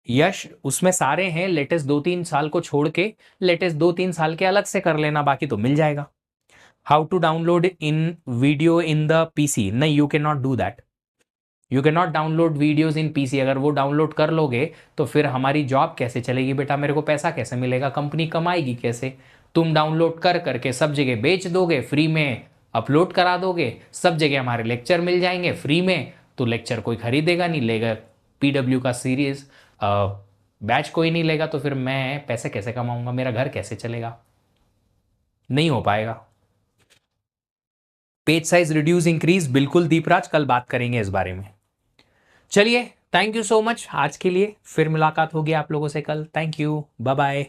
यश उसमें सारे हैं, लेटेस्ट 2-3 साल को छोड़ के, लेटेस्ट 2-3 साल के अलग से कर लेना, बाकी तो मिल जाएगा। How to download in video in the PC? नहीं, you can not do that, you can not download videos in PC. अगर वो डाउनलोड कर लोगे तो फिर हमारी जॉब कैसे चलेगी बेटा, मेरे को पैसा कैसे मिलेगा, कंपनी कमाएगी कैसे? तुम डाउनलोड कर करके सब जगह बेच दोगे, फ्री में अपलोड करा दोगे, सब जगह हमारे लेक्चर मिल जाएंगे फ्री में, तो लेक्चर कोई खरीदेगा नहीं, लेगा पीडब्ल्यू का सीरीज बैच कोई नहीं लेगा, तो फिर मैं पैसे कैसे कमाऊंगा, मेरा घर कैसे चलेगा? नहीं हो पाएगा। पेज साइज रिड्यूस इंक्रीज, बिल्कुल दीपराज, कल बात करेंगे इस बारे में। चलिए, थैंक यू सो मच आज के लिए, फिर मुलाकात होगी आप लोगों से कल। Thank you, bye bye.